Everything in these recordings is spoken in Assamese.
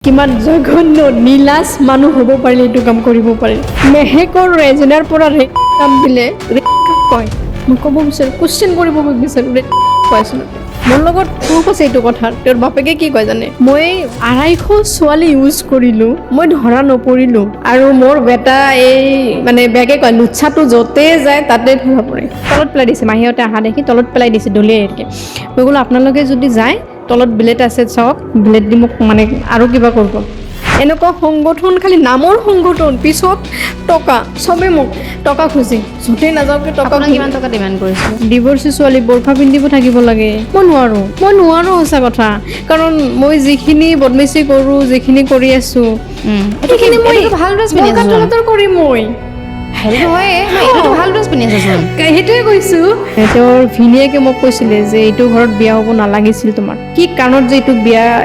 কিমান জঘন্য নীলাজ মানুহ হ'ব পাৰিলে এইটো কাম কৰিব পাৰে মেহেকৰ ৰেজনাৰ পৰা কাম দিলে কয় মই ক'ব বিচাৰোঁ কুৱেশ্যন কৰিব বিচাৰোঁ কৈছিলোঁ মোৰ লগত প্ৰুফ আছে এইটো কথা তেওঁৰ বাপেকে কি কয় জানে মই 250 ছোৱালী ইউজ কৰিলোঁ মই ধৰা নপৰিলোঁ আৰু মোৰ বেটা এই মানে বেগে কয় লুচ্ছাটো য'তে যায় তাতে ধৰা পৰে তলত পেলাই দিছে মাহীহঁতে অহা দেখি তলত পেলাই দিছে দলিয়াই এৰিকে মই ক'লোঁ আপোনালোকে যদি যায় তলত ব্লেড আছে চাওক ব্লেড দি মোক মানে আৰু কিবা কৰিব এনেকুৱা সংগঠন খালি নামৰ সংগঠন পিছত টকা চবেই মোক টকা খুজি য'তেই নাযাওঁকে টকা কিমান টকা ডিমাণ্ড কৰিছে ডিভৰ্চি ছোৱালী বোৰখা পিন্ধিব থাকিব লাগে মই নোৱাৰোঁ সঁচা কথা কাৰণ মই যিখিনি বদমাচি কৰোঁ যিখিনি কৰি আছোঁ সেইখিনি মই ভাল ড্ৰেছ পিন্ধি আছোঁ কৰিম মই সেইটো হয় এইটো ভাল ড্ৰেছ পিন্ধি আছোচোন সেইটোৱে কৈছোঁ তেওঁৰ ভিনীয়েকে মোক কৈছিলে যে এইটো ঘৰত বিয়া হ'ব নালাগিছিল তোমাৰ কি কাৰণত যে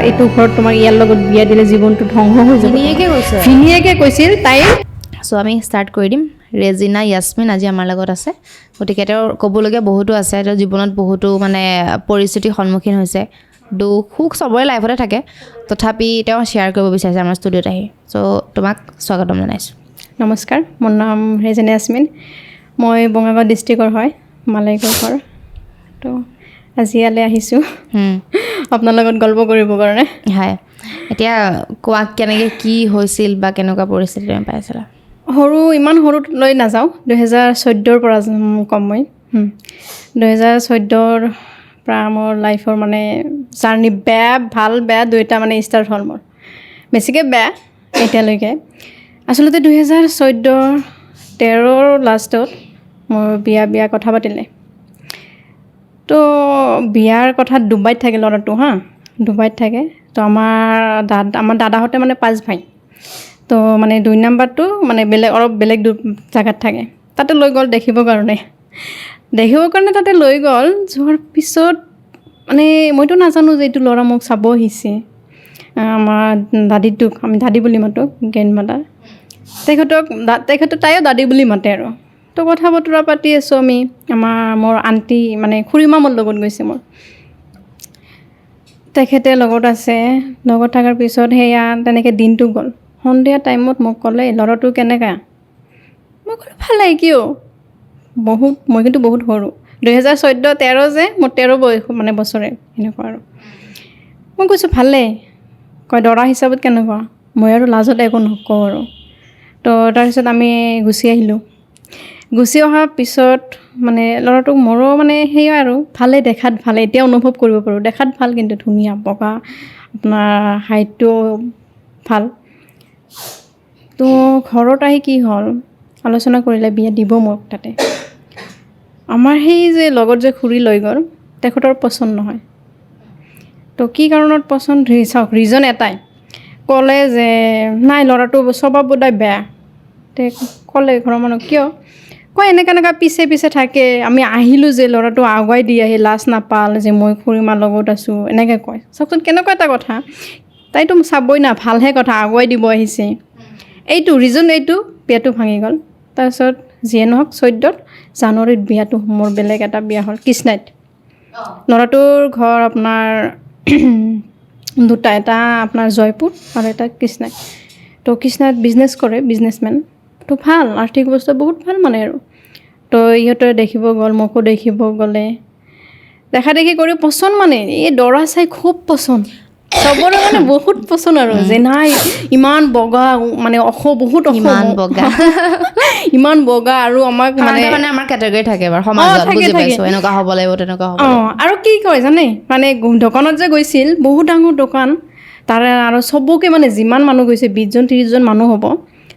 এইটো ঘৰত তোমাক ইয়াৰ লগত বিয়া দিলে জীৱনটো ধ্বংস হৈ যাব ভিনীয়েকে কৈছিল তাইৰ চ' আমি ষ্টাৰ্ট কৰি দিম ৰেজিনা য়াছমিন আজি আমাৰ লগত আছে গতিকে তেওঁৰ ক'বলগীয়া বহুতো আছে তেওঁৰ জীৱনত বহুতো মানে পৰিস্থিতিৰ সন্মুখীন হৈছে দুখ সুখ চবৰে লাইফতে থাকে তথাপি তেওঁ শ্বেয়াৰ কৰিব বিচাৰিছে আমাৰ ষ্টুডিঅ'ত আহি চ' তোমাক স্বাগতম জনাইছোঁ নমস্কাৰ মোৰ নাম ৰেজিনা য়াছমিন মই বঙাইগাঁও ডিষ্ট্ৰিক্টৰ হয় মালাইগাঁও ঘৰ তো আজি ইয়ালৈ আহিছোঁ আপোনাৰ লগত গল্প কৰিবৰ কাৰণে হয় এতিয়া কোৱা কেনেকৈ কি হৈছিল বা কেনেকুৱা পৰিস্থিতি তুমি পাইছিলা ইমান সৰুত লৈ নাযাওঁ 2014ৰ পৰা ক'ম মই 2014ৰ পৰা মোৰ লাইফৰ মানে জাৰ্ণি বেয়া দুয়োটা মানে ষ্টাৰ্ট হ'ল মোৰ বেছিকৈ বেয়া এতিয়ালৈকে আচলতে 2013ৰ লাষ্টত মোৰ বিয়া কথা পাতিলে তো বিয়াৰ কথাত ডুবাইত থাকে ল'ৰাটো ডুবাইত থাকে তো আমাৰ দাদাহঁতে মানে 5 ভাই তো মানে 2 নম্বৰটো মানে অলপ বেলেগ জেগাত থাকে তাতে লৈ গ'ল দেখিবৰ কাৰণে তাতে লৈ গ'ল যোৱাৰ পিছত মানে মইতো নাজানো যে এইটো ল'ৰা মোক চাব আহিছে আমাৰ দাদীটোক আমি দাদী বুলি মাতোঁ গ্ৰেণ্ড মাদাৰ তাইও দাদী বুলি মাতে আৰু তো কথা বতৰা পাতি আছোঁ আমি মোৰ আণ্টি মানে খুৰীমা মোৰ লগত গৈছে মোৰ তেখেতে লগত আছে লগত থকাৰ পিছত সেয়া তেনেকৈ দিনটো গ'ল সন্ধিয়া টাইমত মোক ক'লে ল'ৰাটো কেনেকুৱা মই ক'লোঁ ভালে কিয় মই কিন্তু বহুত সৰু 2014-13 যে মোৰ 13 বয়স মানে বছৰে এনেকুৱা আৰু মই কৈছোঁ ভালে কয় দৰা হিচাপত কেনেকুৱা মই আৰু লাজত একো নকওঁ আৰু তো তাৰপিছত আমি গুচি আহিলোঁ গুচি অহাৰ পিছত মানে ল'ৰাটোক মোৰো মানে সেয়া আৰু ভালে দেখাত ভালে এতিয়া অনুভৱ কৰিব পাৰোঁ দেখাত ভাল কিন্তু ধুনীয়া বগা আপোনাৰ হাইটটো ভাল তো ঘৰত আহি কি হ'ল আলোচনা কৰিলে বিয়া দিব মোক তাতে আমাৰ সেই যে লগত যে খুৰী লৈ গ'ল তেখেতৰ পচন্দ নহয় তো কি কাৰণত পচন্দ চাওক ৰিজন এটাই ক'লে যে নাই ল'ৰাটো স্বভাৱ বোধহয় বেয়া তে ক'লে ঘৰৰ মানুহ কিয় কয় এনেকুৱা পিছে থাকে আমি আহিলোঁ যে ল'ৰাটো আগুৱাই দি আহি লাজ নাপাল যে মই খুৰীমাৰ লগত আছোঁ এনেকৈ কয় চাওকচোন কেনেকুৱা এটা কথা তাইতো চাবই না ভালহে কথা আগুৱাই দিব আহিছে এইটো ৰিজন এইটো বিয়াটো ভাঙি গ'ল তাৰপিছত যিয়ে নহওক 14 জানুৱাৰীত বিয়াটো মোৰ বেলেগ এটা বিয়া হ'ল কৃষ্ণাইত ল'ৰাটোৰ ঘৰ আপোনাৰ দুটা এটা আপোনাৰ জয়পুৰ আৰু এটা কৃষ্ণাইত তো কৃষ্ণাইত বিজনেছ কৰে বিজনেছমেন তো ভাল আৰ্থিক অৱস্থা বহুত ভাল মানে আৰু তো ইহঁতে দেখিব গ'ল মোকো দেখিব গ'লে দেখা দেখি কৰি পচন্দ মানে এই দৰা চাই খুব পচন্দ চবৰে মানে বহুত পচন্দ আৰু যে নাই ইমান বগা মানে বহুত ইমান বগা আৰু আমাক মানে আমাৰ কেটেগৰী থাকে বাৰু সমাজত বুজি পাইছো এনেকুৱা হ'ব লাগিব তেনেকুৱা হ'ব আৰু কি কয় জানে মানে দোকানত যে গৈছিল বহুত ডাঙৰ দোকান তাৰে আৰু চবকে মানে যিমান মানুহ গৈছে 20জন 30জন মানুহ হ'ব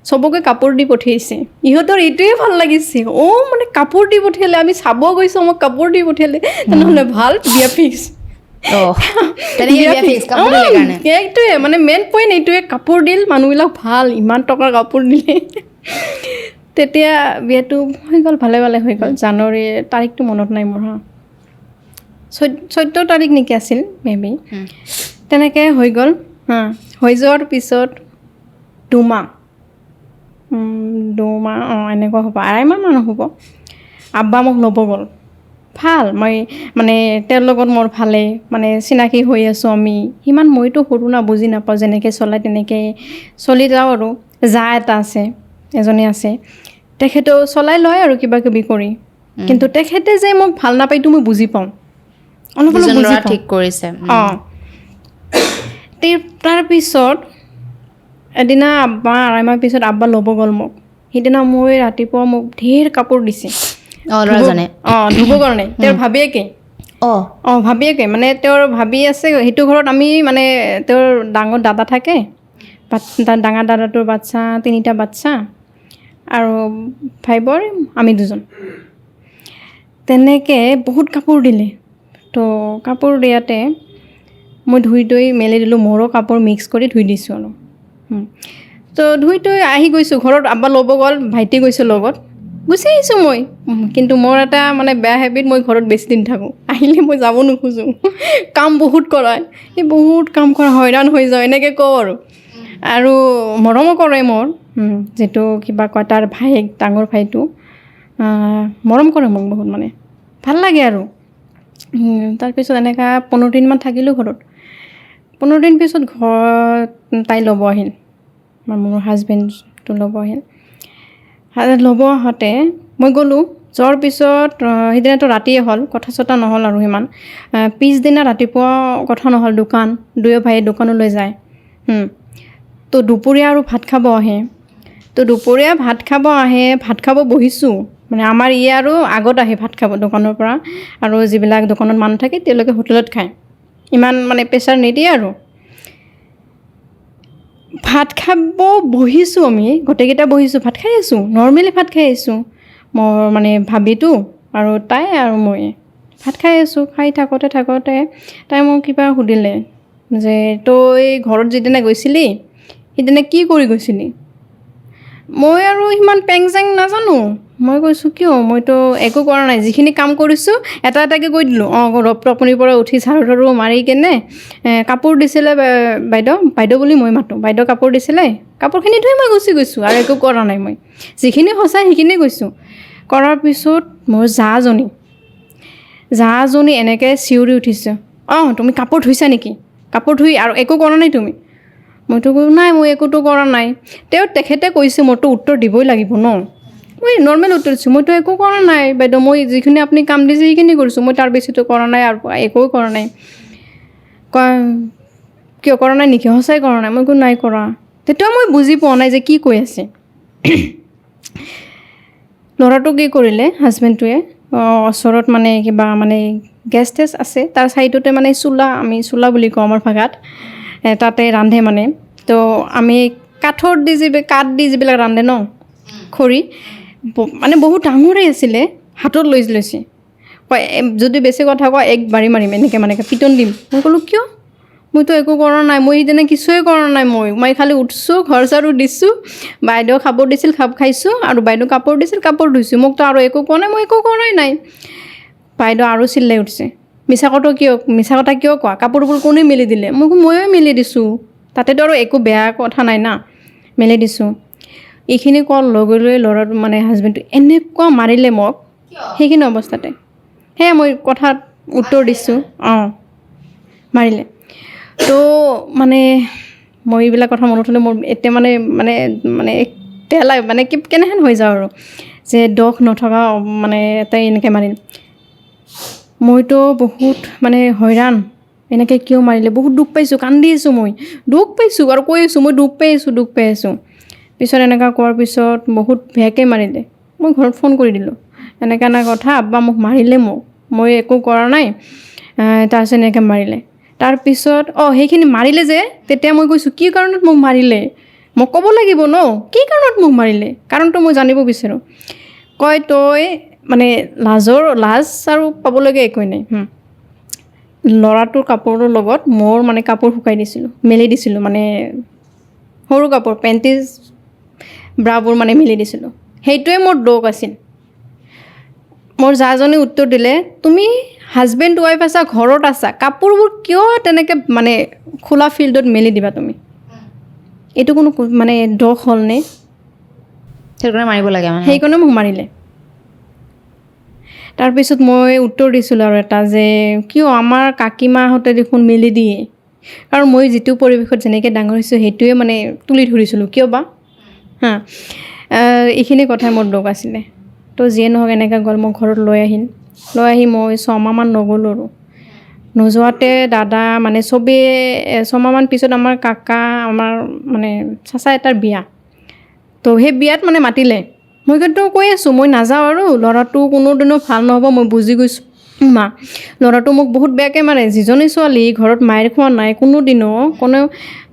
চবকে কাপোৰ দি পঠিয়াইছে ইহঁতৰ এইটোৱে ভাল লাগিছে মানে কাপোৰ দি পঠিয়ালে আমি চাব গৈছোঁ আমাক কাপোৰ দি পঠিয়ালে তেনেহ'লে ভাল বিয়া ফিক্স এইটোৱে মানে মেইন পইণ্ট এইটোৱে কাপোৰ দিল মানুহবিলাক ভাল ইমান টকাৰ কাপোৰ দিলে তেতিয়া বিয়াটো হৈ গ'ল ভালে হৈ গ'ল জানুৱাৰী তাৰিখটো মনত নাই মোৰ 14 তাৰিখ নেকি আছিল মেবি তেনেকৈ হৈ গ'ল হৈ যোৱাৰ পিছত 2 মাহ এনেকুৱা হ'ব 2.5 মাহ মানুহ হ'ব আব্বা মোক ল'ব গ'ল ভাল মই মানে তেওঁৰ লগত মোৰ ভালে মানে চিনাকি হৈ আছোঁ আমি সিমান মইতো সৰু না বুজি নাপাওঁ যেনেকৈ চলাই তেনেকৈ চলি যাওঁ আৰু যা এটা আছে এজনী আছে তেখেতেও চলাই লয় আৰু কিবা কিবি কৰি কিন্তু তেখেতে যে মোক ভাল নাপায়তো মই বুজি পাওঁ অলপ অলপ দুজন বুজি ল'ৰা পাওঁ ঠিক কৰিছে অঁ তাৰপিছত এদিনা আব্বা আঢ়ৈমাহ পিছত আব্বা ল'ব গ'ল মোক সিদিনা মই ৰাতিপুৱা মোক ঢেৰ কাপোৰ দিছে ল'ৰাজনে ধুব কাৰণে তেওঁৰ ভাবিয়েকে ভাবিয়েকে মানে তেওঁৰ ভাবি আছে সেইটো ঘৰত আমি মানে তেওঁৰ ডাঙৰ দাদা থাকে ডাঙৰ দাদাটোৰ বাচ্ছা 3টা বাচ্ছা আৰু ভাইবৰ আমি 2জন তেনেকৈ বহুত কাপোৰ দিলে তো কাপোৰ দিয়াতে মই ধুই মেলি দিলোঁ মোৰো কাপোৰ মিক্স কৰি ধুই দিছোঁ আৰু তো ধুই আহি গৈছোঁ ঘৰত আব্বা ল'ব গ'ল ভাইটি গৈছোঁ লগত গুচি আহিছোঁ মই কিন্তু মোৰ এটা মানে বেয়া হেবিট মই ঘৰত বেছি দিন থাকোঁ আহিলে মই যাব নোখোজোঁ কাম বহুত কৰায় এই বহুত কাম কৰা হয়ৰাণ হৈ যাওঁ এনেকৈ কওঁ আৰু মৰমো কৰে মোৰ যিটো কিবা কয় তাৰ ভাইক ডাঙৰ ভাইটো মৰম কৰে মোক বহুত মানে ভাল লাগে আৰু তাৰপিছত এনেকুৱা 15 দিনমান থাকিলোঁ ঘৰত 15 দিন পিছত ঘৰত তাই ল'ব আহিল মোৰ হাজবেণ্ডটো ল'ব আহিল ল'ব আহোঁতে মই গ'লোঁ যোৱাৰ পিছত সেইদিনাটো ৰাতিয়ে হ'ল কথা চথা নহ'ল আৰু সিমান পিছদিনা ৰাতিপুৱা কথা নহ'ল দোকান দুয়ো ভাই দোকানলৈ যায় তো দুপৰীয়া আৰু ভাত খাব আহে তো দুপৰীয়া ভাত খাব বহিছোঁ মানে আমাৰ ই আৰু আগত আহে ভাত খাব দোকানৰ পৰা আৰু যিবিলাক দোকানত মানুহ থাকে তেওঁলোকে হোটেলত খায় ইমান মানে প্ৰেছাৰ নিদিয়ে আৰু ভাত খাব বহিছোঁ আমি গোটেইকেইটা বহিছোঁ ভাত খাই আছোঁ নৰ্মেলি ভাত খাই আছোঁ মোৰ মানে ভাবিটো আৰু তাই আৰু মই ভাত খাই আছোঁ খাই থাকোঁতে তাই মোক কিবা সুধিলে যে তই ঘৰত যিদিনা গৈছিলি সিদিনা কি কৰি গৈছিলি মই আৰু সিমান পেং চেং নাজানো মই কৈছোঁ কিয় মইতো একো কৰা নাই যিখিনি কাম কৰিছোঁ এটা এটাকৈ কৈ দিলোঁ টোপনিৰ পৰা উঠি ঝাৰু মাৰি কেনে কাপোৰ দিছিলে বাইদেউ বুলি মই মাতোঁ বাইদেউ কাপোৰ দিছিলে কাপোৰখিনি ধুই মই গুচি গৈছোঁ আৰু একো কৰা নাই মই যিখিনি সঁচা সেইখিনি কৈছোঁ কৰাৰ পিছত মোৰ জাজনী এনেকৈ চিঞৰি উঠিছে তুমি কাপোৰ ধুইছা নেকি কাপোৰ ধুই আৰু একো কৰা নাই তুমি মইতো কৈছোঁ নাই মই একোতো কৰা নাই তেখেতে কৈছে মোৰতো উত্তৰ দিবই লাগিব ন মই নৰ্মেল উত্তৰ দিছোঁ মইতো একো কৰা নাই বাইদেউ মই যিখিনি আপুনি কাম দিছে সেইখিনি কৰিছোঁ মই তাৰ বেছিতো কৰা নাই আৰু একো কৰা নাই কিয় কৰা নাই নেকি সঁচাই কৰা নাই মই একো নাই কৰা তেতিয়াও মই বুজি পোৱা নাই যে কি কৈ আছে ল'ৰাটো কি কৰিলে হাজবেণ্ডটোৱে ওচৰত মানে কিবা মানে গেছ টেছ আছে তাৰ ছাইডতে মানে আমি চোলা বুলি কওঁ আমাৰ ভাষাত তাতে ৰান্ধে মানে তো আমি কাঠ দি যিবিলাক ৰান্ধে ন খৰি মানে বহুত ডাঙৰেই আছিলে হাতত লৈছে কয় যদি বেছি কথা কয় এক বাৰী মাৰিম এনেকৈ মানে পিটন দিম মই ক'লোঁ কিয় মইতো একো কৰা নাই মই সিদিনা কিছুৱে কৰা নাই মই খালি উঠছোঁ ঘৰ চাৰু দিছোঁ বাইদেউ খাবৰ দিছিল খাইছোঁ আৰু বাইদেউ কাপোৰ দিছিল কাপোৰ ধুইছোঁ মোকতো আৰু একো কোৱা নাই মই একো কৰাই নাই বাইদেউ আৰু চিল্লাই উঠিছে মিছা কথা কিয় কোৱা কাপোৰবোৰ কোনে মেলি দিলে ময়ো মেলি দিছোঁ তাতেতো আৰু একো বেয়া কথা নাই না মেলি দিছোঁ এইখিনি কোৱাৰ লগে লগে ল'ৰাটো মানে হাজবেণ্ডটো এনেকুৱা মাৰিলে মোক সেইখিনি অৱস্থাতে সেয়া মই কথাত উত্তৰ দিছোঁ মাৰিলে তো মানে মই এইবিলাক কথা মনত হ'লে মোৰ এতিয়া মানে তেলাই মানে কেনেহেন হৈ যাওঁ আৰু যে দোষ নথকা মানে তাই এনেকৈ মাৰিল মইতো বহুত মানে হয়ৰাণ এনেকৈ কিয় মাৰিলে বহুত দুখ পাইছোঁ কান্দি আছোঁ মই দুখ পাইছোঁ আৰু কৈ আছোঁ মই দুখ পাই আছোঁ পিছত এনেকুৱা কোৱাৰ পিছত বহুত বেয়াকৈ মাৰিলে মই ঘৰত ফোন কৰি দিলোঁ এনেকুৱা কথা আব্বা মোক মাৰিলে মই একো কৰা নাই তাৰপিছত এনেকৈ মাৰিলে তাৰপিছত সেইখিনি মাৰিলে যে তেতিয়া মই কৈছোঁ কি কাৰণত মোক মাৰিলে মোক ক'ব লাগিব ন কি কাৰণত মোক মাৰিলে কাৰণটো মই জানিব বিচাৰোঁ কয় তই মানে লাজ আৰু পাবলগীয়া একোৱেই নাই ল'ৰাটোৰ কাপোৰৰ লগত মোৰ মানে কাপোৰ শুকাই দিছিলোঁ মেলি দিছিলোঁ মানে সৰু কাপোৰ পেণ্টিজ ব্ৰাবোৰ মানে মেলি দিছিলোঁ সেইটোৱে মোৰ দোষ আছিল মোৰ জাজনী উত্তৰ দিলে তুমি হাজবেণ্ড ৱাইফ আছা ঘৰত আছা কাপোৰবোৰ কিয় তেনেকৈ মানে খোলা ফিল্ডত মেলি দিবা তুমি এইটো কোনো মানে দোষ হ'লনে সেইকাৰণে মাৰিব লাগে সেইকাৰণে মোক মাৰিলে তাৰপিছত মই উত্তৰ দিছিলোঁ আৰু এটা যে কিয় আমাৰ কাকিমাহঁতে দেখোন মেলি দিয়ে, কাৰণ মই যিটো পৰিৱেশত যেনেকৈ ডাঙৰ হৈছোঁ সেইটোৱে মানে তুলি ধৰিছিলোঁ, কিয় বা এইখিনি কথাই মোৰ দুখ আছিলে। তো যিয়ে নহওক এনেকৈ গ'ল, মই ঘৰত লৈ আহি মই 6 মাহমান নগ'লোঁ আৰু নোযোৱাতে দাদা মানে চবেই 6 মাহমান পিছত আমাৰ কাকা আমাৰ মানে চাচা এটাৰ বিয়া, তো সেই বিয়াত মানে মাতিলে। মই কিন্তু কৈ আছোঁ মই নাযাওঁ আৰু ল'ৰাটো কোনোদিনো ভাল নহ'ব, মই বুজি গৈছোঁ মা, ল'ৰাটো মোক বহুত বেয়াকৈ মাৰে, যিজনী ছোৱালী ঘৰত মায়েৰ খোৱা নাই কোনোদিনো,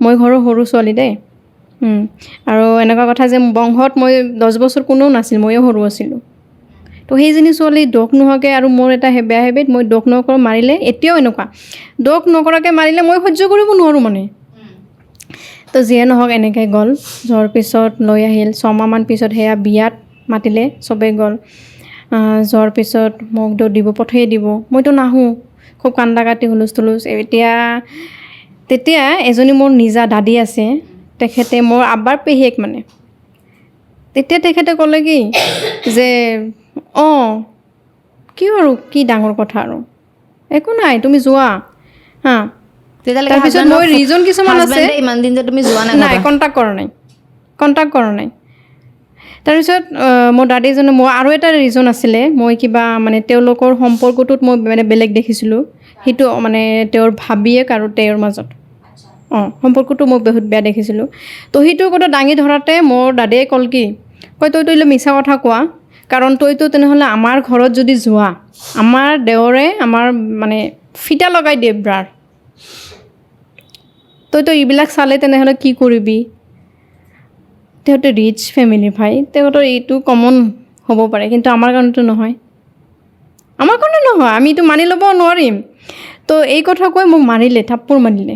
মই ঘৰৰ সৰু ছোৱালী দেই। আৰু এনেকুৱা কথা যে বংশত মই 10 বছৰ কোনেও নাছিল, ময়ো সৰু আছিলোঁ। তো সেইজনী ছোৱালী দোষ নোহোৱাকৈ আৰু মোৰ এটা বেয়া হেবিট, মই দোষ নকৰা মাৰিলে, এতিয়াও এনেকুৱা দোষ নকৰাকৈ মাৰিলে মই সহ্য কৰিব নোৱাৰোঁ মানে। তো যিয়ে নহওক এনেকৈ গ'ল, যোৱাৰ পিছত লৈ আহিল 6 মাহমান পিছত সেয়া বিয়াত মাতিলে, চবেই গ'ল। যোৱাৰ পিছত মোক পঠিয়াই দিব, মইতো নাহোঁ, খুব কান্দা কাটি হুলস্থুল। তেতিয়া এজনী মোৰ নিজা দাদী আছে, তেখেতে মোৰ আব্বাৰ পেহীয়েক মানে, তেতিয়া তেখেতে ক'লে কি যে কি আৰু কি ডাঙৰ কথা আৰু একো নাই তুমি যোৱা তাৰপিছত মই ৰিজন কিছুমান আছে, ইমান দিন যে তুমি যোৱা নাই কণ্টেক্ট কৰা নাই। তাৰপিছত মোৰ দাদীজনে, মোৰ আৰু এটা ৰিজন আছিলে, মই কিবা মানে তেওঁলোকৰ সম্পৰ্কটোত মই মানে বেলেগ দেখিছিলোঁ, সেইটো মানে তেওঁৰ ভাবীয়েক আৰু তেওঁৰ মাজত সম্পৰ্কটো মই বহুত বেয়া দেখিছিলোঁ। তো সেইটো কথা দাঙি ধৰাতে মোৰ দাদাই ক'ল কি তইতো মিছা কথা কোৱা, কাৰণ তইতো তেনেহ'লে আমাৰ ঘৰত যদি যোৱা, আমাৰ দেৱৰে আমাৰ মানে ফিটা লগাই দিয়ে ব্ৰাৰ, তইতো এইবিলাক চালে তেনেহ'লে কি কৰিবি। তেহঁতে ৰিচ ফেমিলি ভাই, তেহঁতৰ এইটো কমন হ'ব পাৰে, কিন্তু আমাৰ কাৰণেতো নহয়, আমিতো মানি ল'ব নোৱাৰিম। তো এই কথা কৈ মোক মাৰিলে, থাপ্পৰ মাৰিলে,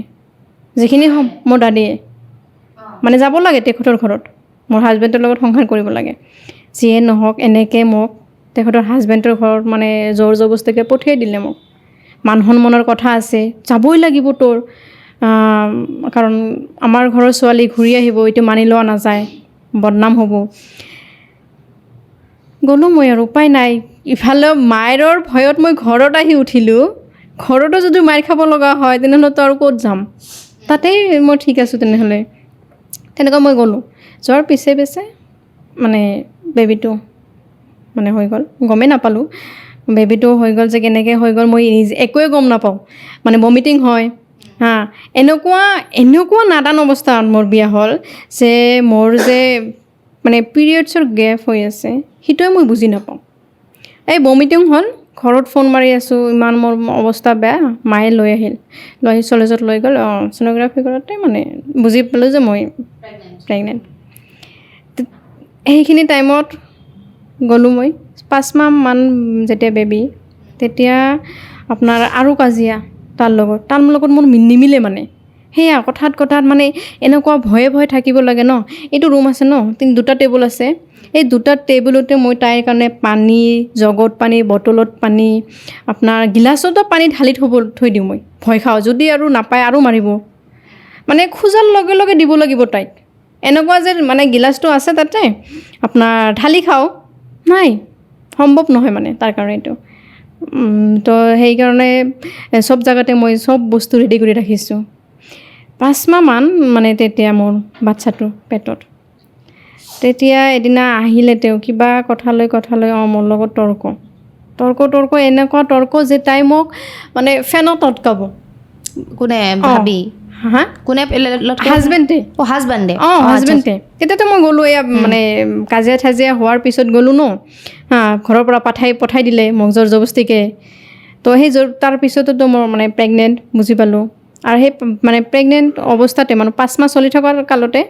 যিখিনি মোৰ দাদীয়ে মানে যাব লাগে তেখেতৰ ঘৰত, মোৰ হাজবেণ্ডৰ লগত সংসাৰ কৰিব লাগে। যিয়ে নহওক এনেকৈ মোক তেখেতৰ হাজবেণ্ডৰ ঘৰত মানে জোৰ জবস্তিকৈ পঠিয়াই দিলে। মোক মান সন্মানৰ কথা আছে, যাবই লাগিব তোৰ, কাৰণ আমাৰ ঘৰৰ ছোৱালী ঘূৰি আহিব, এইটো মানি লোৱা নাযায়, বদনাম হ'ব। গ'লোঁ মই আৰু উপায় নাই, ইফালে মায়েৰৰ ভয়ত মই ঘৰত আহি উঠিলোঁ, ঘৰতো যদি মাৰ খাব লগা হয় তেনেহ'লেতো আৰু ক'ত যাম, তাতেই মই ঠিক আছোঁ তেনেহ'লে। তেনেকৈ মই গ'লোঁ, যোৱাৰ পিছে মানে বেবীটো মানে হৈ গ'ল, গমেই নাপালোঁ বেবীটো হৈ গ'ল, যে কেনেকৈ হৈ গ'ল মই একোৱে গম নাপাওঁ, মানে ভমিটিং হয় এনেকুৱা নাদান অৱস্থাত মোৰ বিয়া হ'ল, যে মোৰ যে মানে পিৰিয়ডছৰ গেপ হৈ আছে সেইটোৱে মই বুজি নাপাওঁ। এই ভমিটিং হ'ল, ঘৰত ফোন মাৰি আছোঁ, ইমান মোৰ অৱস্থা বেয়া, মায়ে লৈ আহি চলেজত লৈ গ'ল, ছ'ন'গ্ৰাফি কৰোঁতে মানে বুজি পালোঁ যে মই প্ৰেগনেণ্ট। সেইখিনি টাইমত গ'লোঁ মই, 5 মাহমান যেতিয়া বেবী, তেতিয়া আপোনাৰ আৰু কাজিয়া তাৰ লগত মোৰ নিমিলে মানে, সেয়া কথাত মানে এনেকুৱা ভয়ে থাকিব লাগে ন। এইটো ৰুম আছে ন, 2টা টেবুল আছে, এই 2টা টেবুলতে মই তাইৰ কাৰণে পানী, জগত পানী, বটলত পানী, আপোনাৰ গিলাচতো পানী ঢালি থৈ দিওঁ। মই ভয় খাওঁ, যদি আৰু নাপায় আৰু মাৰিব, মানে খোজাৰ লগে লগে দিব লাগিব তাইক, এনেকুৱা যে মানে গিলাচটো আছে তাতে আপোনাৰ ঢালি খাওঁ, নাই সম্ভৱ নহয় মানে তাৰ কাৰণে এইটো। তো সেইকাৰণে চব জেগাতে মই চব বস্তু ৰেডি কৰি ৰাখিছোঁ। 5 মাহমান মানে তেতিয়া মোৰ বাচ্ছাটো পেটত, তেতিয়া এদিনা আহিলে তেওঁ কিবা কথা লৈ মোৰ লগত তৰ্ক এনেকুৱা তৰ্ক যে তাই মোক মানে ফেনত অটকাব। কোনে ভাবি কোনে হাজবেণ্ডে হাজবেণ্ডে তেতিয়াতো মই গ'লোঁ, এয়া মানে কাজিয়া হোৱাৰ পিছত গ'লোঁ ন, ঘৰৰ পৰা পঠাই দিলে মোক জোৰ জবস্তিকৈ। তো সেই তাৰ পিছতো মোৰ মানে প্ৰেগনেণ্ট বুজি পালোঁ, আৰু সেই মানে প্ৰেগনেণ্ট অৱস্থাতে মানে 5 মাহ চলি থকাৰ কালতে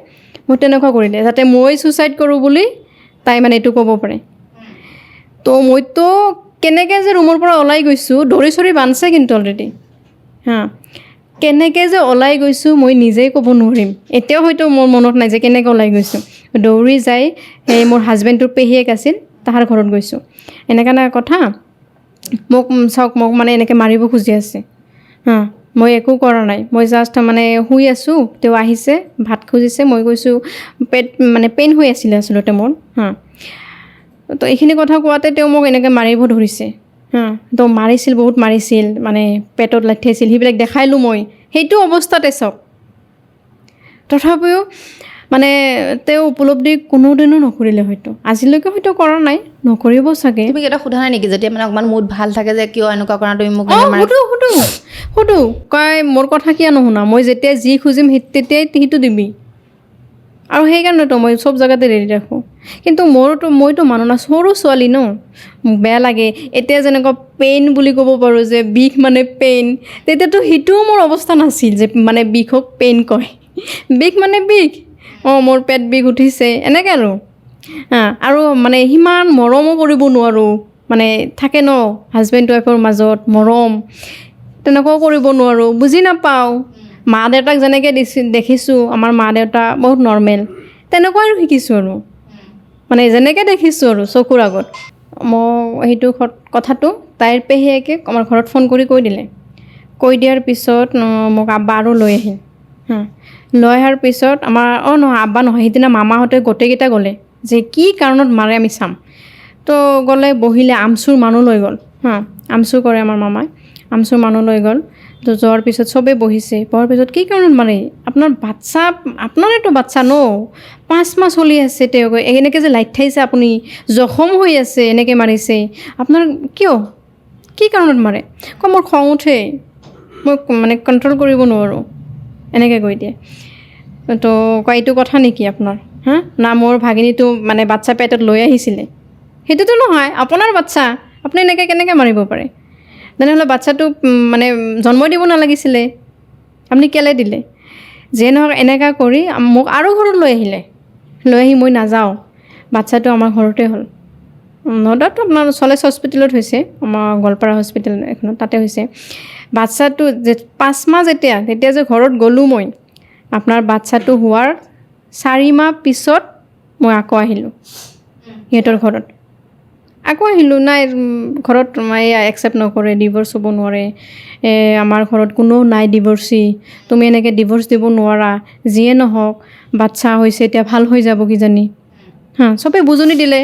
মোক তেনেকুৱা কৰিলে, যাতে মই ছুচাইড কৰোঁ বুলি তাই মানে এইটো ক'ব পাৰে। তো মইতো কেনেকৈ যে ৰুমৰ পৰা ওলাই গৈছোঁ, ধৰি চৰি বান্ধছে কিন্তু অলৰেডি, কেনেকৈ যে ওলাই গৈছোঁ মই নিজেই ক'ব নোৱাৰিম, এতিয়াও হয়তো মোৰ মনত নাই যে কেনেকৈ ওলাই গৈছোঁ। দৌৰি যাই সেই মোৰ হাজবেণ্ডটোৰ পেহীয়েক আছিল, তাহাৰ ঘৰত গৈছোঁ। এনেকুৱা কথা, মোক মানে এনেকৈ মাৰিব খুজি আছে, মই একো কৰা নাই, মই জাষ্ট মানে শুই আছোঁ, তেওঁ আহিছে ভাত খুজিছে, মই কৈছোঁ পেইন হৈ আছিলে আচলতে মোৰ, তো এইখিনি কথা কোৱাতে তেওঁ মোক এনেকৈ মাৰিব ধৰিছে। তো মাৰিছিল, বহুত মাৰিছিল, মানে পেটত লাঠিছিল, সেইবিলাক দেখাইলোঁ মই। সেইটো অৱস্থাতে চাওক। তথাপিও মানে তেওঁ উপলব্ধি কোনোদিনো নকৰিলে, হয়তো আজিলৈকে হয়তো কৰা নাই, নকৰিব চাগে। তুমি কেতিয়া সোধা নাই নেকি যেতিয়া মানে অকণমান মুড ভাল থাকে যে কিয় এনেকুৱা কৰা তুমি মোক? সুধো কয় মোৰ কথা কিয় নুশুনা, মই যেতিয়া যি খুজিম তেতিয়াই সেইটো দিবি। আৰু সেইকাৰণেতো মই চব জেগাতে ৰেডি ৰাখোঁ। কিন্তু মইতো মানুহ না, সৰু ছোৱালী ন, বেয়া লাগে। এতিয়া যেনেকুৱা পেইন বুলি ক'ব পাৰোঁ, যে বিষ মানে পেইন, তেতিয়াতো সেইটোও মোৰ অৱস্থা নাছিল যে মানে বিষক পেইন কয়। বিষ মানে বিষ, মোৰ পেট বিষ উঠিছে এনেকৈ আৰু মানে সিমান মৰমো কৰিব নোৱাৰোঁ। মানে থাকে ন হাজবেণ্ড ৱাইফৰ মাজত মৰম, তেনেকুৱাও কৰিব নোৱাৰোঁ, বুজি নাপাওঁ। মা দেউতাক যেনেকৈ দেখিছোঁ, আমাৰ মা দেউতা বহুত নৰ্মেল, তেনেকুৱাই শিকিছোঁ আৰু মানে যেনেকৈ দেখিছোঁ আৰু চকুৰ আগত। মই সেইটো কথাটো তাইৰ পেহীয়েকে আমাৰ ঘৰত ফোন কৰি কৈ দিলে। কৈ দিয়াৰ পিছত মোক আব্বা আৰু লৈ আহিল। লৈ অহাৰ পিছত আমাৰ নহয় আব্বা নহয়, সেইদিনা মামাহঁতে গোটেইকেইটা গ'লে যে কি কাৰণত মাৰে আমি চাম। তো গ'লে বহিলে, আমচুৰ মানুহ লৈ গ'ল। আমচুৰ কৰে আমাৰ মামাই, আমচুৰ মানুহ লৈ গ'ল। তো যোৱাৰ পিছত চবেই বহিছে, বহাৰ পিছত কি কাৰণত মাৰে? আপোনাৰ বাচ্চা, আপোনাৰেতো বাচ্চা ন, 5 মাহ চলি আছে, তেওঁ এনেকৈ যে লাইট ঠাইছে, আপুনি জখম হৈ আছে, এনেকৈ মাৰিছে, আপোনাৰ কিয়, কি কাৰণত মাৰে? কয় মোৰ খং উঠে, মই মানে কণ্ট্ৰল কৰিব নোৱাৰোঁ, এনেকৈ কৈ দিয়ে। তো কয় এইটো কথা নেকি আপোনাৰ? না মোৰ ভাগিনীটো মানে বাচ্চা পেটত লৈ আহিছিলে? সেইটোতো নহয়, আপোনাৰ বাচ্চা, আপুনি এনেকৈ কেনেকৈ মাৰিব পাৰে? তেনেহ'লে বাচ্ছাটোক মানে জন্ম দিব নালাগিছিলে, আপুনি কেলৈ দিলে? যে নহওক এনেকুৱা কৰি মোক আৰু ঘৰত লৈ আহিলে। লৈ আহি মই নাযাওঁ, বাচ্ছাটো আমাৰ ঘৰতে হ'ল। নদাতো আপোনাৰ চলেছ হস্পিটেলত হৈছে, আমাৰ গোৱালপাৰা হস্পিটেল এখনত, তাতে হৈছে। বাচ্ছাটো যে 5 মাহ তেতিয়া যে ঘৰত গ'লোঁ মই, আপোনাৰ বাচ্ছাটো হোৱাৰ 4 মাহ পিছত মই আকৌ আহিলোঁ সিহঁতৰ ঘৰত। আকৌ আহিলোঁ, নাই ঘৰত একচেপ্ট নকৰে, ডিভ'ৰ্চ হ'ব নোৱাৰে, আমাৰ ঘৰত কোনো নাই ডিভ'ৰ্চি, তুমি এনেকৈ ডিভ'ৰ্চ দিব নোৱাৰা, যিয়ে নহওক বাচ্চা হৈছে, এতিয়া ভাল হৈ যাব কিজানি। চবেই বুজনি দিলে।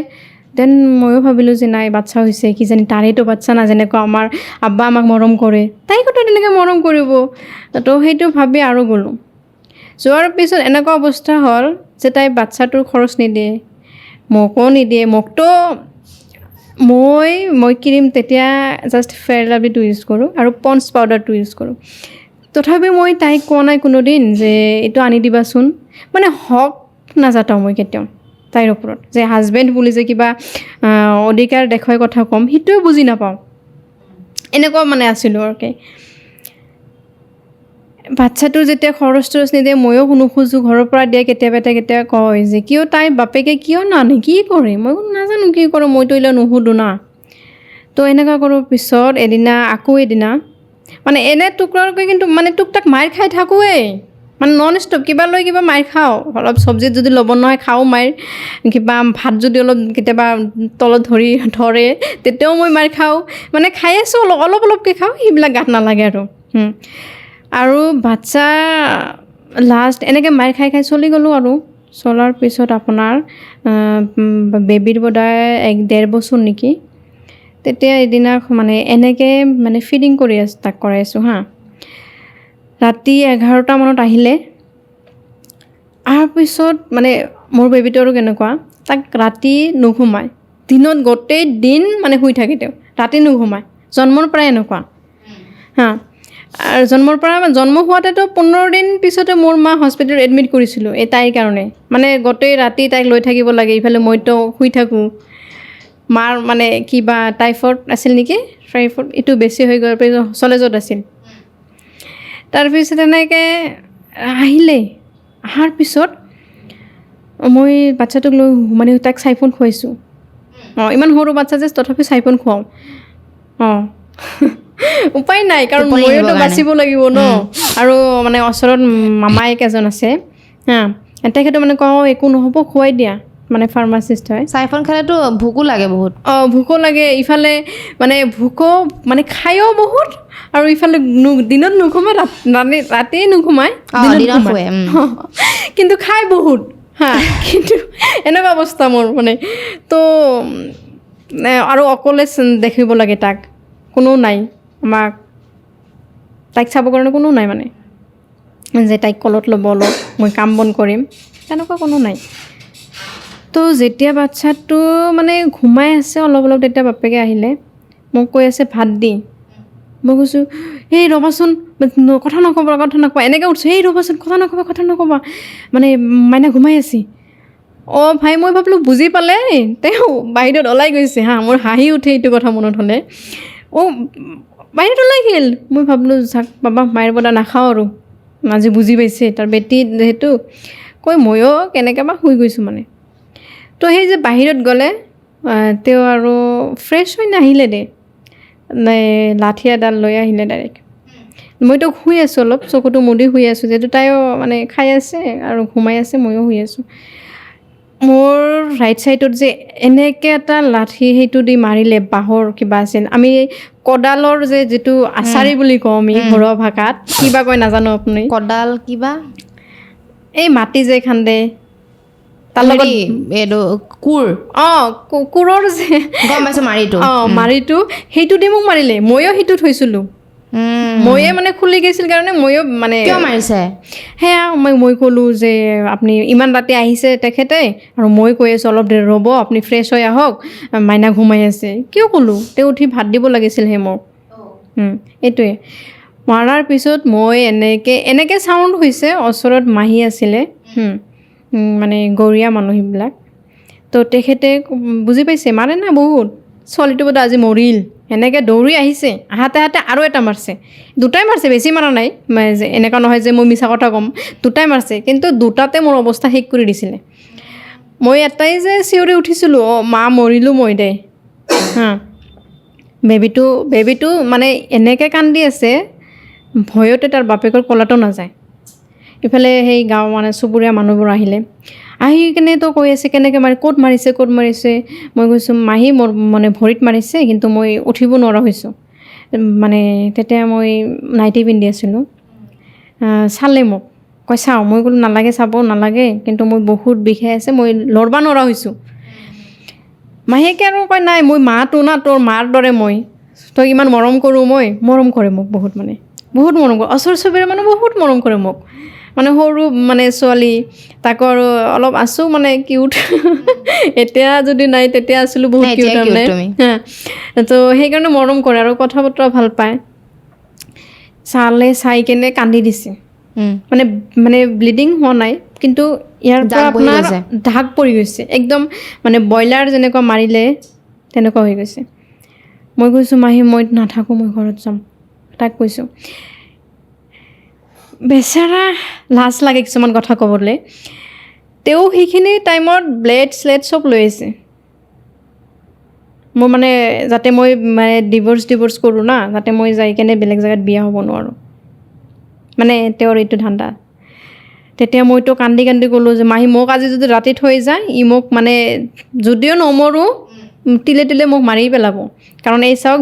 দেন ময়ো ভাবিলোঁ যে নাই বাচ্চা হৈছে কিজানি তাৰেতো বাচ্চা না, যেনেকুৱা আমাৰ আব্বা আমাক মৰম কৰে তাইকো তেনেকৈ মৰম কৰিব। তো সেইটো ভাবি আৰু গ'লোঁ। যোৱাৰ পিছত এনেকুৱা অৱস্থা হ'ল যে তাই বাচ্চাটোৰ খৰচ নিদিয়ে, মোকো নিদিয়ে। মোকতো মই ক্ৰীম তেতিয়া জাষ্ট ফেয়াৰ লাভলীটো ইউজ কৰোঁ আৰু পণ্ডছ পাউডাৰটো ইউজ কৰোঁ। তথাপি মই তাইক কোৱা নাই কোনোদিন যে এইটো আনি দিবাচোন, মানে হক নাজাতাওঁ মই কেতিয়াও তাইৰ ওপৰত, যে হাজবেণ্ড বুলি যে কিবা অধিকাৰ দেখুৱাই কথা ক'ম, সেইটোৱে বুজি নাপাওঁ, এনেকুৱা মানে আছিলোঁ আৰু কি। বাচ্ছাটোৰ যেতিয়া খৰচ তৰচ নিদিয়ে, ময়ো নোখোজোঁ, ঘৰৰ পৰা দিয়ে কেতিয়াবা কয় যে কিয় তাইৰ বাপেকে কিয় নানে, কি কৰে? মই নাজানো কি কৰোঁ, মইতো এইবিলাক নুসুধোঁ না। তো এনেকুৱা কৰোঁ। পিছত এদিনা মানে এনে টুকুৰাকৈ কিন্তু মানে টুক টাক মাৰ খাই থাকোঁৱেই, মানে নন ষ্টপ কিবা লৈ কিবা মাৰ খাওঁ। অলপ চব্জিত যদি ল'ব নহয় খাওঁ মাৰ, কিবা ভাত যদি অলপ কেতিয়াবা তলত ধৰে তেতিয়াও মই মাৰ খাওঁ, মানে খাই আছোঁ অলপকৈ খাওঁ, সেইবিলাক গাত নালাগে আৰু বাচ্চা লাষ্ট এনেকৈ মাৰ খাই চলি গ'লোঁ। আৰু চলাৰ পিছত আপোনাৰ বেবীৰ বোধহয় 1-1.5 বছৰ নেকি, তেতিয়া এদিনা মানে এনেকৈ মানে ফিডিং তাক কৰাইছোঁ ৰাতি 11টা মানত আহিলে। অহাৰ পিছত মানে মোৰ বেবীটো আৰু কেনেকুৱা, তাক ৰাতি নুঘুমায়, দিনত গোটেই দিন মানে শুই থাকে, তেওঁ ৰাতি নুঘুমায়, জন্মৰ পৰাই এনেকুৱা আৰু জন্ম হোৱাতেতো 15 দিন পিছতে মোৰ মা হস্পিটেলত এডমিট কৰিছিলোঁ এই তাইৰ কাৰণে। মানে গোটেই ৰাতি তাইক লৈ থাকিব লাগে, ইফালে মইতো শুই থাকোঁ। মাৰ মানে কিবা টাইফইড আছিল নেকি, এইটো বেছি হৈ গ'ল, চলেজত আছিল। তাৰপিছত এনেকৈ অহাৰ পিছত মই বাচ্ছাটোক লৈ মানে তাইক চাইফোন খুৱাইছোঁ। ইমান সৰু বাচ্ছা যে, তথাপি চাইফোন খুৱাওঁ। উপায় নাই, কাৰণ ময়োতো বাচিব লাগিব ন। আৰু মানে ওচৰত মামায়েক এজন আছে তেখেতে মানে কওঁ একো নহ'ব, খুৱাই দিয়া, মানে ফাৰ্মাচিষ্ট হয়। চাইফোন খালেতো ভোকো লাগে বহুত। ভোকো লাগে, ইফালে মানে ভোকো মানে খায়ো বহুত, আৰু ইফালে দিনত নুঘুমায়, ৰাতি নুঘুমায়, দিনত ঘুমায়, কিন্তু খাই বহুত কিন্তু এনেকুৱা অৱস্থা মোৰ মানে। তো আৰু অকলে দেখিব লাগে তাক, কোনো নাই আমাক তাইক চাবৰ কাৰণে কোনো নাই মানে যে তাইক কলত ল'ব অলপ মই কাম বন কৰিম তেনেকুৱা কোনো নাই তো যেতিয়া বাচ্ছাটো মানে ঘুমাই আছে অলপ অলপ তেতিয়া বাপেকে আহিলে মোক কৈ আছে ভাত দি মই কৈছোঁ এই ৰ'বাচোন কথা নক'বা এনেকৈ উঠছোঁ এই ৰ'বাচোন কথা নক'বা মানে মাইনা ঘুমাই আছে অঁ ভাই মই ভাবিলোঁ বুজি পালে তেওঁ বাহিৰত ওলাই গৈছে হা মোৰ হাঁহি উঠে এইটো কথা মনত হ'লে অঁ বাহিৰত ওলাই গ'ল মই ভাবিলোঁ চাক বাবা মায়েৰ পৰা নাখাওঁ আৰু আজি বুজি পাইছে তাৰ বেটি যিহেতু কৈ ময়ো কেনেকৈ বা শুই গৈছোঁ মানে তো সেই যে বাহিৰত গ'লে তেওঁ আৰু ফ্ৰেছ হৈ নাহিলে দে লাঠি এডাল লৈ আহিলে ডাইৰেক্ট মইতো শুই আছোঁ অলপ চকুটো মুদি শুই আছোঁ যিহেতু তাইও মানে খাই আছে আৰু ঘুমাই আছে ময়ো শুই আছোঁ মোৰ ৰাইট ছাইডত যে এনেকৈ এটা লাঠি সেইটো দি মাৰিলে বাঁহৰ কিবা আছিল আমি কদালৰ যে যিটো আচাৰি বুলি কওঁ আমি ঘৰুৱা ভাষাত কিবা কয় নাজানো আপুনি কদাল কিবা এই মাটি যে খান্দে তাৰ লগত এইটো কোৰ অঁ কোৰৰ যে গম পাইছোঁ মাৰিটো অঁ মাৰিটো সেইটো দি মোক মাৰিলে ময়ো সেইটো থৈছিলোঁ ময়ে মানে খুলি গৈছিল কাৰণে ময়ো মানে কিয় মাৰিছে সেয়া মই ক'লোঁ যে আপুনি ইমান ৰাতি আহিছে তেখেতে আৰু মই কৈ আছোঁ অলপ দেৰি ৰ'ব আপুনি ফ্ৰেছ হৈ আহক মাইনা ঘুমাই আছে কিয় ক'লোঁ তেওঁ উঠি ভাত দিব লাগিছিলহে মোক এইটোৱে মাৰাৰ পিছত মই এনেকৈ চাউণ্ড হৈছে ওচৰত মাহী আছিলে মানে গৰীয়া মানুহ সেইবিলাক তো তেখেতে বুজি পাইছে মাৰে না বহুত ছোৱালীটো বোধ আজি মৰিল এনেকৈ দৌৰি আহিছে আহাতে আৰু এটা মাৰিছে দুটাই মাৰিছে বেছি মাৰা নাই এনেকুৱা নহয় যে মই মিছা কথা ক'ম দুটাই মাৰিছে কিন্তু দুটাতে মোৰ অৱস্থা শেষ কৰি দিছিলে মই এটাই যে চিঞৰি উঠিছিলোঁ অঁ মা মৰিলোঁ মই দে হা বেবীটো মানে এনেকৈ কান্দি আছে ভয়তে তাৰ বাপেকৰ কলাটো নাযায় ইফালে সেই গাঁৱৰ মানে চুবুৰীয়া মানুহবোৰ আহিলে আহি কিনে তো কৈ আছে কেনেকৈ ক'ত মাৰিছে মই কৈছোঁ মাহী মোৰ মানে ভৰিত মাৰিছে কিন্তু মই উঠিব নোৱাৰা হৈছোঁ মানে তেতিয়া মই নাইটি পিন্ধি আছিলোঁ চালে মোক কয় চাওঁ মই ক'লোঁ নালাগে চাব নালাগে কিন্তু মই বহুত বিষাই আছে মই লৰবা নোৱাৰা হৈছোঁ মাহীয়েকে আৰু কয় নাই মই মাটো না তোৰ মাৰ দৰে মই তই ইমান মৰম কৰোঁ মৰম কৰে মোক বহুত মৰম কৰে ওচৰ চুবুৰীয়া মানুহ বহুত মৰম কৰে মোক মানে সৰু মানে ছোৱালী তাকো আৰু অলপ আছোঁ মানে কিউট এতিয়া যদি নাই তেতিয়া আছিলোঁ বহুত কিউট মানে তো সেইকাৰণে মৰম কৰে আৰু কথা বতৰা ভাল পায় চাই কেনে কান্দি দিছে মানে ব্লিডিং হোৱা নাই কিন্তু ইয়াৰ পৰা আপোনাৰ দাগ পৰি গৈছে একদম মানে ব্ৰইলাৰ যেনেকুৱা মাৰিলে তেনেকুৱা হৈ গৈছে মই কৈছোঁ মাহী মই নাথাকোঁ মই ঘৰত যাম তাক কৈছোঁ বেচেৰা লাজ লাগে কিছুমান কথা ক'বলৈ তেওঁ সেইখিনি টাইমত ব্লেড স্লেড চব লৈ আছে মোৰ মানে যাতে মই মানে ডিভৰ্চ কৰোঁ না যাতে মই যাই কেনে বেলেগ জেগাত বিয়া হ'ব নোৱাৰোঁ মানে তেওঁৰ এইটো ধান্দা তেতিয়া মইতো কান্দি ক'লোঁ যে মাহী মোক আজি যদি ৰাতি থৈ যায় ই মোক মানে যদিও নমৰোঁ তিলে মোক মাৰি পেলাব কাৰণ এই চাওক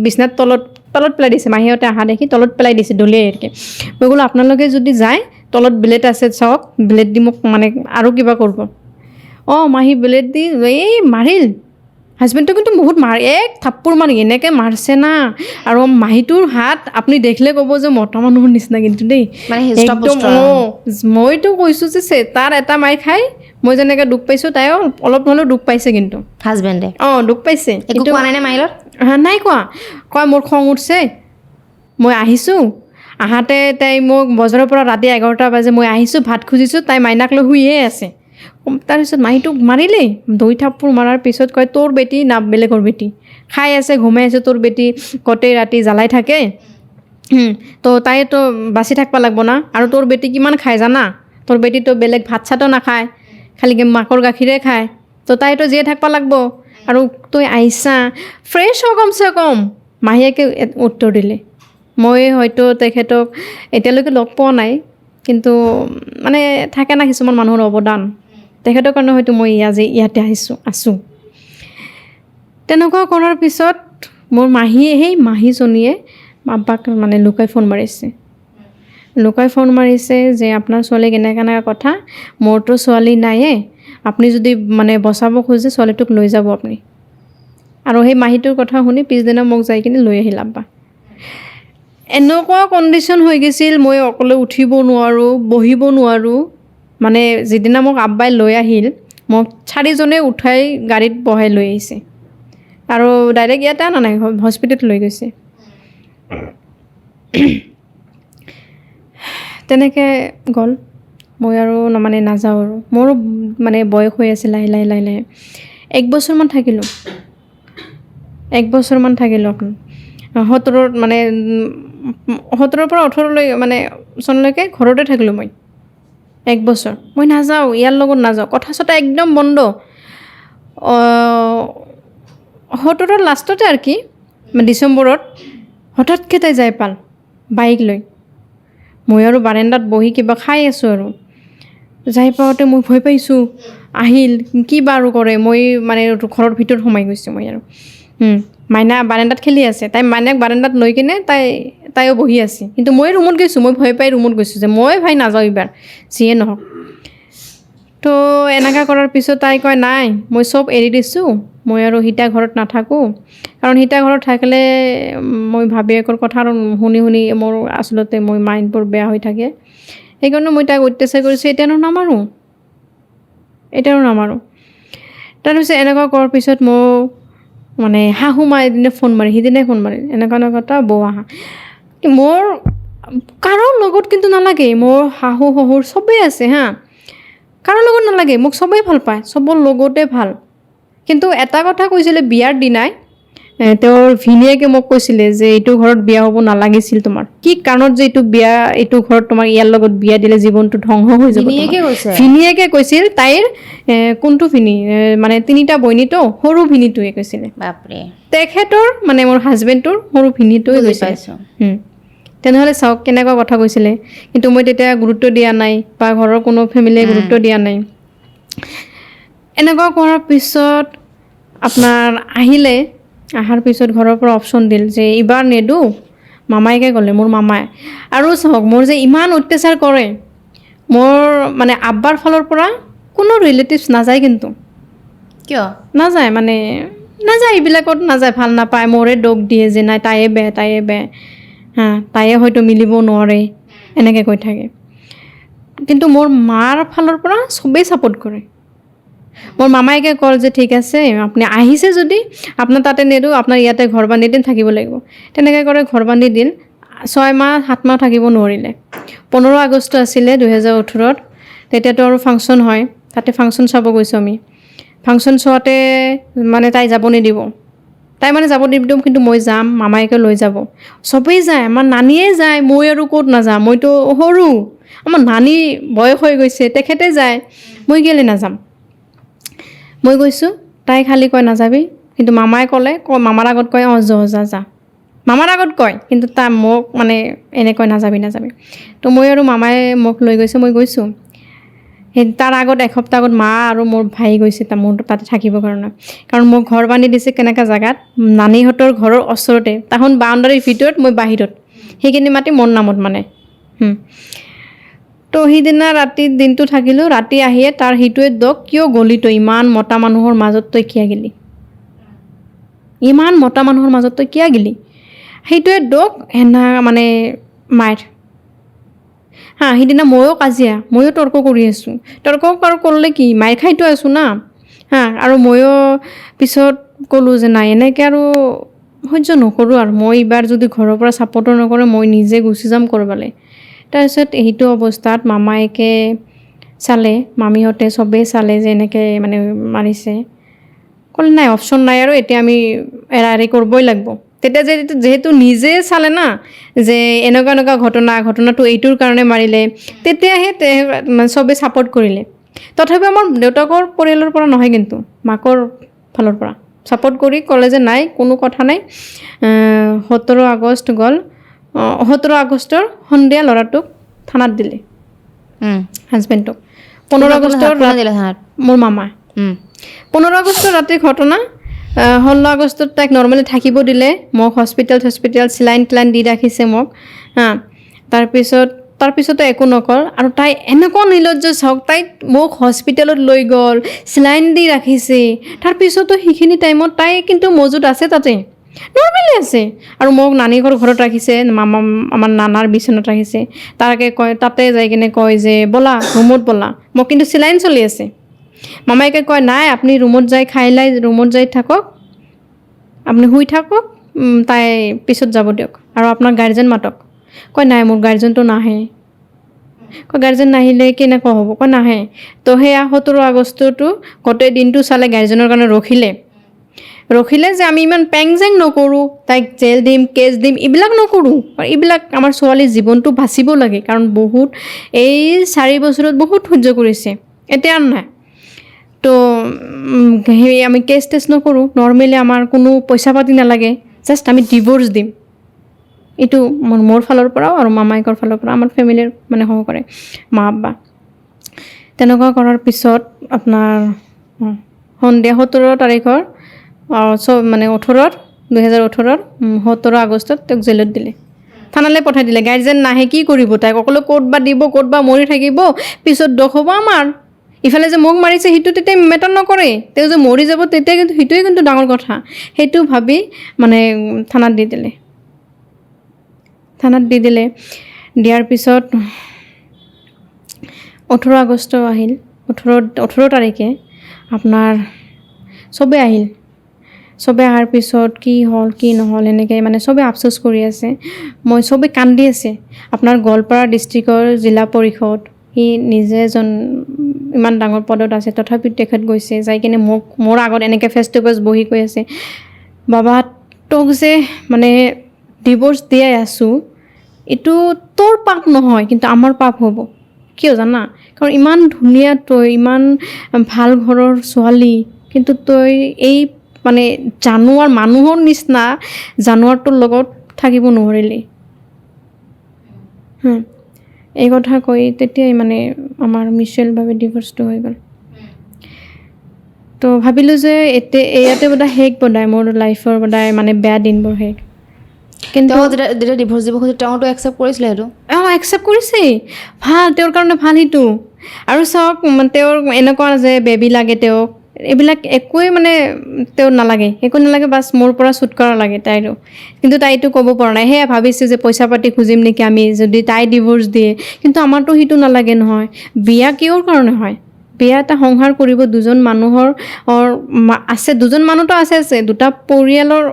বিচনাত তলত পেলাই দিছে মাহীহঁতে অহা দেখি তলত পেলাই দিছে দলিয়াই এৰিকে মই ক'লোঁ আপোনালোকে যদি যায় তলত ব্লেড আছে চাওক ব্লেড দি মোক মানে আৰু কিবা কৰিব অঁ মাহী ব্লেড দি এই মাৰিল হাজবেণ্ডটো কিন্তু বহুত এক থাপ্পৰ মাৰি এনেকৈ মাৰিছে না আৰু মাহীটোৰ হাত আপুনি দেখিলে ক'ব যে মতা মানুহৰ নিচিনা কিন্তু দেই একদম অঁ মইতো কৈছোঁ যে তাৰ এটা মাৰি খাই মই যেনেকৈ দুখ পাইছোঁ তাইও অলপ হ'লেও দুখ পাইছে কিন্তু হাজবেণ্ডে অঁ দুখ পাইছে কিন্তু কোৱা নাই নে মাইলত নাই কয় মোৰ খং উঠছে মই আহিছোঁ আহাতে তাই মোক বজাৰৰ পৰা ৰাতি 11টা বাজে মই আহিছোঁ ভাত খুজিছোঁ তাই মাইনাক লৈ শুইয়ে আছে তাৰপিছত মাহীটোক মাৰিলেই দুই থাপ্পৰ মাৰাৰ পিছত কয় তোৰ বেটি না বেলেগৰ বেটি খাই আছে ঘুমাই আছে তোৰ বেটি গোটেই ৰাতি জ্বালাই থাকে তো তাইতো বাচি থাকিব লাগিব না আৰু তোৰ বেটি কিমান খায় জানা তোৰ বেটিতো বেলেগ ভাত চাতো নাখায় খালি মাকৰ গাখীৰে খায় তো তাইতো জীয়াই থাকিব লাগিব আৰু তই আহিছা ফ্ৰেছ হ কমচে কম মাহীয়েকে উত্তৰ দিলে মই হয়তো তেখেতক এতিয়ালৈকে লগ পোৱা নাই কিন্তু মানে থাকে না কিছুমান মানুহৰ অৱদান তেখেতৰ কাৰণে হয়তো মই আজি ইয়াতে আছোঁ তেনেকুৱা কৰাৰ পিছত মোৰ সেই মাহীজনীয়ে আব্বাক মানে লুকাই ফোন মাৰিছে যে আপোনাৰ ছোৱালীক এনেকুৱা কথা মোৰতো ছোৱালী নাইয়ে আপুনি যদি মানে বচাব খোজে ছোৱালীটোক লৈ যাব আপুনি আৰু সেই মাহীটোৰ কথা শুনি পিছদিনা মোক যাই কিনে লৈ আহিল আব্বা। এনেকুৱা কণ্ডিশ্যন হৈ গৈছিল, মই অকলে উঠিব নোৱাৰোঁ, বহিব নোৱাৰোঁ। মানে যিদিনা মোক আব্বাই লৈ আহিল, মোক 4জনে উঠাই গাড়ীত বহাই লৈ আহিছে আৰু ডাইৰেক্ট ইয়াতে অনা নাই, হস্পিটেলত লৈ গৈছে। তেনেকৈ গ'ল। মই আৰু মানে নাযাওঁ আৰু, মোৰো মানে বয়স হৈ আছে লাহে লাহে লাহে লাহে। 1 বছৰমান থাকিলোঁ, 1 বছৰমান থাকিলোঁ আপোনাৰ 17 মানে 17ৰ পৰা 18লৈ মানে চনলৈকে ঘৰতে থাকিলোঁ মই 1 বছৰ। মই নাযাওঁ, ইয়াৰ লগত নাযাওঁ, কথা চথা একদম বন্ধ। 17ৰ লাষ্টতে আৰু কি ডিচেম্বৰত হঠাৎকৈ তাই যাই পাল বাইক লৈ। মই আৰু বাৰাণ্ডাত বহি কিবা খাই আছোঁ আৰু যাই পাওঁতে মই ভয় পাইছোঁ। আহিল কি বা আৰু কৰে, মই মানে ঘৰৰ ভিতৰত সোমাই গৈছোঁ মই আৰু। মাইনা বাৰাণ্ডাত খেলি আছে, তাই মাইনাক বাৰাণ্ডাত লৈ কিনে তাইও বহি আছে, কিন্তু মই ৰুমত গৈছোঁ। মই ভয় পাই ৰুমত গৈছোঁ যে মই ভাই নাযাওঁ এইবাৰ যিয়ে নহওক। তো এনেকুৱা কৰাৰ পিছত তাই কয় নাই মই চব এৰি দিছোঁ, মই আৰু সীতা ঘৰত নাথাকোঁ। কাৰণ সীতা ঘৰত থাকিলে মই ভাবীয়েকৰ কথা শুনি শুনি মোৰ আচলতে মই মাইণ্ডবোৰ বেয়া হৈ থাকে। সেইকাৰণে মই তাইক অত্যাচাৰ কৰিছোঁ, এতিয়ানো নামাৰোঁ। তাৰপিছত এনেকুৱা কৰাৰ পিছত মোক মানে শাহু মা এদিনে ফোন মাৰি, সিদিনাই ফোন মাৰি এনেকুৱা এটা বৌ আহা। মোৰ কাৰো লগত কিন্তু নালাগে, মোৰ শাহু শহুৰ চবেই আছে হা, কাৰো লগত নালাগে, মোক চবেই ভাল পায়, চবৰ লগতে ভাল। কিন্তু এটা কথা কৈছিলে বিয়াৰ দিনাই, তেওঁৰ ভিনীয়েকে মোক কৈছিলে যে এইটো ঘৰত বিয়া হ'ব নালাগিছিল তোমাৰ, কি কাৰণত যে এইটো ঘৰত তোমাক ইয়াৰ লগত বিয়া দিলে জীৱনটো ধ্বংস হৈ যাব। ভিনীয়েকে কৈছিল, তাইৰ কোনটো ভিনী মানে 3টা বইনীটো সৰু ভিনীটোৱে কৈছিলে। বাপৰে, তেখেতৰ মানে মোৰ হাজবেণ্ডটোৰ সৰু ভিনীটোৱে কৈছিলে। তেনেহ'লে চাওক কেনেকুৱা কথা কৈছিলে। কিন্তু মই তেতিয়া গুৰুত্ব দিয়া নাই বা ঘৰৰ কোনো ফেমিলিয়ে গুৰুত্ব দিয়া নাই। এনেকুৱা কৰাৰ পিছত আপোনাৰ অহাৰ পিছত ঘৰৰ পৰা অপশ্যন দিল যে এইবাৰ নেদোঁ, মামাইকে ক'লে, মোৰ মামাই। আৰু চাওক মোৰ যে ইমান অত্যাচাৰ কৰে, মোৰ মানে আব্বাৰ ফালৰ পৰা কোনো ৰিলেটিভছ নাযায়, কিন্তু কিয় নাযায় মানে নাযায়, এইবিলাকত নাযায়, ভাল নাপায়, মোৰে দোষ দিয়ে যে নাই তাইয়ে বেয়া হা, তাইয়ে হয়তো মিলিব নোৱাৰে এনেকৈ কৈ থাকে। কিন্তু মোৰ মাৰ ফালৰ পৰা চবেই ছাপোৰ্ট কৰে। মোৰ মামাইকে কল যে ঠিক আছে আপুনি আহিছে যদি আপোনাৰ তাতে নেদোঁ, আপোনাৰ ইয়াতে ঘৰ বান্ধি দিন থাকিব লাগিব। তেনেকৈ কৰে ঘৰ বান্ধি দিল। 6 মাহ 7 মাহ থাকিব নোৱাৰিলে। 15 আগষ্ট আছিলে 2018। তেতিয়াতো আৰু ফাংচন হয়, তাতে ফাংচন চাব গৈছোঁ আমি। ফাংচন চোৱাতে মানে তাই যাব নিদিব, যাব নিদিব, কিন্তু মই যাম, মামাইকে লৈ যাব। চবেই যায়, আমাৰ নানীয়ে যায়, মই আৰু ক'ত নাযাম, মইতো সৰু, আমাৰ নানী বয়স হৈ গৈছে, তেখেতে যায়, মই কেলৈ নাযাম। মই গৈছোঁ, তাই খালি কয় নাযাবি, কিন্তু মামাই মামাৰ আগত কয় অঁ যা। মামাৰ আগত কয়, কিন্তু মোক মানে এনেকৈ নাযাবি। তো মই আৰু মামাই মোক লৈ গৈছে, মই গৈছোঁ। সেই তাৰ আগত এসপ্তাহ আগত মা আৰু মোৰ ভাই গৈছে মোৰ তাতে থাকিবৰ কাৰণে। কাৰণ মোক ঘৰ বান্ধি দিছে কেনেকুৱা জেগাত, নানীহঁতৰ ঘৰৰ ওচৰতে, তাহোন বাউণ্ডাৰীৰ ভিতৰত, মই বাহিৰত, সেইখিনি মাতি মোৰ নামত মানে। তো সিদিনা দিনটো থাকিলোঁ। ৰাতি আহিয়ে তাৰ সেইটোৱে দোষ, কিয় গ'লি তই, ইমান মতা মানুহৰ মাজত তই কিয় গেলি, সেইটোৱে দোষ মানে মাৰ হা। সিদিনা ময়ো কাজিয়া, ময়ো তৰ্ক কৰি আছোঁ, তৰ্ক কৰিলে কি মাৰ খাইতো আছোঁ না হা। আৰু ময়ো পিছত ক'লোঁ যে নাই এনেকৈ আৰু সহ্য নকৰোঁ, আৰু মই এইবাৰ যদি ঘৰৰ পৰা ছাপৰ্টো নকৰে মই নিজে গুচি যাম ক'ৰবালৈ। তাৰপিছত সেইটো অৱস্থাত মামায়েকে চালে, মামীহঁতে চবেই চালে যে এনেকৈ মানে মাৰিছে, ক'লে নাই অপশ্যন নাই আৰু এতিয়া আমি এৰা এৰি কৰিবই লাগিব। তেতিয়া যিহেতু নিজে চালে না যে এনেকুৱা ঘটনাটো এইটোৰ কাৰণে মাৰিলে, তেতিয়াহে চবেই ছাপৰ্ট কৰিলে। তথাপিও আমাৰ দেউতাকৰ পৰিয়ালৰ পৰা নহয়, কিন্তু মাকৰ ফালৰ পৰা ছাপৰ্ট কৰি ক'লে যে নাই কোনো কথা নাই। 17 আগষ্ট গ'ল, 17 আগষ্টৰ সন্ধিয়া ল'ৰাটোক থানাত দিলে, হাজবেণ্ডটোক। 15 আগষ্টৰ মোৰ মামা। 15 আগষ্টৰ ৰাতিৰ ঘটনা। 16 আগষ্টত তাইক নৰ্মেলি থাকিব দিলে, মোক হস্পিটেল চিলাইন দি ৰাখিছে মোক হা। তাৰপিছত তাৰপিছতো একো নকল আৰু তাই এনেকুৱা নিৰ্লজ্জ চাওক তাইক মোক হস্পিটেলত লৈ গ'ল চিলাইন দি ৰাখিছে তাৰপিছতো সেইখিনি টাইমত তাই কিন্তু মজুত আছে তাতে নৰ্মেলি আছে আৰু মোক নানীঘৰ ঘৰত ৰাখিছে আমাৰ নানাৰ বিচনাত ৰাখিছে তাকে কয় তাতে যাই কিনে কয় যে ব'লা ৰুমত ব'লা মোক কিন্তু চিলাইন চলি আছে মামাইকে কয় নাই আপুনি ৰুমত যাই খাই লাই ৰুমত যাই থাকক আপুনি শুই থাকক তাই পিছত যাব দিয়ক আৰু আপোনাৰ গাৰ্জেন মাতক কয় নাই মোৰ গাৰ্জেনটো নাহে কয় গাৰ্জেন নাহিলে কেনেকুৱা হ'ব কয় নাহে তো সেয়া 17 আগষ্টটো গোটেই দিনটো চালে গাৰ্জেনৰ কাৰণে ৰখিলে যে আমি ইমান পেংজেং নকৰোঁ তাইক জেল দিম কেছ দিম এইবিলাক নকৰোঁ এইবিলাক আমাৰ ছোৱালীৰ জীৱনটো বাচিব লাগে কাৰণ বহুত এই 4 বছৰত বহুত সহ্য কৰিছে এতিয়া নাই তো সেই আমি কেছ টেছ নকৰোঁ নৰ্মেলি আমাৰ কোনো পইচা পাতি নালাগে জাষ্ট আমি ডিভ'ৰ্চ দিম এইটো মোৰ ফালৰ পৰাও আৰু মামাইকৰ ফালৰ পৰা আমাৰ ফেমিলিৰ মানে সহকাৰে মা আব্বা তেনেকুৱা কৰাৰ পিছত আপোনাৰ সন্ধিয়া 17 তাৰিখৰ মানে 2018 17 আগষ্টত তেওঁক জেলত দিলে থানালৈ পঠাই দিলে গাৰ্জেন নাহে কি কৰিব তাইক অকলে ক'ত বা দিব ক'ত বা মৰি থাকিব পিছত দুখ হ'ব আমাৰ ইফালে যে মোক মাৰিছে সেইটো তেতিয়া মেটাৰ নকৰে তেওঁ যে মৰি যাব তেতিয়া কিন্তু সেইটোৱে কিন্তু ডাঙৰ কথা সেইটো ভাবি মানে থানাত দি দিলে দিয়াৰ পিছত 18 আগষ্ট আহিল 18 তাৰিখে আপোনাৰ চবে অহাৰ পিছত কি হ'ল কি নহ'ল এনেকৈ মানে চবে আফচোচ কৰি আছে মই চবে কান্দি আছে আপোনাৰ গোৱালপাৰা ডিষ্ট্ৰিক্টৰ জিলা পৰিষদ সি নিজে এজন ইমান ডাঙৰ পদত আছে তথাপিও তেখেত গৈছে যাই কিনে মোৰ আগত এনেকৈ ফেচ টু ফেচ বহি কৈ আছে বাবা তোক যে মানে ডিভ'ৰ্চ দিয়াই আছোঁ এইটো তোৰ পাপ নহয় কিন্তু আমাৰ পাপ হ'ব কিয় জানা কাৰণ ইমান ধুনীয়া তই ইমান ভাল ঘৰৰ ছোৱালী কিন্তু তই এই মানে জানুৱাৰ মানুহৰ নিচিনা জানুৱাৰটোৰ লগত থাকিব নোৱাৰিলি এই কথা কৈ তেতিয়াই মানে আমাৰ মিউচুৱেলভাৱে ডিভ'ৰ্চটো হৈ গ'ল তো ভাবিলোঁ যে ইয়াতে বোধহয় শেষ বোধহয় মোৰ লাইফৰ বোধহয় মানে বেয়া দিনবোৰ শেষ কিন্তু যেতিয়া ডিভ'ৰ্চ দিব খুজিছে তেওঁতো একচেপ্ট কৰিছিলে সেইটো একচেপ্ট কৰিছে ভাল তেওঁৰ কাৰণে ভাল সেইটো আৰু চাওক তেওঁৰ এনেকুৱা যে বেবী লাগে তেওঁক এইবিলাক একোৱেই মানে তেওঁৰ নালাগে একো নালাগে বাছ মোৰ পৰা ছুটকাৰা লাগে তাইৰো কিন্তু তাইতো ক'ব পৰা নাই সেয়া ভাবিছে যে পইচা পাতি খুজিম নেকি আমি যদি তাই ডিভ'ৰ্চ দিয়ে কিন্তু আমাৰতো সেইটো নালাগে নহয় বিয়া কিয়ৰ কাৰণে হয় বিয়া এটা সংসাৰ কৰিব দুজন মানুহৰ আছে দুজন মানুহতো আছে দুটা পৰিয়ালৰ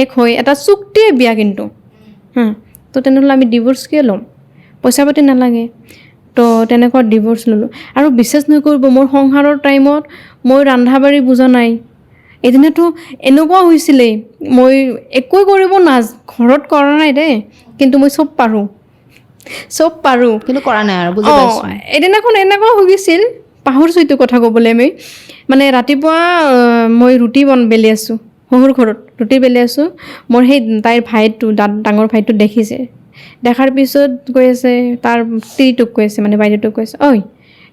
এক হৈ এটা চুক্তিয়ে বিয়া কিন্তু তো তেনেহ'লে আমি ডিভ'ৰ্চ কিয় ল'ম পইচা পাতি নালাগে তো তেনেকুৱা ডিভ'ৰ্চ ল'লোঁ আৰু বিশ্বাস নকৰিব মোৰ সংসাৰৰ টাইমত মই ৰন্ধা বাঢ়ি বুজা নাই এদিনাতো এনেকুৱা হৈছিলে মই একোৱে কৰিব ঘৰত কৰা নাই দেই কিন্তু মই চব পাৰোঁ কিন্তু কৰা নাই আৰু বুজি পাইছোঁ এদিনাখন এনেকুৱা হৈ গৈছিল পাহৰিছোঁ এইটো কথা ক'বলৈ আমি মানে ৰাতিপুৱা মই ৰুটি বেলি আছোঁ শহুৰ ঘৰত ৰুটি বেলি আছোঁ মোৰ সেই তাইৰ ভাইটো ডাঙৰ ভাইটো দেখিছে দেখাৰ পিছত কৈ আছে তাৰ তিৰিটোক কৈ আছে মানে বাইদেউটোক কৈ আছে ঐ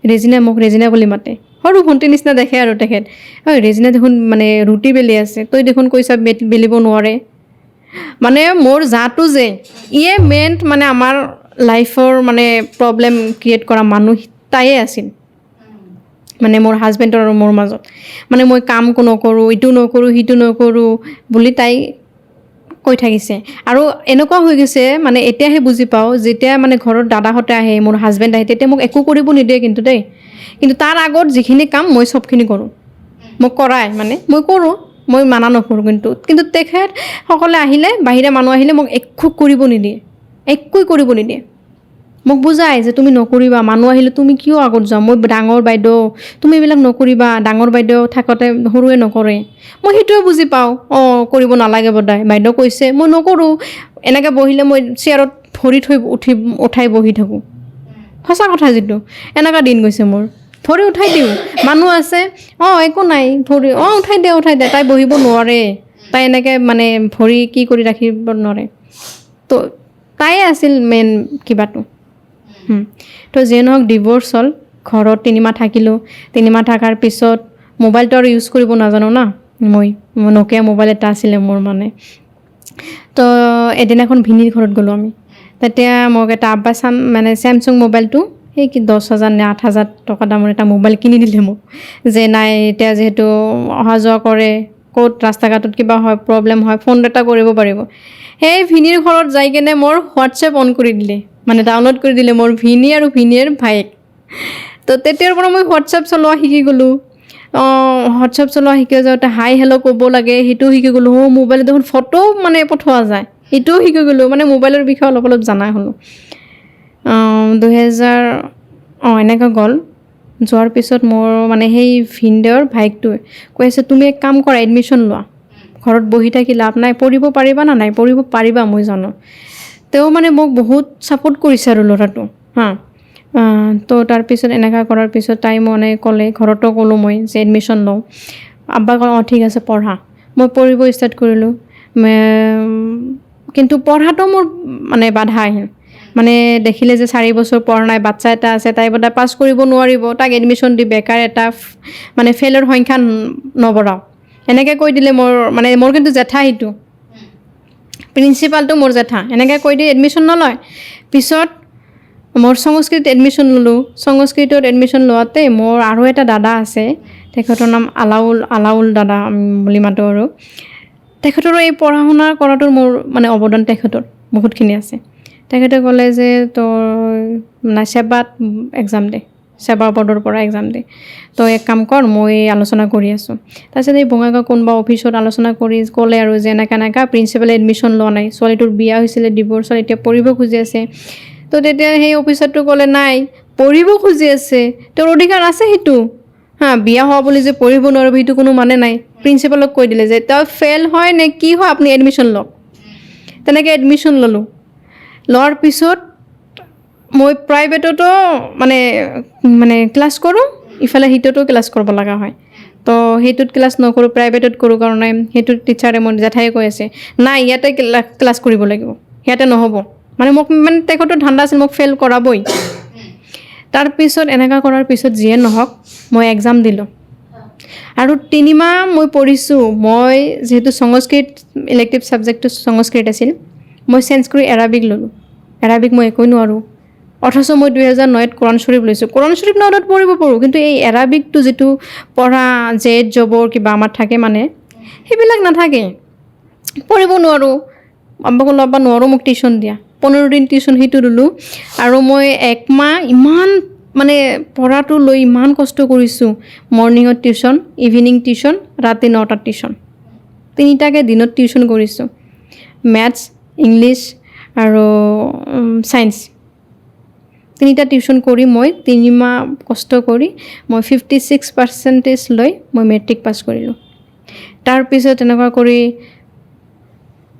ৰেজিনা বুলি মাতে সৰু ভণ্টিৰ নিচিনা দেখে আৰু তেখেত ঐ ৰেজিনা দেখোন মানে ৰুটি বেলি আছে তই দেখোন কৈছা বেলিব নোৱাৰে মানে মোৰ জাটো যে ইয়ে মেইন মানে আমাৰ লাইফৰ মানে প্ৰব্লেম ক্ৰিয়েট কৰা মানুহ তাইয়ে আছিল মানে মোৰ হাজবেণ্ডৰ আৰু মোৰ মাজত মানে মই কাম নকৰোঁ ইটো নকৰোঁ সিটো নকৰোঁ বুলি তাই কৈ থাকিছে আৰু এনেকুৱা হৈ গৈছে মানে এতিয়াহে বুজি পাওঁ যেতিয়া মানে ঘৰত দাদাহঁতে আহে মোৰ হাজবেণ্ড আহে তেতিয়া মোক একো কৰিব নিদিয়ে কিন্তু দেই কিন্তু তাৰ আগত যিখিনি কাম মই চবখিনি কৰোঁ মোক কৰাই মানে মই কৰোঁ মই মানা নকৰোঁ কিন্তু তেখেতসকলে আহিলে বাহিৰা মানুহ আহিলে মোক একো কৰিব নিদিয়ে মোক বুজায় যে তুমি নকৰিবা মানুহ আহিলে তুমি কিয় আগত যোৱা মই ডাঙৰ বাইদেউ তুমি এইবিলাক নকৰিবা ডাঙৰ বাইদেউ থাকোঁতে সৰুৱে নকৰে মই সেইটোৱে বুজি পাওঁ কৰিব নালাগে বোধহয় বাইদেউ কৈছে মই নকৰোঁ এনেকৈ বহিলে মই চেয়াৰত ভৰি উঠাই বহি থাকোঁ সঁচা কথা যিটো এনেকুৱা দিন গৈছে মোৰ ভৰি উঠাই দিওঁ মানুহ আছে একো নাই ভৰি উঠাই দে তাই বহিব নোৱাৰে তাই এনেকৈ মানে ভৰি কি কৰি ৰাখিব নোৱাৰে তো তাই আছিল মেইন কিবাটো তো যিয়ে নহওক ডিভ'ৰ্চ হ'ল ঘৰত 3 মাহ থাকিলোঁ 3 মাহ থকাৰ পিছত মোবাইলটো আৰু ইউজ কৰিব নাজানো না মই নকিয়া মোবাইল এটা আছিলে মোৰ মানে তো এদিনাখন ভিনীৰ ঘৰত গ'লোঁ আমি তেতিয়া মোক এটা আব্বা মানে চেমচাং মোবাইলটো সেই কি 10,000 নে 8,000 টকা দামৰ এটা মোবাইল কিনি দিলে মোক যে নাই এতিয়া যিহেতু অহা যোৱা কৰে ক'ত ৰাস্তা ঘাটত কিবা হয় প্ৰব্লেম হয় ফোন এটা কৰিব পাৰিব সেই ভিনিৰ ঘৰত যাই কেনে মোৰ হোৱাটছএপ অন কৰি দিলে মানে ডাউনলোড কৰি দিলে মোৰ ভিনি আৰু ভিনিৰ ভায়েক তো তেতিয়াৰ পৰা মই হোৱাটছএপ চলোৱা শিকি গ'লোঁ হোৱাটছএপ চলোৱা শিকি যাওঁতে হাই হেল্ল' ক'ব লাগে সেইটোও শিকি গ'লোঁ মোবাইলত দেখোন ফটো মানে পঠোৱা যায় সেইটোও শিকি গ'লোঁ মানে মোবাইলৰ বিষয়ে অলপ অলপ জানা হ'লোঁ 2000 এনেকৈ গ'ল যোৱাৰ পিছত মোৰ মানে সেই ভিনদেউৰ ভায়েকটোৱে কৈ আছে তুমি এক কাম কৰা এডমিশ্যন লোৱা ঘৰত বহি থাকি লাভ নাই পঢ়িব পাৰিবা না নাই পঢ়িব পাৰিবা মই জানো তেওঁ মানে মোক বহুত ছাপোৰ্ট কৰিছে আৰু ল'ৰাটো তো তাৰপিছত এনেকুৱা কৰাৰ পিছত তাই মানে ক'লে ঘৰতো ক'লোঁ মই যে এডমিশ্যন লওঁ আব্বা ক'লে ঠিক আছে পঢ়া মই পঢ়িব ষ্টাৰ্ট কৰিলোঁ কিন্তু পঢ়াটো মোৰ মানে বাধা আহিল মানে দেখিলে যে 4 বছৰ পঢ়া নাই বাচ্চা এটা আছে তাই বোধহয় পাছ কৰিব নোৱাৰিব তাক এডমিশ্যন দি বেকাৰ এটা মানে ফেইলৰ সংখ্যা নবঢ়াও এনেকৈ কৈ দিলে মোৰ কিন্তু জেঠা সেইটো প্ৰিন্সিপালটো মোৰ জেঠা এনেকৈ কৈ দি এডমিশ্যন নলয় পিছত মোৰ সংস্কৃত এডমিশ্যন ল'লোঁ সংস্কৃতত এডমিশ্যন লোৱাতে মোৰ আৰু এটা দাদা আছে তেখেতৰ নাম আলাউল দাদা বুলি মাতোঁ আৰু তেখেতৰো এই পঢ়া শুনা কৰাটোৰ মোৰ মানে অৱদান তেখেতৰ বহুতখিনি আছে তেখেতে ক'লে যে তোৰ মানে সেৱাত এক্সাম দে সেৱা বৰ্ডৰ পৰা এক্সাম দে তই এক কাম কৰ মই আলোচনা কৰি আছোঁ তাৰপিছত এই বঙাইগাঁও কোনোবা অফিচত আলোচনা কৰি ক'লে আৰু যে এনেকা প্ৰিন্সিপালে এডমিশ্যন লোৱা নাই ছোৱালীটোৰ বিয়া হৈছিলে ডিভ'ৰ্চত এতিয়া পঢ়িব খুজি আছে তো তেতিয়া সেই অফিচাৰটো ক'লে নাই পঢ়িব খুজি আছে তেওঁৰ অধিকাৰ আছে সেইটো বিয়া হোৱা বুলি যে পঢ়িব নোৱাৰিব সেইটো কোনো মানে নাই প্ৰিন্সিপালক কৈ দিলে যে তই ফেইল হয় নে কি হয় আপুনি এডমিশ্যন লওক তেনেকৈ এডমিশ্যন ল'লোঁ লোৱাৰ পিছত মই প্ৰাইভেটতো মানে ক্লাছ কৰোঁ ইফালে সেইটোতো ক্লাছ কৰিব লগা হয় তো সেইটোত ক্লাছ নকৰোঁ প্ৰাইভেটত কৰোঁ কাৰণে সেইটোত টিচাৰে মোৰ জেঠাই কৈ আছে নাই ইয়াতে ক্লাছ কৰিব লাগিব ইয়াতে নহ'ব মোক মানে তেখেতৰ ধান্দা আছিল মোক ফেইল কৰাবই তাৰপিছত এনেকুৱা কৰাৰ পিছত যিয়ে নহওক মই এক্সাম দিলোঁ আৰু 3 মাহ মই পঢ়িছোঁ মই যিহেতু সংস্কৃত ইলেক্টিভ ছাবজেক্টটো সংস্কৃত আছিল মই চেঞ্জ কৰি এৰাবিক ল'লোঁ এৰাবিক মই একোৱেই নোৱাৰোঁ অথচ মই 2009ত কোৰাণ শ্বৰীফ লৈছোঁ কোৰাণ শ্বৰীফ নদত পঢ়িব পাৰোঁ কিন্তু এই এৰাবিকটো যিটো পঢ়া জেড জবৰ কিবা আমাৰ থাকে মানে সেইবিলাক নাথাকে পঢ়িব নোৱাৰোঁ আব্বাক ল'ব নোৱাৰোঁ মোক টিউশ্যন দিয়া 15 দিন টিউশ্যন সেইটো ল'লোঁ আৰু মই 1 মাহ ইমান মানে পঢ়াটো লৈ ইমান কষ্ট কৰিছোঁ মৰ্ণিঙত টিউশ্যন ইভিনিং টিউশ্যন ৰাতি 9টাত টিউশ্যন 3টাকৈ দিনত টিউশ্যন কৰিছোঁ মেথছ ইংলিছ আৰু ছায়েন্স 3টা টিউশ্যন কৰি মই 3 মাহ কষ্ট কৰি মই 56% লৈ মই মেট্ৰিক পাছ কৰিলোঁ তাৰপিছত তেনেকুৱা কৰি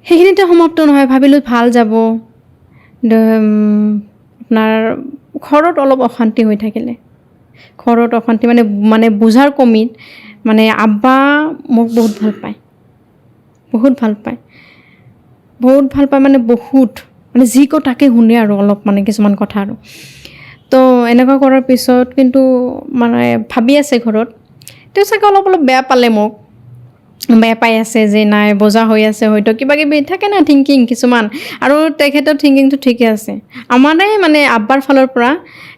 সেইখিনিতে সমাপ্ত নহয় ভাবিলোঁ ভাল যাব আপোনাৰ ঘৰত অলপ অশান্তি হৈ থাকিলে ঘৰত অশান্তি মানে বুজাৰ কমিত মানে আব্বা মোক বহুত ভাল পায় মানে বহুত মানে যি কওঁ তাকে শুনে আৰু অলপ মানে কিছুমান কথা আৰু তো এনেকুৱা কৰাৰ পিছত কিন্তু মানে ভাবি আছে ঘৰত তেওঁ চাগে অলপ বেয়া পালে মোক বেয়া পাই আছে যে নাই বজা হৈ আছে হয়তো কিবা কিবি থাকে না থিংকিং কিছুমান আৰু তেখেতৰ থিংকিংটো ঠিকে আছে আমাৰে মানে আব্বাৰ ফালৰ পৰা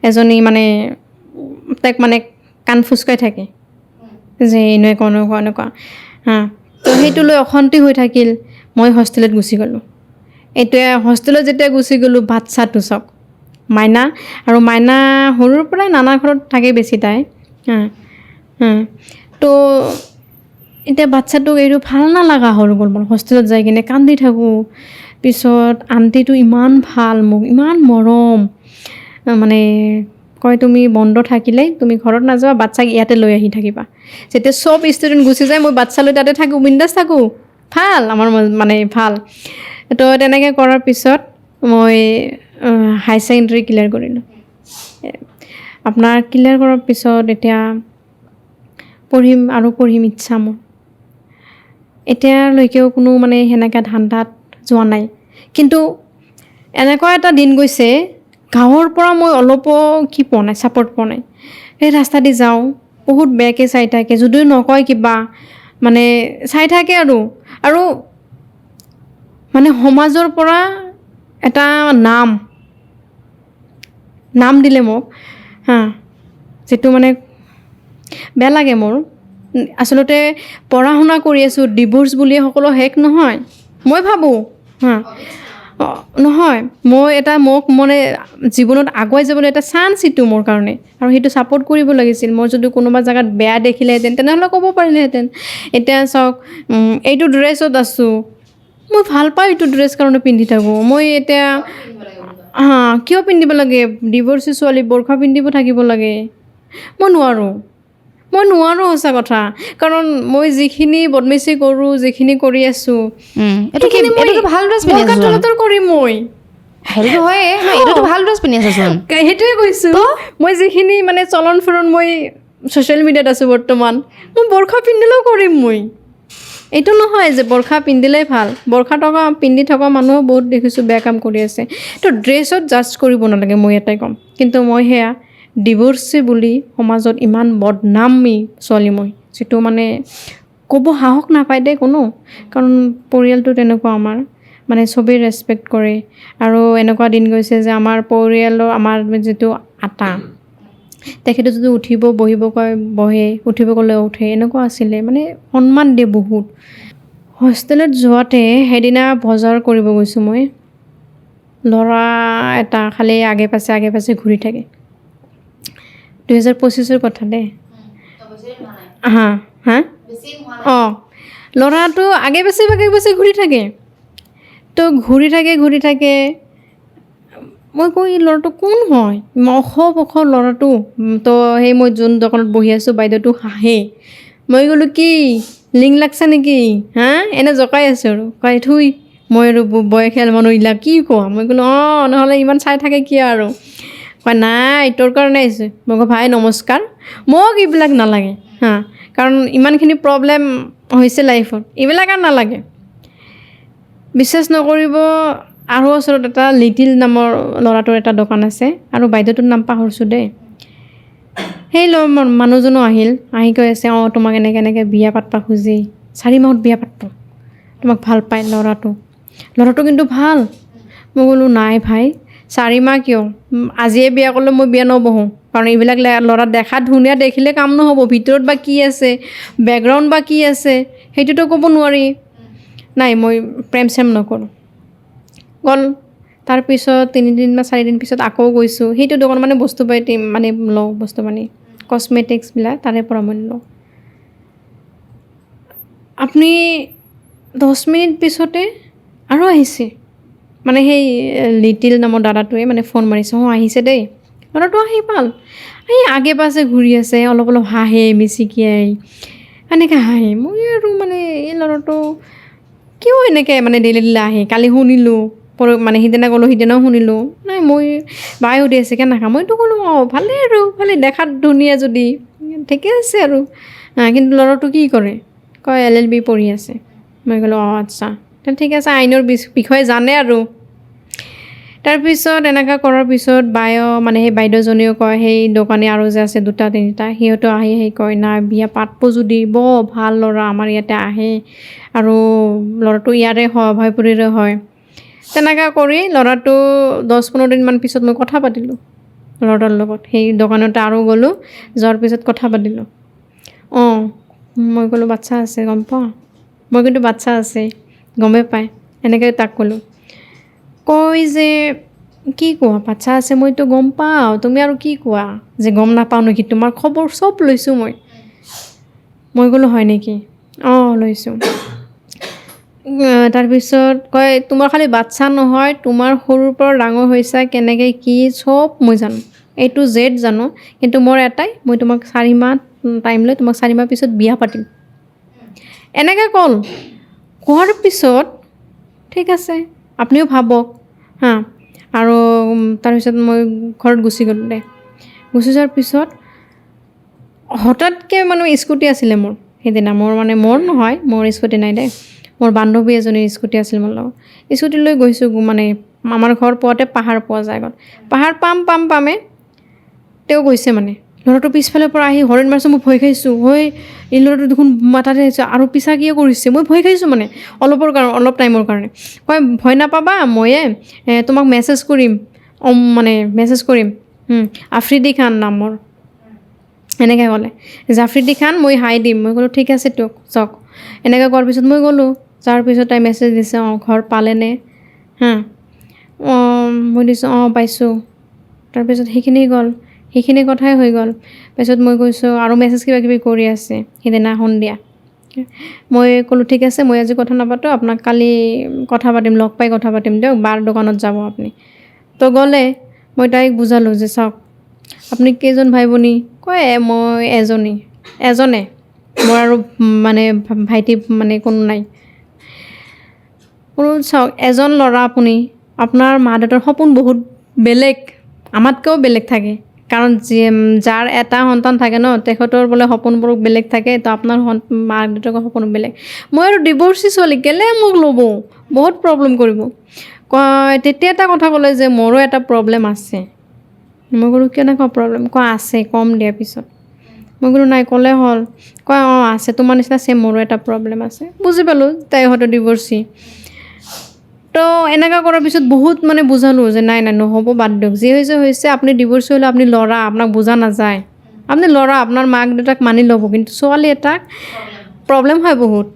এজনী মানে তাইক মানে কাণ ফুচকাই থাকে যে এনেকুৱা তো সেইটো লৈ অশান্তি হৈ থাকিল মই হোষ্টেলত গুচি গ'লোঁ এতিয়া হোষ্টেলত যেতিয়া গুচি গ'লোঁ বাচ্চাটো চাওক মাইনা সৰুৰ পৰাই নানা ঘৰত থাকে বেছি তাই তো এতিয়া বাচ্চাটোক এইটো ভাল নালাগা হৈ গ'ল মোৰ হোষ্টেলত যাই কিনে কান্দি থাকোঁ পিছত আণ্টিটো ইমান ভাল মোক ইমান মৰম মানে কয় তুমি বন্ধ থাকিলে তুমি ঘৰত নাযাবা বাচ্চাক ইয়াতে লৈ আহি থাকিবা যেতিয়া চব ষ্টুডেণ্ট গুচি যায় মই বাচ্চা লৈ তাতে থাকোঁ বিন্দাছ থাকোঁ ভাল আমাৰ মানে ভাল তো তেনেকৈ কৰাৰ পিছত মই হাই ছেকেণ্ডেৰী ক্লিয়াৰ কৰিলোঁ আপোনাৰ ক্লিয়াৰ কৰাৰ পিছত এতিয়া পঢ়িম ইচ্ছা মোৰ এতিয়ালৈকেও কোনো মানে সেনেকৈ ধান্দাত যোৱা নাই কিন্তু এনেকুৱা এটা দিন গৈছে গাঁৱৰ পৰা মই অলপো পোৱা নাই ছাপৰ্ট পোৱা নাই সেই ৰাস্তা দি যাওঁ বহুত বেয়াকৈ চাই থাকে যদিও নকয় কিবা মানে চাই থাকে আৰু মানে সমাজৰ পৰা এটা নাম দিলে মোক যিটো মানে বেয়া লাগে মোৰ আচলতে পঢ়া শুনা কৰি আছোঁ ডিভোৰ্চ বুলিয়ে সকলো শেষ নহয় মই ভাবোঁ নহয় মোক মানে জীৱনত আগুৱাই যাবলৈ এটা চান্স এইটো মোৰ কাৰণে আৰু সেইটো ছাপোৰ্ট কৰিব লাগিছিল মই যদি কোনোবা জেগাত বেয়া দেখিলেহেঁতেন তেনেহ'লে ক'ব পাৰিলেহেঁতেন এতিয়া চাওক এইটো ড্ৰেছত আছোঁ মই ভাল পাওঁ এইটো ড্ৰেছ কাৰণে পিন্ধি থাকোঁ মই এতিয়া কিয় পিন্ধিব লাগে ডিভোৰ্চি ছোৱালী বোৰখা পিন্ধিব থাকিব লাগে মই নোৱাৰোঁ সঁচা কথা কাৰণ মই যিখিনি বদমাচি কৰোঁ যিখিনি কৰি আছোঁ ভাল ড্ৰেছ পিন্ধি আছোঁ কৰিম মই সেইটো হয় এইটোতো ভাল ড্ৰেছ পিন্ধি আছোচোন সেইটোৱে কৈছোঁ মই যিখিনি মানে চলন ফুৰণ মই ছ'চিয়েল মিডিয়াত আছোঁ বৰ্তমান মই বোৰখা পিন্ধিলেও কৰিম মই এইটো নহয় যে বোৰখা পিন্ধিলেই ভাল বোৰখা পিন্ধি থকা মানুহো বহুত দেখিছোঁ বেয়া কাম কৰি আছে তো ড্ৰেছত জাজ কৰিব নালাগে মই এটাই ক'ম কিন্তু মই সেয়া ডিভোৰ্চি বুলি সমাজত ইমান বদনামী ছোৱালী মই যিটো মানে ক'ব সাহস নাপায় দেই কোনো কাৰণ পৰিয়ালটো তেনেকুৱা আমাৰ মানে চবেই ৰেচপেক্ট কৰে আৰু এনেকুৱা দিন গৈছে যে আমাৰ পৰিয়ালৰ আমাৰ যিটো আটা তেখেতে যদি উঠিব বহিব কয় বহে উঠিব ক'লে উঠে এনেকুৱা আছিলে মানে সন্মান দিয়ে বহুত হোষ্টেলত যোৱাতে সেইদিনা বজাৰ কৰিব গৈছোঁ মই ল'ৰা এটা খালি আগে পাছে ঘূৰি থাকে 2025ৰ কথা দেই ল'ৰাটো আগে পাছে ঘূৰি থাকে তো ঘূৰি থাকে মই কৈ ল'ৰাটো কোন হয় ওখ ল'ৰাটো তো সেই মই যোন দোকানত বহি আছোঁ বাইদেউটো হাঁহে মই ক'লোঁ কি লিং লাগছা নেকি এনে জকাই আছোঁ আৰু কয় থুই মই আৰু বয়সীয়াল মানুহ এইবিলাক কি কোৱা মই ক'লোঁ নহ'লে ইমান চাই থাকে কিয় আৰু কয় নাই তোৰ কাৰণে আহিছোঁ মই কওঁ ভাই নমস্কাৰ মোক এইবিলাক নালাগে কাৰণ ইমানখিনি প্ৰব্লেম হৈছে লাইফত এইবিলাক আৰু নালাগে বিশ্বাস নকৰিব আৰু ওচৰত এটা লিটিল নামৰ ল'ৰাটোৰ এটা দোকান আছে আৰু বাইদেউটোৰ নাম পাহৰিছোঁ দেই সেই মানুহজনো আহি কৈ আছে তোমাক এনেকৈ বিয়া পাতবা খুজি 4 মাহত বিয়া পাতব তোমাক ভাল পায় ল'ৰাটো কিন্তু ভাল মই ক'লোঁ নাই ভাই 4 মাহ কিয় আজিয়ে বিয়া কৰিলে মই বিয়া নবহোঁ কাৰণ এইবিলাক ল'ৰা দেখাত ধুনীয়া দেখিলে কাম নহ'ব ভিতৰত বা কি আছে বেকগ্ৰাউণ্ড বা কি আছে সেইটোতো ক'ব নোৱাৰি নাই মই প্ৰেম নকৰোঁ গ'ল তাৰপিছত 3 দিন বা 4 দিন পিছত আকৌ গৈছোঁ সেইটো দোকান মানে বস্তু পাতি মানে লওঁ বস্তু মানে কছমেটিক্সবিলাক তাৰে পৰা মই লওঁ আপুনি 10 মিনিট পিছতে আৰু আহিছে মানে সেই লিটিল নামৰ দাদাটোৱে মানে ফোন মাৰিছে আহিছে দেই ল'ৰাটো আহি পাল আগে পাছে ঘূৰি আছে অলপ হাঁহে মিচিকিয়াই এনেকৈ হাঁহে মই আৰু মানে এই ল'ৰাটো কিয় এনেকৈ মানে ডেইলি আহে কালি শুনিলোঁ মানে সিদিনা গ'লোঁ সিদিনাও শুনিলোঁ নাই মই বাই সুধি আছে কেনেকা মইতো ক'লোঁ ভালেই আৰু ভালেই দেখাত ধুনীয়া যদি ঠিকে আছে আৰু কিন্তু ল'ৰাটো কি কৰে কয় LLB পঢ়ি আছে মই ক'লোঁ আচ্ছা ঠিক আছে আইনৰ বিষয়ে জানে আৰু তাৰপিছত এনেকুৱা কৰাৰ পিছত মানে সেই বাইদেউজনীও কয় সেই দোকানী আৰু যে আছে 2-3টা সিহঁতো আহি কয় নাই বিয়া পাতব যদি ভাল ল'ৰা আমাৰ ইয়াতে আহে আৰু ল'ৰাটো ইয়াৰে হয় ভয়পুৰীৰে হয় তেনেকৈ কৰি ল'ৰাটো 10-15 দিনমান পিছত মই কথা পাতিলোঁ ল'ৰাটোৰ লগত সেই দোকানতে আৰু গ'লোঁ যোৱাৰ পিছত কথা পাতিলোঁ মই ক'লোঁ বাচ্ছা আছে গম পাওঁ মই কিন্তু বাচ্ছা আছে গমেই পায় এনেকৈ তাক ক'লোঁ কয় যে কি কোৱা বাচ্ছা আছে মইতো গম পাওঁ তুমি আৰু কি কোৱা যে গম নাপাওঁ নেকি তোমাৰ খবৰ চব লৈছোঁ মই ক'লোঁ হয় নেকি লৈছোঁ তাৰপিছত কয় তোমাৰ খালি বাচ্ছা নহয় তোমাৰ সৰুৰ পৰা ডাঙৰ হৈছা কেনেকৈ কি চব মই জানো A to Z জানো কিন্তু মোৰ এটাই মই তোমাক 4 মাহ টাইম লৈ তোমাক 4 মাহ পিছত বিয়া পাতিম এনেকৈ কোৱাৰ পিছত ঠিক আছে আপুনিও ভাবক আৰু তাৰপিছত মই ঘৰত গুচি গ'লোঁ দেই গুচি যোৱাৰ পিছত হঠাৎকৈ মানে স্কুটি আছিলে মোৰ সেইদিনা মোৰ নহয় মোৰ স্কুটি নাই দেই মোৰ বান্ধৱী এজনীৰ স্কুটি আছিল মোৰ লগত স্কুটি লৈ গৈছোঁ মানে আমাৰ ঘৰ পোৱাতে পাহাৰ পোৱা যায় পাহাৰ পামে তেওঁ গৈছে মানে ল'ৰাটো পিছফালৰ পৰা আহি হৰেণ মাৰিছে, মই ভয় খাইছোঁ। এই ল'ৰাটো দেখোন মাথাতে আহিছে আৰু পিছা কিয় কৰিছে, মই ভয় খাইছোঁ মানে অলপ টাইমৰ কাৰণে। কয় ভয় নাপাবা, ময়ে তোমাক মেছেজ কৰিম, মেছেজ কৰিম, আফ্ৰিদি খান নাম মোৰ, এনেকৈ ক'লে। জাফ্ৰিদি খান মই হাই দিম। মই ক'লোঁ ঠিক আছে তোক চাওক। এনেকৈ কোৱাৰ পিছত মই গ'লোঁ। তাৰ পিছত তাই মেছেজ দিছে, ঘৰ পালেনে, মই দিছোঁ পাইছোঁ। তাৰপিছত সেইখিনি কথাই হৈ গ'ল। তাৰপিছত মই কৈছোঁ আৰু মেছেজ কিবা কিবি কৰি আছে সেইদিনা সন্ধিয়া। মই ক'লোঁ ঠিক আছে, মই আজি কথা নাপাতোঁ, আপোনাক কালি কথা পাতিম, লগ পাই কথা পাতিম দিয়ক, বাৰ দোকানত যাব আপুনি। তো গ'লে মই তাইক বুজালোঁ যে চাওক আপুনি কেইজন ভাই ভনী? কয় মই এজনে, মোৰ আৰু মানে ভাইটি মানে কোনো নাই। কোনো চাওক এজন ল'ৰা আপুনি, আপোনাৰ মা দেউতাৰ সপোন বহুত বেলেগ, আমাতকৈও বেলেগ থাকে। কাৰণ যাৰ এটা সন্তান থাকে ন, তেখেতৰ বোলে সপোনবোৰ বেলেগ থাকে, তো আপোনাৰ মা দেউতাকৰ সপোন বেলেগ। মই আৰু ডিভৰ্চি ছোৱালী, কেলে মোক ল'ব, বহুত প্ৰব্লেম কৰিব। তেতিয়া এটা কথা ক'লে যে মোৰো এটা প্ৰব্লেম আছে। মই ক'লোঁ কেনেকুৱা প্ৰব্লেম? আছে, কম দিয়া পিছত। মই ক'লোঁ নাই, ক'লে হ'ল। আছে, তোমাৰ নিচিনা চেম মোৰো এটা প্ৰব্লেম আছে। বুজি পালোঁ তাই হয়তো ডিভৰ্চি। তো এনেকুৱা কৰাৰ পিছত বহুত মানে বুজালোঁ যে নাই নহ'ব, বাদ দিয়ক, যি হৈছে। আপুনি ডিভৰ্চি হ'লে আপুনি ল'ৰা, আপোনাক বুজা নাযায়। আপুনি ল'ৰা, আপোনাৰ মাক দেউতাক মানি ল'ব, কিন্তু ছোৱালী এটাক প্ৰব্লেম হয় বহুত,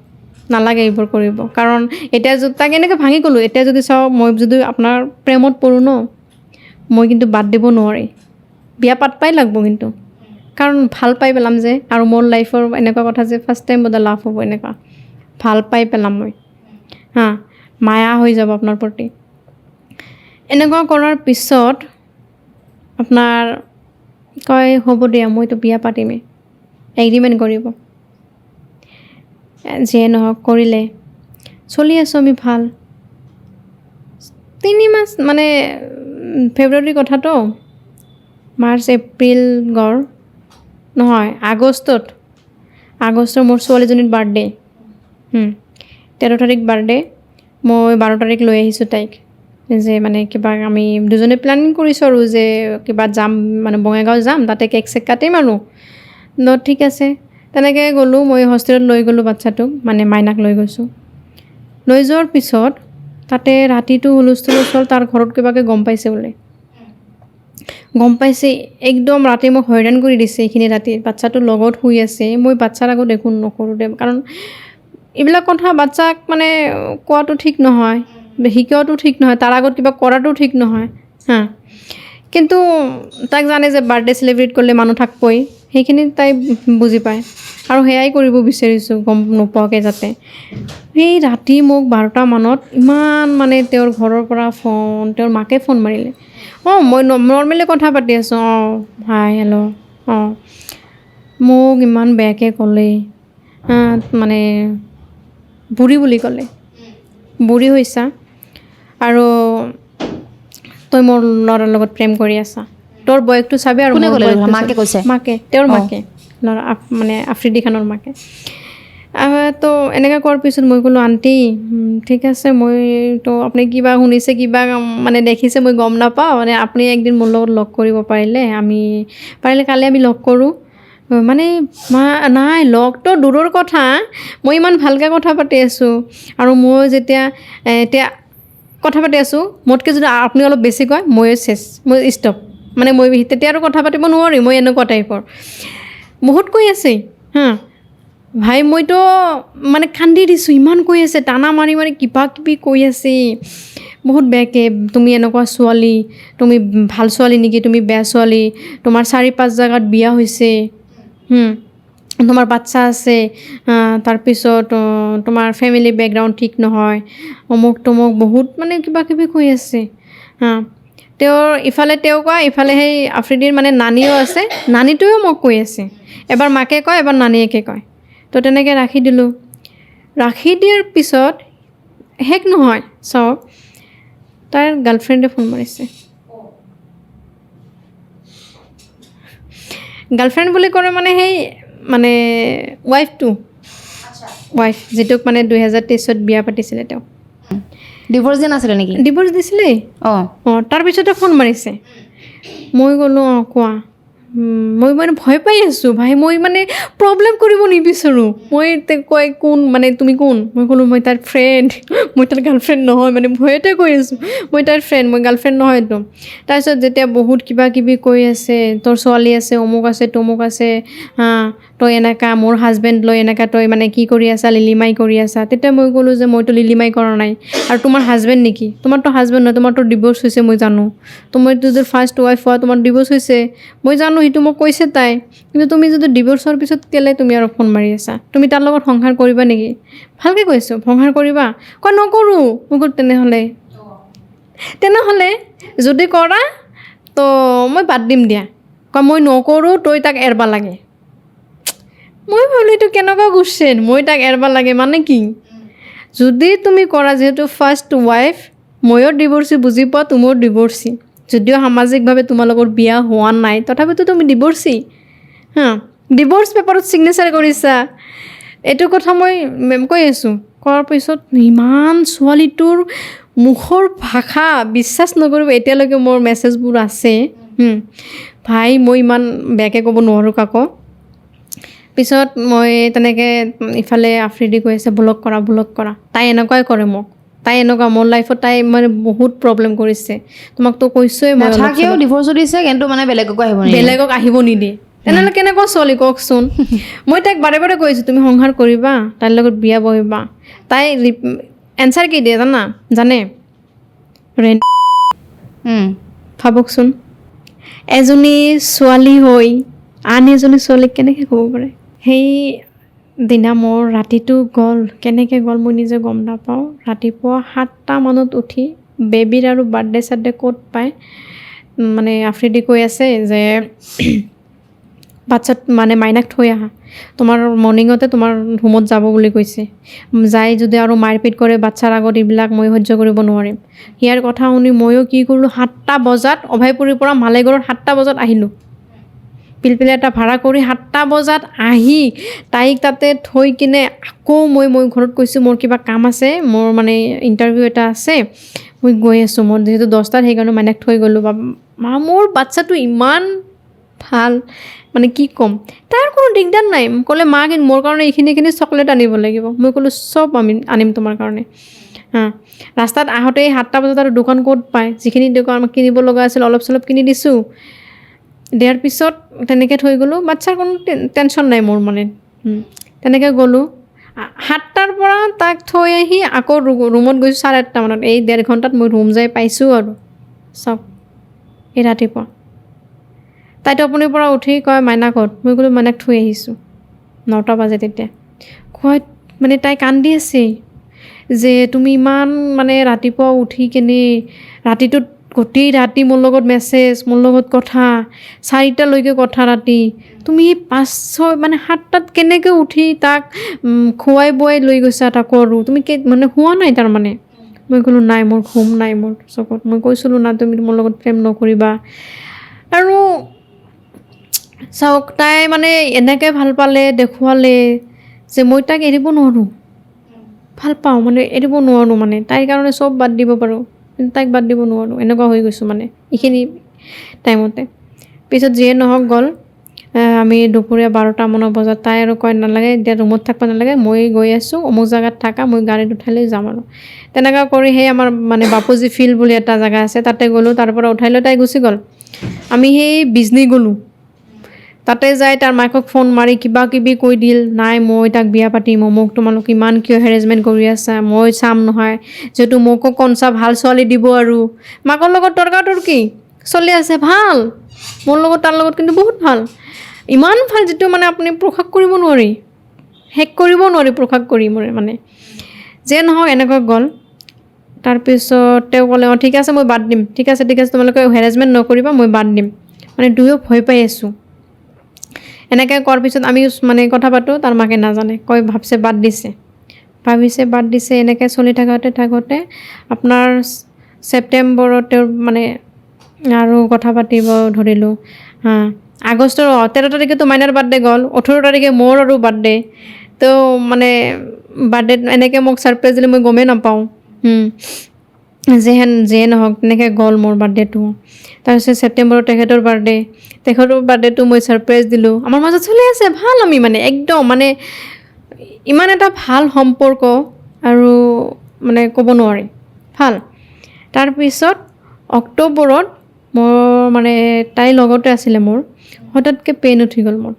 নালাগে এইবোৰ কৰিব। কাৰণ এতিয়া তাক এনেকৈ ভাঙি ক'লোঁ, এতিয়া যদি চাওঁ মই যদি আপোনাৰ প্ৰেমত পৰোঁ ন, মই কিন্তু বাদ দিব নোৱাৰি, বিয়া পাতবাই লাগব কিন্তু। কাৰণ ভাল পাই পেলাম যে, আৰু মোৰ লাইফৰ এনেকুৱা কথা যে ফাৰ্ষ্ট টাইম বোধহয় লাভ হ'ব, এনেকুৱা ভাল পাই পেলাম মই, মায়া হৈ যাব আপোনাৰ প্ৰতি। এনেকুৱা কৰাৰ পিছত আপোনাৰ কয় হ'ব দিয়া, মইতো বিয়া পাতিমেই, এগ্ৰিমেণ্ট কৰিব। যিয়ে নহওক কৰিলে, চলি আছোঁ আমি ভাল। 3 মাহ মানে ফেব্ৰুৱাৰীৰ কথাটো, মাৰ্চ এপ্ৰিল গড় নহয়, আগষ্টৰ মোৰ ছোৱালীজনীৰ বাৰ্থডে, 13 তাৰিখ বাৰ্থডে। মই 12 তাৰিখ লৈ আহিছোঁ তাইক, যে মানে কিবা আমি দুজনে প্লেনিং কৰিছোঁ আৰু যে কিবা যাম, মানে বঙাইগাঁও যাম, তাতে কেক চেক কাটিম আৰু ঠিক আছে। তেনেকৈ গ'লোঁ, মই হোষ্টেলত লৈ গ'লোঁ বাচ্ছাটোক, মানে মাইনাক লৈ গৈছোঁ। লৈ যোৱাৰ পিছত তাতে ৰাতিটো হুলস্থুল হ'ল, তাৰ ঘৰত কিবাকৈ গম পাইছে বোলে, একদম ৰাতি মোক হয়ৰাণ কৰি দিছে। এইখিনি ৰাতি বাচ্ছাটোৰ লগত শুই আছে, মই বাচ্ছাৰ আগত একো নকৰোঁ দে, কাৰণ এইবিলাক কথা বাচ্ছাক মানে কোৱাটো ঠিক নহয়, শিকোৱাটো ঠিক নহয়, তাৰ আগত কিবা কৰাটো ঠিক নহয়। কিন্তু তাক জানে যে বাৰ্থডে চেলিব্ৰেট কৰিলে মানুহ থাকবই, সেইখিনি তাই বুজি পায়, আৰু সেয়াই কৰিব বিচাৰিছোঁ গম নোপোৱাকৈ যাতে। সেই ৰাতি মোক 12টা মানত ইমান মানে তেওঁৰ ঘৰৰ পৰা তেওঁৰ মাকে ফোন মাৰিলে। মই নৰ্মেলি কথা পাতি আছোঁ, হাই হেল্ল', মোক ইমান বেয়াকৈ ক'লে, মানে বুঢ়ী বুলি ক'লে, বুঢ়ী হৈছা আৰু তই মোৰ ল'ৰাৰ লগত প্ৰেম কৰি আছা, তোৰ বয়সটো চাবি আৰু কোনে মোৰ ক'লে? বয়সটো মাকে কৈছে? মাকে, তেওঁৰ মাকে, ল'ৰা মানে আফ্ৰিদি খানৰ মাকে। তো এনেকৈ কোৱাৰ পিছত মই ক'লোঁ আণ্টি ঠিক আছে, মইতো আপুনি কিবা শুনিছে, কিবা মানে দেখিছে, মই গম নাপাওঁ, মানে আপুনি একদিন মোৰ লগত লগ কৰিব পাৰিলে কালি আমি লগ কৰোঁ। মানে নাই, লগটো দূৰৰ কথা, মই ইমান ভালকৈ কথা পাতি আছোঁ, আৰু মই যেতিয়া এতিয়া কথা পাতি আছোঁ, মোতকৈ যদি আপুনি অলপ বেছি কয়, মই ষ্টপ, মানে মই তেতিয়া আৰু কথা পাতিব নোৱাৰিম, মই এনেকুৱা টাইপৰ। বহুত কৈ আছে, ভাই মইতো মানে কান্দি দিছোঁ, ইমান কৈ আছে, টানা মাৰি কিবা কিবি কৈ আছে বহুত বেয়াকৈ। তুমি এনেকুৱা ছোৱালী, তুমি ভাল ছোৱালী নেকি, তুমি বেয়া ছোৱালী, তোমাৰ 4-5 জেগাত বিয়া হৈছে, তোমাৰ বাচ্ছা আছে, তাৰপিছত তোমাৰ ফেমিলি বেকগ্ৰাউণ্ড ঠিক নহয়, অমুক তমুক বহুত মানে কিবা কিবি কৈ আছে। তেওঁ কয়, ইফালে সেই আফ্ৰিদিৰ মানে নানীও আছে, নানীটোৱেও মোক কৈ আছে, এবাৰ মাকে কয়, এবাৰ নানীয়েকে কয়। তো তেনেকৈ ৰাখি দিলোঁ। ৰাখি দিয়াৰ পিছত শেষ নহয়, চাওক তাইৰ গাৰ্লফ্ৰেণ্ডে ফোন মাৰিছে। গাৰ্লফ্ৰেণ্ড বুলি ক'লে মানে সেই মানে ৱাইফ, যিটোক মানে 2023 বিয়া পাতিছিলে তেওঁ। ডিভোৰ্চ দিয়া নাছিলে নেকি? ডিভোৰ্চ দিছিলেই। তাৰপিছতে ফোন মাৰিছে। মই ক'লোঁ কোৱা। মই মানে ভয় পাই আছোঁ ভাই, মই মানে প্ৰব্লেম কৰিব নিবিচাৰোঁ। মই কয় কোন মানে তুমি কোন? মই ক'লোঁ মই তাইৰ ফ্ৰেণ্ড, মই তাইৰ গাৰ্লফ্ৰেণ্ড নহয়, মানে ভয়তে কৈ আছোঁ মই তাইৰ ফ্ৰেণ্ড, মই গাৰ্লফ্ৰেণ্ড নহয়তো। তাৰপিছত যেতিয়া বহুত কিবা কিবি কৈ আছে, তোৰ ছোৱালী আছে, অমুক আছে তমুক আছে, তই এনেকা মোৰ হাজবেণ্ড লৈ এনেকা তই মানে কি কৰি আছা, লিলিমাই কৰি আছা। তেতিয়া মই ক'লোঁ যে মইতো লিলিমাই কৰা নাই, আৰু তোমাৰ হাজবেণ্ড নেকি? তোমাৰতো হাজবেণ্ড নহয়, তোমাৰতো ডিভ'ৰ্চ হৈছে মই জানো। তোমাৰতো যদি ফাৰ্ষ্ট ৱাইফ হোৱা তোমাৰ ডিভ'ৰ্চ হৈছে মই জানো, সেইটো মোক কৈছে তাই। কিন্তু তুমি যদি ডিভ'ৰ্চৰ পিছত কেলে তুমি আৰু ফোন মাৰি আছা? তুমি তাৰ লগত সংসাৰ কৰিবা নেকি? ভালকৈ কৈছোঁ, সংসাৰ কৰিবা? কয় নকৰোঁ। মই ক'লোঁ তেনেহ'লে যদি কৰা তো মই বাদ দিম দিয়া। কয় মই নকৰোঁ, তই তাক এৰব লাগে। মই ভাবিলোঁ এইটো কেনেকুৱা কুৱেশ্যন, মই তাক এৰব লাগে মানে কি? যদি তুমি কৰা, যিহেতু ফাৰ্ষ্ট ৱাইফ, ময়ো ডিভ'ৰ্চি, বুজি পোৱা তুমিও ডিভ'ৰ্চি। যদিও সামাজিকভাৱে তোমালোকৰ বিয়া হোৱা নাই, তথাপিতো তুমি ডিভ'ৰ্চি। ডিভ'ৰ্চ পেপাৰত ছিগনেচাৰ কৰিছা। এইটো কথা মই কৈ আছোঁ। কোৱাৰ পিছত ইমান ছোৱালীটোৰ মুখৰ ভাষা বিশ্বাস নকৰিব, এতিয়ালৈকে মোৰ মেছেজবোৰ আছে। ভাই মই ইমান বেয়াকৈ ক'ব নোৱাৰোঁ কাকো। পিছত মই তেনেকৈ ইফালে আফ্ৰিদি কৈ আছে ব্লক কৰা ব্লক কৰা। তাই এনেকুৱাই কৰে মোক, তাই এনেকুৱা মোৰ লাইফত তাই মানে বহুত প্ৰব্লেম কৰিছে। তোমাকতো কৈছোঁৱেই মই, নাথাকেও ডিভ'ৰ্চো দিছে, কিন্তু মানে বেলেগকো আহিব নিদিয়ে। বেলেগক আহিব নিদিয়ে। তেনেহ'লে কেনেকুৱা ছোৱালী কওকচোন? মই তাইক বাৰে বাৰে কৈছোঁ তুমি সংসাৰ কৰিবা, তাইৰ লগত বিয়া বহিবা। তাই এনচাৰ কি দিয়ে জানে? ভাবকচোন, এজনী ছোৱালী হৈ আন এজনী ছোৱালীক কেনেকৈ ক'ব পাৰে? সেই দিনা মোৰ ৰাতিটো গ'ল, কেনেকৈ গ'ল মই নিজে গম নাপাওঁ। ৰাতিপুৱা 7টা মানত উঠি বেবীৰ আৰু বাৰ্থডে চাৰ্থডে ক'ত পায়, মানে আফ্ৰিদি কৈ আছে যে বাচ্ছাত মানে মাইনাক থৈ আহা, তোমাৰ মৰ্ণিঙতে তোমাৰ ৰুমত যাব বুলি কৈছে। যাই যদি আৰু মাৰপিট কৰে বাচ্ছাৰ আগত, এইবিলাক মই সহ্য কৰিব নোৱাৰিম। ইয়াৰ কথা শুনি ময়ো কি কৰিলোঁ, 7টা বজাত অভয়পুৰীৰ পৰা মালেগড়ত 7টা বজাত আহিলোঁ। পিলপিলি এটা ভাড়া কৰি 7টা বজাত আহি তাইক তাতে থৈ কিনে আকৌ মই ঘৰত কৈছোঁ মোৰ কিবা কাম আছে, মোৰ মানে ইণ্টাৰভিউ এটা আছে, মই গৈ আছোঁ। মোৰ যিহেতু 10টাত, সেইকাৰণে মাইনাক থৈ গ'লোঁ। মোৰ বাচ্ছাটো ইমান ভাল, মানে কি ক'ম, তাৰ কোনো দিগদাৰ নাই। ক'লে মা কিন্তু মোৰ কাৰণে এইখিনি চকলেট আনিব লাগিব। মই ক'লোঁ চব আনিম তোমাৰ কাৰণে। ৰাস্তাত আহোঁতেই 7টা বজাত আৰু দোকান ক'ত পায়, যিখিনি দোকান কিনিব লগা আছিল অলপ চলপ কিনি দিছোঁ। দিয়াৰ পিছত তেনেকৈ থৈ গ'লোঁ, বাচ্ছাৰ কোনো টেনশ্যন নাই মোৰ মানে। তেনেকৈ গ'লোঁ, 7টাৰ পৰা তাক থৈ আহি আকৌ ৰুমত গৈছোঁ 8:30 মানত। এই 1.5 ঘণ্টাত মই ৰুম যাই পাইছোঁ আৰু চাওক, এই ৰাতিপুৱা। তাই টোপনিৰ পৰা উঠি কয় মাইনা ক'ত? মই ক'লোঁ মাইনাক থৈ আহিছোঁ। 9টা বাজে তেতিয়া। কয় মানে তাই কান্দি আছে যে তুমি ইমান মানে ৰাতিপুৱা উঠি কেনে ৰাতিটোত গোটেই ৰাতি মোৰ লগত মেছেজ, মোৰ লগত কথা, 4টালৈকে কথা ৰাতি, তুমি 5-6 মানে 7টাত কেনেকৈ উঠি তাক খুৱাই বুৱাই লৈ গৈছা তাকো, আৰু তুমি মানে হোৱা নাই তাৰমানে? মই ক'লোঁ নাই, মোৰ ঘুম নাই মোৰ চকুত। মই কৈছিলোঁ না তুমি মোৰ লগত প্ৰেম নকৰিবা। আৰু চাওক, তাই মানে এনেকৈ ভাল পালে, দেখুৱালে যে মই তাক এৰিব নোৱাৰোঁ। ভাল পাওঁ মানে, এৰিব নোৱাৰোঁ মানে। তাইৰ কাৰণে চব বাদ দিব পাৰোঁ, কিন্তু তাইক বাদ দিব নোৱাৰোঁ। এনেকুৱা হৈ গৈছোঁ মানে এইখিনি টাইমতে। পিছত যিয়ে নহওক গ'ল, আমি দুপৰীয়া 12টা বজাত তাই আৰু কয় নালাগে এতিয়া ৰুমত থাকিব নালাগে, মই গৈ আছোঁ অমুক জেগাত থাকা, মই গাড়ীত উঠাই লৈ যাম। আৰু তেনেকুৱা কৰি সেই আমাৰ মানে বাপুজি ফিল্ড বুলি এটা জেগা আছে, তাতে গ'লোঁ। তাৰ পৰা উঠাই লৈ তাই গুচি গ'ল। আমি সেই বিজনী গ'লোঁ। তাতে যাই তাৰ মাকক ফোন মাৰি কিবা কিবি কৈ দিল, নাই মই তাক বিয়া পাতিম, মোক তোমালোক ইমান কিয় হেৰেজমেণ্ট কৰি আছা, মই চাম নহয়, যিহেতু মোকো কনচা ভাল ছোৱালী দিব। আৰু মাকৰ লগত তৰ্কাতৰ্কি চলি আছে। ভাল, মোৰ লগত তাৰ লগত কিন্তু বহুত ভাল, ইমান ভাল যিটো মানে আপুনি প্ৰকাশ কৰিব নোৱাৰি, শেষ কৰিব নোৱাৰি প্ৰকাশ কৰি মোৰ মানে। যে নহওক এনেকৈ গ'ল। তাৰপিছত তেওঁ ক'লে অঁ ঠিক আছে মই বাদ দিম, ঠিক আছে তোমালোকে হেৰেজমেণ্ট নকৰিবা, মই বাদ দিম। মানে দুয়ো ভয় পাই আছোঁ। এনেকৈ কোৱাৰ পিছত আমি মানে কথা পাতোঁ, তাৰ মাকে নাজানে, কয় ভাবিছে বাদ দিছে। এনেকৈ চলি থাকোঁতে আপোনাৰ ছেপ্টেম্বৰত তেওঁৰ মানে আৰু কথা পাতিব ধৰিলোঁ। আগষ্টৰ 13 তাৰিখেতো মাইনাৰ বাৰ্থডে গ'ল, 18 তাৰিখে মোৰ আৰু বাৰ্থডে। তো মানে বাৰ্থডেত এনেকৈ মোক ছাৰপ্ৰাইজ দিলে, মই গমেই নাপাওঁ। যিয়ে নহওক তেনেকৈ গ'ল মোৰ বাৰ্থডেটো। তাৰপিছত ছেপ্টেম্বৰত তেখেতৰ বাৰ্থডেটো মই ছাৰপ্ৰাইজ দিলোঁ। আমাৰ মাজত চলি আছে ভাল, আমি মানে একদম মানে ইমান এটা ভাল সম্পৰ্ক আৰু মানে ক'ব নোৱাৰি ভাল। তাৰপিছত অক্টোবৰত মোৰ মানে তাইৰ লগতে আছিলে মোৰ, হঠাৎকৈ পেইন উঠি গ'ল মোৰ,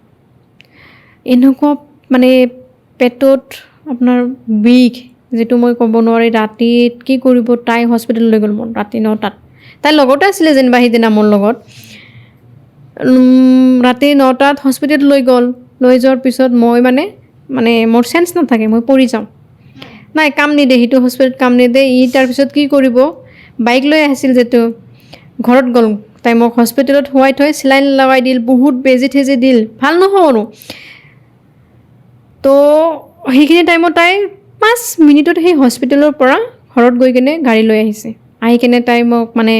এনেকুৱা মানে পেটত আপোনাৰ বিষ যিটো মই ক'ব নোৱাৰি। ৰাতিত কি কৰিব, তাই হস্পিটেল লৈ গ'ল মোৰ ৰাতি 9টাত। তাইৰ লগতে আছিলে যেনিবা সিদিনা মোৰ লগত। ৰাতি 9টাত হস্পিটেল লৈ যোৱাৰ পিছত মই মানে মোৰ চেঞ্চ নাথাকে, মই পৰি যাওঁ। নাই কাম নিদিয়ে, সিটো হস্পিটেলত কাম নিদিয়ে। তাৰপিছত কি কৰিব, বাইক লৈ আহিছিল যিটো, ঘৰত গ'ল। তাই মোক হস্পিটেলত শুৱাই থৈ চিলাইন লগাই দিল, বহুত বেজি থেজি দিল, ভাল নহওঁ আৰু। তো সেইখিনি টাইমত তাই 5 মিনিটত সেই হস্পিটেলৰ পৰা ঘৰত গৈ কিনে গাড়ী লৈ আহিছে। আহি কিনে তাই মোক মানে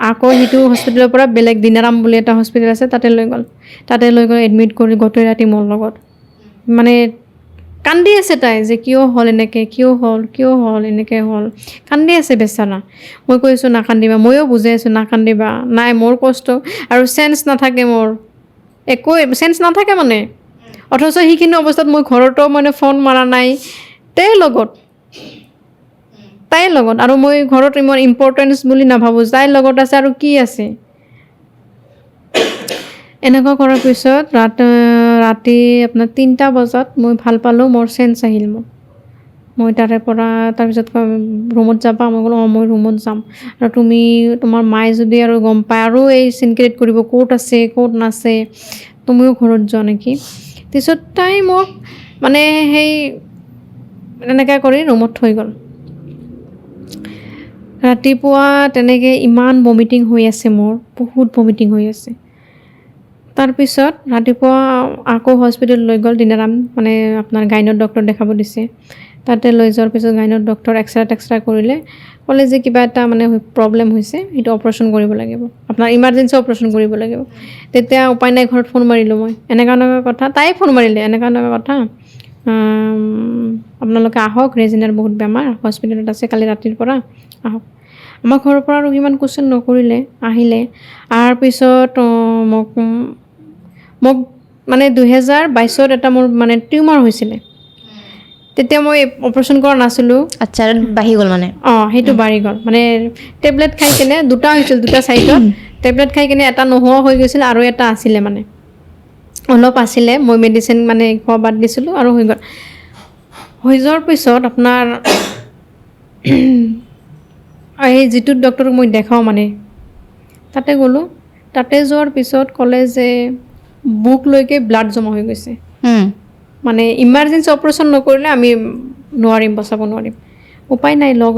আকৌ সিটো হস্পিটেলৰ পৰা বেলেগ দিনাৰাম বুলি এটা হস্পিটেল আছে, তাতে লৈ গ'ল এডমিট কৰি গোটেই ৰাতি মোৰ লগত মানে কান্দি আছে তাই, যে কিয় হ'ল এনেকৈ, কিয় হ'ল এনেকৈ হ'ল, কান্দি আছে বেচাৰা। মই কৈছোঁ নাকান্দিবা, ময়ো বুজাই আছোঁ নাকান্দিবা। নাই মোৰ কষ্ট আৰু চেঞ্চ নাথাকে, মোৰ একো চেঞ্চ নাথাকে মানে। অথচ সেইখিনি অৱস্থাত মই ঘৰতো মানে ফোন মৰা নাই, তাইৰ লগত আৰু মই ঘৰত ইমান ইম্পৰ্টেঞ্চ বুলি নাভাবোঁ, তাইৰ লগত আছে আৰু কি আছে। এনেকুৱা কৰাৰ পিছত ৰাতি আপোনাৰ 3টা বজাত মই ভাল পালোঁ, মোৰ চেঞ্চ আহিল। মই তাৰপিছত ৰুমত যাবা, মই ক'লোঁ অঁ মই ৰুমত যাম। আৰু তোমাৰ মায়ে যদি আৰু গম পায় আৰু এই চিনক্ৰেট কৰিব, ক'ত আছে ক'ত নাছে, তুমিও ঘৰত যোৱা নেকি। তাৰপিছত তাই মোক মানে সেই এনেকৈ কৰি ৰুমত থৈ গ'ল। ৰাতিপুৱা তেনেকৈ ইমান ভমিটিং হৈ আছে, মোৰ বহুত ভমিটিং হৈ আছে। তাৰপিছত ৰাতিপুৱা আকৌ হস্পিটেল লৈ গ'ল দিনাৰাম, মানে আপোনাৰ গাইনত ডক্টৰ দেখাব দিছে। তাতে লৈ যোৱাৰ পিছত গাইনত ডক্টৰ এক্সৰে কৰিলে, ক'লে যে কিবা এটা মানে প্ৰব্লেম হৈছে, সেইটো অপাৰেশ্যন কৰিব লাগিব, আপোনাৰ ইমাৰ্জেঞ্চি অপাৰেশ্যন কৰিব লাগিব। তেতিয়া উপায় নাই, ঘৰত ফোন মাৰিলোঁ মই, এনেকুৱা কথা। তাই ফোন মাৰিলে, এনেকুৱা কথা, আপোনালোকে আহক, ৰেজিনাৰ বহুত বেমাৰ, হস্পিটেলত আছে, কালি ৰাতিৰ পৰা আহক। আমাৰ ঘৰৰ পৰা আৰু ইমান কোৱেশ্যন নকৰিলে, আহিলে। অহাৰ পিছত মোক মানে 2022ত এটা মোৰ মানে টিউমাৰ হৈছিলে। তেতিয়া মই অপাৰেশ্যন কৰা নাছিলোঁ। আচ্ছা, বাঢ়ি গ'ল মানে? অঁ, সেইটো বাঢ়ি গ'ল মানে। টেবলেট খাই কিনে দুটা হৈছিল, দুটা চাইডত টেবলেট খাই কিনে এটা নোহোৱা হৈ গৈছিল, আৰু এটা আছিলে মানে অলপ আছিলে। মই মেডিচিন মানে খোৱা বাদ দিছিলোঁ আৰু হৈ যোৱাৰ পিছত আপোনাৰ এই যিটো ডক্টৰক মই দেখাওঁ মানে, তাতে গ'লোঁ। তাতে যোৱাৰ পিছত ক'লে যে বুকলৈকে ব্লাড জমা হৈ গৈছে, মানে ইমাৰ্জেঞ্চি অপাৰেশ্যন নকৰিলে আমি বচাব নোৱাৰিম। উপায় নাই, লগ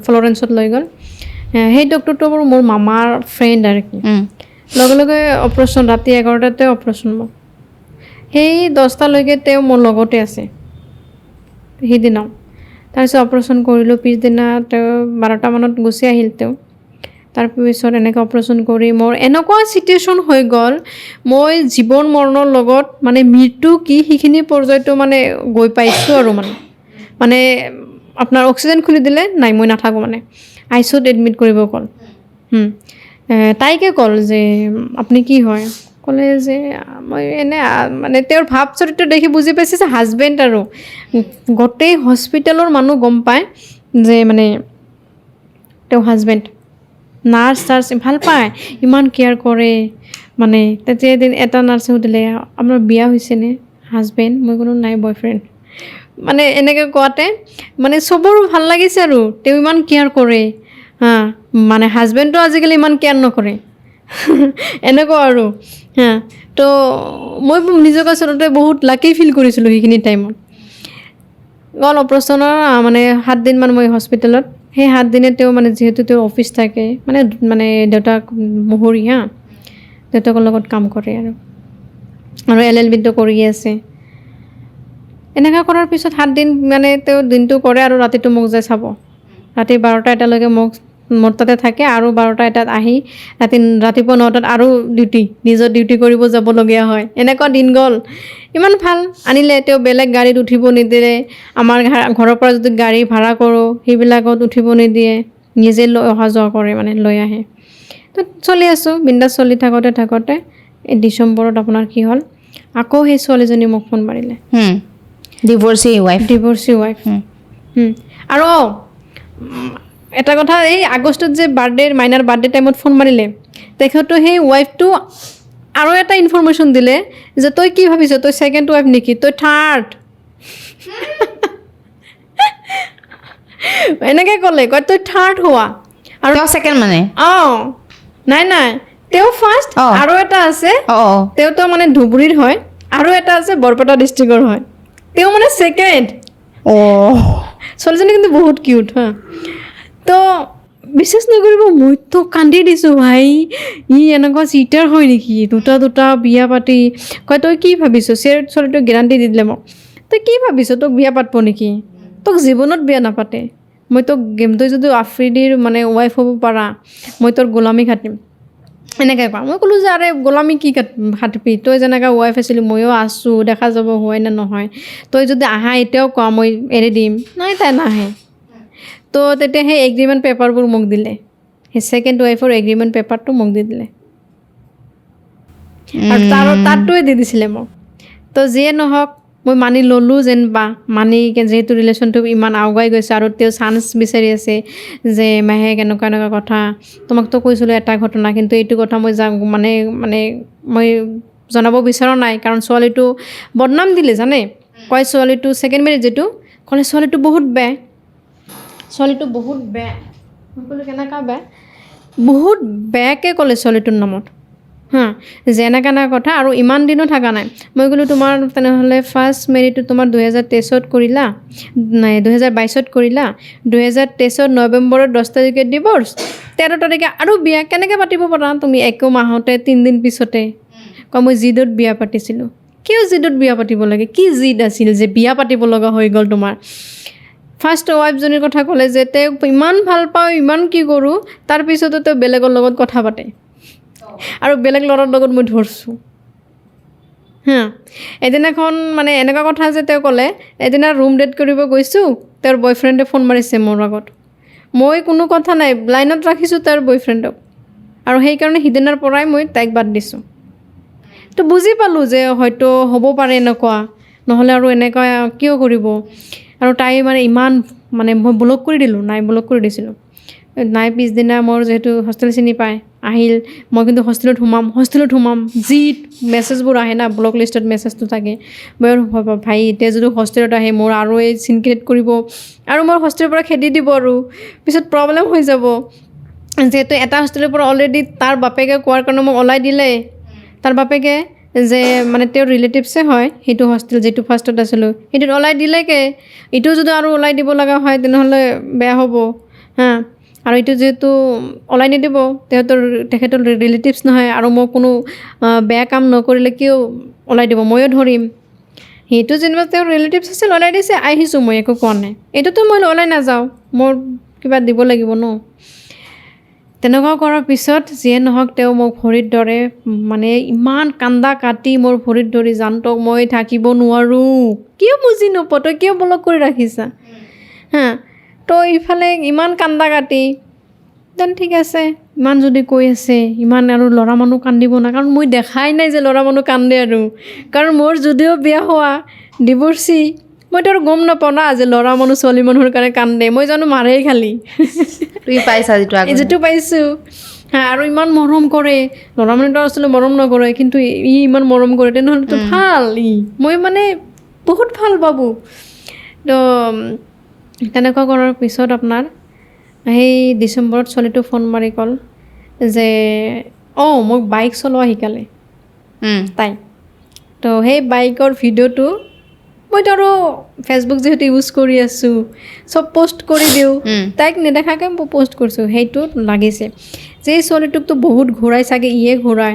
ফ্লৰেন্সত লৈ গ'ল। সেই ডক্টৰটো মোৰ মামাৰ ফ্ৰেণ্ড আৰু কি। লগে অপাৰেশ্যন, ৰাতি 11টাতে অপাৰেশ্যন। মোক সেই 10টালৈকে তেওঁ মোৰ লগতে আছে সেইদিনাও। তাৰপিছত অপাৰেশ্যন কৰিলোঁ, পিছদিনা তেওঁ 12টা মানত গুচি আহিল তেওঁ। তাৰপিছত এনেকৈ অপাৰেশ্যন কৰি মোৰ এনেকুৱা চিটুৱেশ্যন হৈ গ'ল, মই জীৱন মৰণৰ লগত মানে মৃত্যু কি সেইখিনি পৰ্যায়টো মানে গৈ পাইছোঁ আৰু মানে আপোনাৰ অক্সিজেন খুলি দিলে, নাই মই নাথাকোঁ মানে। ICUত এডমিট কৰিব ক'ল। তাইকে ক'ল যে আপুনি কি হয়, ক'লে যে মই এনে মানে তেওঁৰ ভাৱ চৰিত্ৰ দেখি বুজি পাইছে যে হাজবেণ্ড, আৰু গোটেই হস্পিটেলৰ মানুহ গম পায় যে মানে তেওঁ হাজবেণ্ড। নাৰ্ছ ভাল পায়, ইমান কেয়াৰ কৰে মানে। তেতিয়া এদিন এটা নাৰ্ছে সুধিলে, আপোনাৰ বিয়া হৈছেনে হাজবেণ্ড? মই ক'লোঁ নাই, বয়ফ্ৰেণ্ড। মানে এনেকৈ কোৱাতে মানে চবৰো ভাল লাগিছে, আৰু তেওঁ ইমান কেয়াৰ কৰে মানে হাজবেণ্ডটো আজিকালি ইমান কেয়াৰ নকৰে এনেকুৱা আৰু তো মই নিজকে আচলতে বহুত লাকি ফিল কৰিছিলোঁ সেইখিনি টাইমত। গ'ল অপাৰেশ্যনৰ মানে 7 দিনমান মই হস্পিটেলত। সেই 7 দিনে তেওঁ মানে যিহেতু তেওঁৰ অফিচ থাকে, মানে দেউতাক মহৰী, দেউতাকৰ লগত কাম কৰে আৰু LLBটো কৰি আছে। এনেকুৱা কৰাৰ পিছত 7 দিন মানে তেওঁ দিনটো কৰে আৰু ৰাতিটো মোক যায় চাব। ৰাতি 12টা এটালৈকে মোক মোৰ তাতে থাকে আৰু 12টা 1টাত আহি ৰাতিপুৱা 9টাত আৰু নিজৰ ডিউটি কৰিব যাবলগীয়া হয়। এনেকুৱা দিন গ'ল। ইমান ভাল আনিলে, তেওঁ বেলেগ গাড়ীত উঠিব নিদিলে। আমাৰ ঘৰৰ পৰা যদি গাড়ী ভাড়া কৰোঁ সেইবিলাকত উঠিব নিদিয়ে, নিজে অহা যোৱা কৰে, মানে লৈ আহে। তো চলি আছোঁ, বিন্দাছ চলি থাকোঁতে এই ডিচেম্বৰত আপোনাৰ কি হ'ল, আকৌ সেই ছোৱালীজনী মোক ফোন মাৰিলে। Divorcee wife. আৰু এটা কথা, এই আগষ্টত যে মাইনাৰ বাৰ্থডে টাইমত ফোন মাৰিলে, তেখেতো সেই ৱাইফটো আৰু এটা ইনফৰমেশ্যন দিলে যে তই কি ভাবিছ, তই ছেকেণ্ড ৱাইফ নেকি, তই থাৰ্ড। এনেকৈ ক'লে, কয় তই থাৰ্ড হোৱা। আৰু ছেকেণ্ড মানে নাই তেওঁ ফাৰ্ষ্ট। আৰু এটা আছে, তেওঁতো মানে ধুবুৰীৰ হয়, আৰু এটা আছে বৰপেটা ডিষ্ট্ৰিক্টৰ হয়, তেওঁ মানে ছেকেণ্ড। ছোৱালীজনী কিন্তু বহুত কিউট হা। তো বিশ্বাস নকৰিব, মইতো কান্দি দিছোঁ ভাই, এনেকুৱা চিটাৰ হয় নেকি, দুটা বিয়া পাতি। কয় তই কি ভাবিছ, ছোৱালীটোক গেৰাণ্টি দি দিলে মোক, তই কি ভাবিছ, তোক বিয়া পাতিব নেকি, তোক জীৱনত বিয়া নাপাতে। তই যদি আফ্ৰিদিৰ মানে ৱাইফ হ'ব পাৰা, মই তোৰ গোলামী খাটিম, এনেকৈ কোৱা। মই ক'লোঁ যে আৰে গোলামী কি খাটিবি, তই যেনেকৈ ৱাইফ আছিলি ময়ো আছোঁ, দেখা যাব হয় নে নহয়। তই যদি আহা এতিয়াও কোৱা, মই এৰি দিম। নাই, তাই নাহে। তো তেতিয়া সেই এগ্ৰিমেণ্ট পেপাৰবোৰ মোক দিলে, সেই ছেকেণ্ড ৱাইফৰ এগ্ৰিমেণ্ট পেপাৰটো মোক দি দিলে, আৰু তাতটোৱে দি দিছিলে মোক। তো যিয়ে নহওক মই মানি ল'লোঁ যেনিবা, যিহেতু ৰিলেশ্যনটো ইমান আগুৱাই গৈছে, আৰু তেওঁ চান্স বিচাৰি আছে যে মেহেক এনেকুৱা কথা, তোমাকতো কৈছিলোঁ এটা ঘটনা, কিন্তু এইটো কথা মই মই জনাব বিচৰা নাই, কাৰণ ছোৱালীটো বদনাম দিলে জানে। কয় ছোৱালীটো ছেকেণ্ড মেৰেজ যিটো, ক'লে ছোৱালীটো বহুত বেয়া। মই ক'লোঁ কেনেকুৱা বেয়া, বহুত বেয়াকৈ ক'লে ছোৱালীটোৰ নামত যে এনেকুৱা কথা, আৰু ইমান দিনো থকা নাই। মই ক'লোঁ তোমাৰ তেনেহ'লে ফাৰ্ষ্ট মেৰিজটো তোমাৰ 2023 কৰিলা, 2022 কৰিলা, 2023 নৱেম্বৰৰ 10 তাৰিখে ডিভৰ্চ, 13 তাৰিখে আৰু বিয়া, কেনেকৈ পাতিব পাৰা তুমি একো মাহতে 3 দিন পিছতে। কয় মই জিদত বিয়া পাতিছিলোঁ। কিয় জিদত বিয়া পাতিব লাগে, কি জিদ আছিল যে বিয়া পাতিব লগা হৈ গ'ল তোমাৰ। ফাৰ্ষ্ট ৱাইফজনীৰ কথা ক'লে যে তেওঁক ইমান ভাল পাওঁ, ইমান কি কৰোঁ, তাৰপিছতো তেওঁ বেলেগৰ লগত কথা পাতে, আৰু বেলেগ ল'ৰাৰ লগত মই ধৰিছোঁ। এদিনাখন মানে এনেকুৱা কথা যে তেওঁ ক'লে, এদিনা ৰুম ডেট কৰিব গৈছোঁ, তেওঁৰ বয়ফ্ৰেণ্ডে ফোন মাৰিছে মোৰ আগত, মই কোনো কথা নাই, লাইনত ৰাখিছোঁ তেওঁৰ বয়ফ্ৰেণ্ডক, আৰু সেইকাৰণে সিদিনাৰ পৰাই মই তাইক বাদ দিছোঁ। তো বুজি পালোঁ যে হয়তো হ'ব পাৰে এনেকুৱা, নহ'লে আৰু এনেকুৱা কিয় কৰিব। আৰু তাই মানে ইমান মই ব্লক কৰি দিছিলোঁ। নাই পিছদিনা মোৰ যিহেতু হোষ্টেল চিনি পায়, আহিল, মই কিন্তু হোষ্টেলত সোমাম, যি মেছেজবোৰ আহে না, ব্লক লিষ্টত মেছেজটো থাকে। মই ভাই এতিয়া যদি হোষ্টেলত আহে মোৰ আৰু এই চিন ক্ৰিয়েট কৰিব, আৰু মোৰ হোষ্টেলৰ পৰা খেদি দিব, আৰু পিছত প্ৰব্লেম হৈ যাব। যিহেতু এটা হোষ্টেলৰ পৰা অলৰেডি তাৰ বাপেকে কোৱাৰ কাৰণে মোক ওলাই দিলে। তাৰ বাপেকে যে মানে তেওঁৰ ৰিলেটিভছে হয়, সেইটো হোষ্টেল যিটো ফাৰ্ষ্টত আছিলোঁ সেইটোত ওলাই দিলেকে, এইটো যদি আৰু ওলাই দিব লগা হয় তেনেহ'লে বেয়া হ'ব আৰু এইটো যিহেতু ওলাই নিদিব, তেখেতৰ ৰিলেটিভছ নহয়, আৰু মই কোনো বেয়া কাম নকৰিলে কিয় ওলাই দিব, ময়ো ধৰিম। সেইটো যেনিবা তেওঁৰ ৰিলেটিভছ আছিল, ওলাই দিছে, আহিছোঁ, মই একো কোৱা নাই। এইটোতো মই ওলাই নাযাওঁ, মোৰ কিবা দিব লাগিব ন। তেনেকুৱা কৰাৰ পিছত যিয়ে নহওক তেওঁ মোক ভৰিত ধৰে, মানে ইমান কান্দা কাটি মোৰ ভৰিত ধৰি, জানতক মই থাকিব নোৱাৰোঁ, কিয় বুজি নোপোৱা, তই কিয় ব্লক কৰি ৰাখিছা। তো ইফালে ইমান কান্দা কাটি, দেন ঠিক আছে, ইমান যদি কৈ আছে, ইমান আৰু ল'ৰা মানুহ কান্দিব না, কাৰণ মই দেখাই নাই যে ল'ৰা মানুহ কান্দে, আৰু কাৰণ মোৰ যদিও বিয়া হোৱা ডিভৰ্চি, মইতো আৰু গম নাপাওঁ না যে ল'ৰা মানুহ ছোৱালী মানুহৰ কাৰণে কান্দে, মই জানো মাৰেই খালি। তুমি পাইছা যিটো পাইছোঁ আৰু ইমান মৰম কৰে, ল'ৰা মানুহটো আচলতে মৰম নকৰে, কিন্তু ইমান মৰম কৰে, তেনেহ'লেতো ভাল। মই মানে বহুত ভাল পাবো। তো তেনেকুৱা কৰাৰ পিছত আপোনাৰ সেই ডিচেম্বৰত ছোৱালীটো ফোন মাৰি ক'ল যে মোক বাইক চলোৱা শিকালে তাই। তো সেই বাইকৰ ভিডিঅ'টো মইতো আৰু ফেচবুক যিহেতু ইউজ কৰি আছোঁ, চব পষ্ট কৰি দিওঁ, তাইক নেদেখাকৈ মই পষ্ট কৰিছোঁ। সেইটোত লাগিছে যে এই ছোৱালীটোকতো বহুত ঘূৰাই চাগে, ঘূৰাই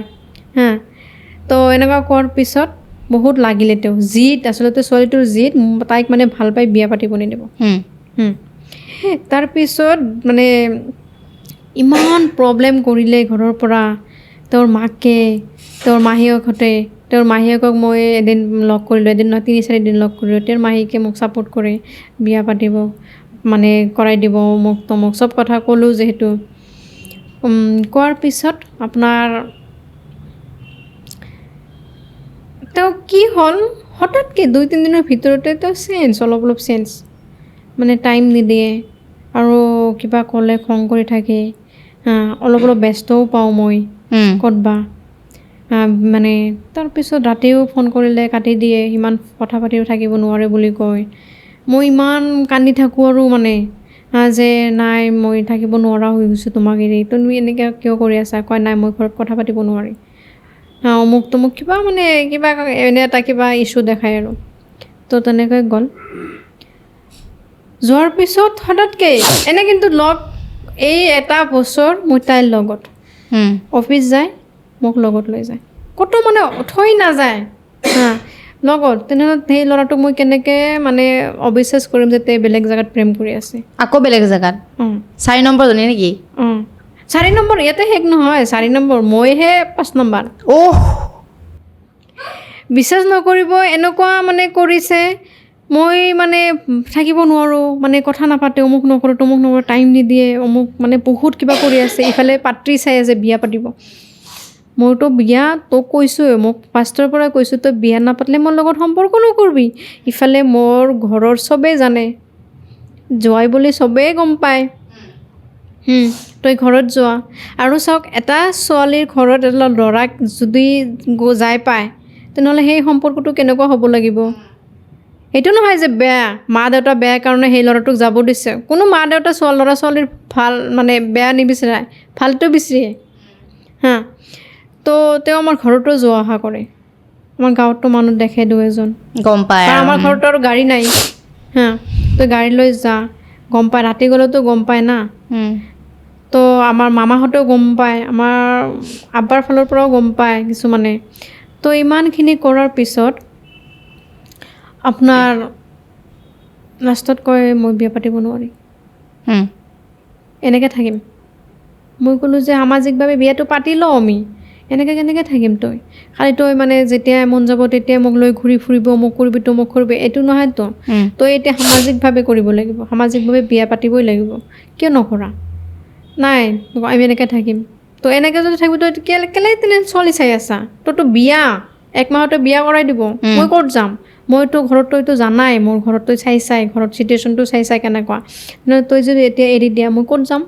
তো এনেকুৱা কৰাৰ পিছত বহুত লাগিলে তেওঁ জিদ, আচলতে ছোৱালীটোৰ জিদ, তাইক মানে ভাল পাই বিয়া পাতিব নিদিব। তাৰপিছত মানে ইমান প্ৰব্লেম কৰিলে ঘৰৰ পৰা তেওঁৰ মাকে তেওঁৰ মাহীয়েকহঁতে তেওঁৰ মাহীয়েকক মই এদিন লগ কৰিলোঁ এদিন নহয় 3-4 দিন লগ কৰিলোঁ তেওঁৰ মাহীয়েকে মোক ছাপোৰ্ট কৰে বিয়া পাতিব মানে কৰাই দিব মোক তমক চব কথা ক'লোঁ যিহেতু কোৱাৰ পিছত আপোনাৰ তেওঁ কি হ'ল হঠাৎকৈ 2-3 দিনৰ ভিতৰতে তেওঁ অলপ চেঞ্জ মানে টাইম নিদিয়ে আৰু কিবা ক'লে খং কৰি থাকে অলপ ব্যস্তও পাওঁ মই ক'তবা মানে তাৰপিছত ৰাতিও ফোন কৰিলে কাটি দিয়ে ইমান কথা পাতিও থাকিব নোৱাৰে বুলি কয় মই ইমান কান্দি থাকোঁ আৰু মানে যে নাই মই থাকিব নোৱাৰা হৈ গৈছোঁ তোমাক এৰি তুমি এনেকৈ কিয় কৰি আছা কয় নাই মই ঘৰত কথা পাতিব নোৱাৰি অমুক তমুক কিবা মানে কিবা এনে এটা কিবা ইছ্যু দেখায় আৰু তো তেনেকৈ গ'ল যোৱাৰ পিছত হঠাৎকৈ এনে কিন্তু লগ এই এটা বছৰ মই তাইৰ লগত অফিচ যায় মোক লগত লৈ যায় ক'তো মানে থৈ নাযায় লগত তেনেহ'লে সেই ল'ৰাটোক মই কেনেকৈ মানে অবিশ্বাস কৰিম যে তেওঁ বেলেগ জেগাত প্ৰেম কৰি আছে আকৌ বেলেগ জেগাত 4 নম্বৰজনী নেকি 4 নম্বৰ ইয়াতে শেষ নহয় 4 নম্বৰ মইহে 5 নম্বৰ বিশ্বাস নকৰিব এনেকুৱা মানে কৰিছে মই মানে থাকিব নোৱাৰোঁ মানে কথা নাপাতে অমুক নকৰোঁ তমুক নকৰোঁ টাইম নিদিয়ে অমুক মানে বহুত কিবা কৰি আছে ইফালে পাত্ৰী চাই আছে বিয়া পাতিব মইতো বিয়া তোক কৈছোঁৱে মোক ফাৰ্ষ্টৰ পৰা কৈছোঁ তই বিয়া নাপাতিলে মোৰ লগত সম্পৰ্ক নকৰিবি ইফালে মোৰ ঘৰৰ চবেই জানে জোৱাই বুলি চবেই গম পায় তই ঘৰত যোৱা আৰু চাওক এটা ছোৱালীৰ ঘৰত এটা ল'ৰাক যদি যাই পায় তেনেহ'লে সেই সম্পৰ্কটো কেনেকুৱা হ'ব লাগিব এইটো নহয় যে বেয়া মা দেউতা বেয়া কাৰণে সেই ল'ৰাটোক যাব দিছে কোনো মা দেউতা ল'ৰা ছোৱালীৰ ভাল মানে বেয়া নিবিচাৰে ভালটো বিচাৰে তো তেওঁ আমাৰ ঘৰতো যোৱা অহা কৰে আমাৰ গাঁৱতো মানুহ দেখে 2-এজন গম পায় আমাৰ ঘৰতো আৰু গাড়ী নাই তই গাড়ী লৈ যা গম পায় ৰাতি গ'লেতো গম পায় না তো আমাৰ মামাহঁতেও গম পায় আমাৰ আব্বাৰ ফালৰ পৰাও গম পায় কিছুমানে তো ইমানখিনি কৰাৰ পিছত আপোনাৰ লাষ্টত কয় মই বিয়া পাতিব নোৱাৰি এনেকৈ থাকিম মই ক'লোঁ যে সামাজিকভাৱে বিয়াটো পাতি লওঁ আমি এনেকৈ কেনেকৈ থাকিম তই খালি তই মানে যেতিয়া মন যাব তেতিয়াই মোক লৈ ঘূৰি ফুৰিব মোক কৰিবি তো মোক কৰিবি এইটো নহয়তো তই এতিয়া সামাজিকভাৱে কৰিব লাগিব সামাজিকভাৱে বিয়া পাতিবই লাগিব কিয় নকৰা নাই আমি এনেকৈ থাকিম তো এনেকৈ যদি থাকিব তই কেলে তেনে চলি চাই আছা তইতো বিয়া 1 মাহতে বিয়া কৰাই দিব মই ক'ত যাম মইতো ঘৰত তইতো জানাই মোৰ ঘৰত তই চাই ঘৰত চিটুৱেশ্যনটো চাই কেনেকুৱা তই যদি এতিয়া এৰি দিয়া মই ক'ত যাম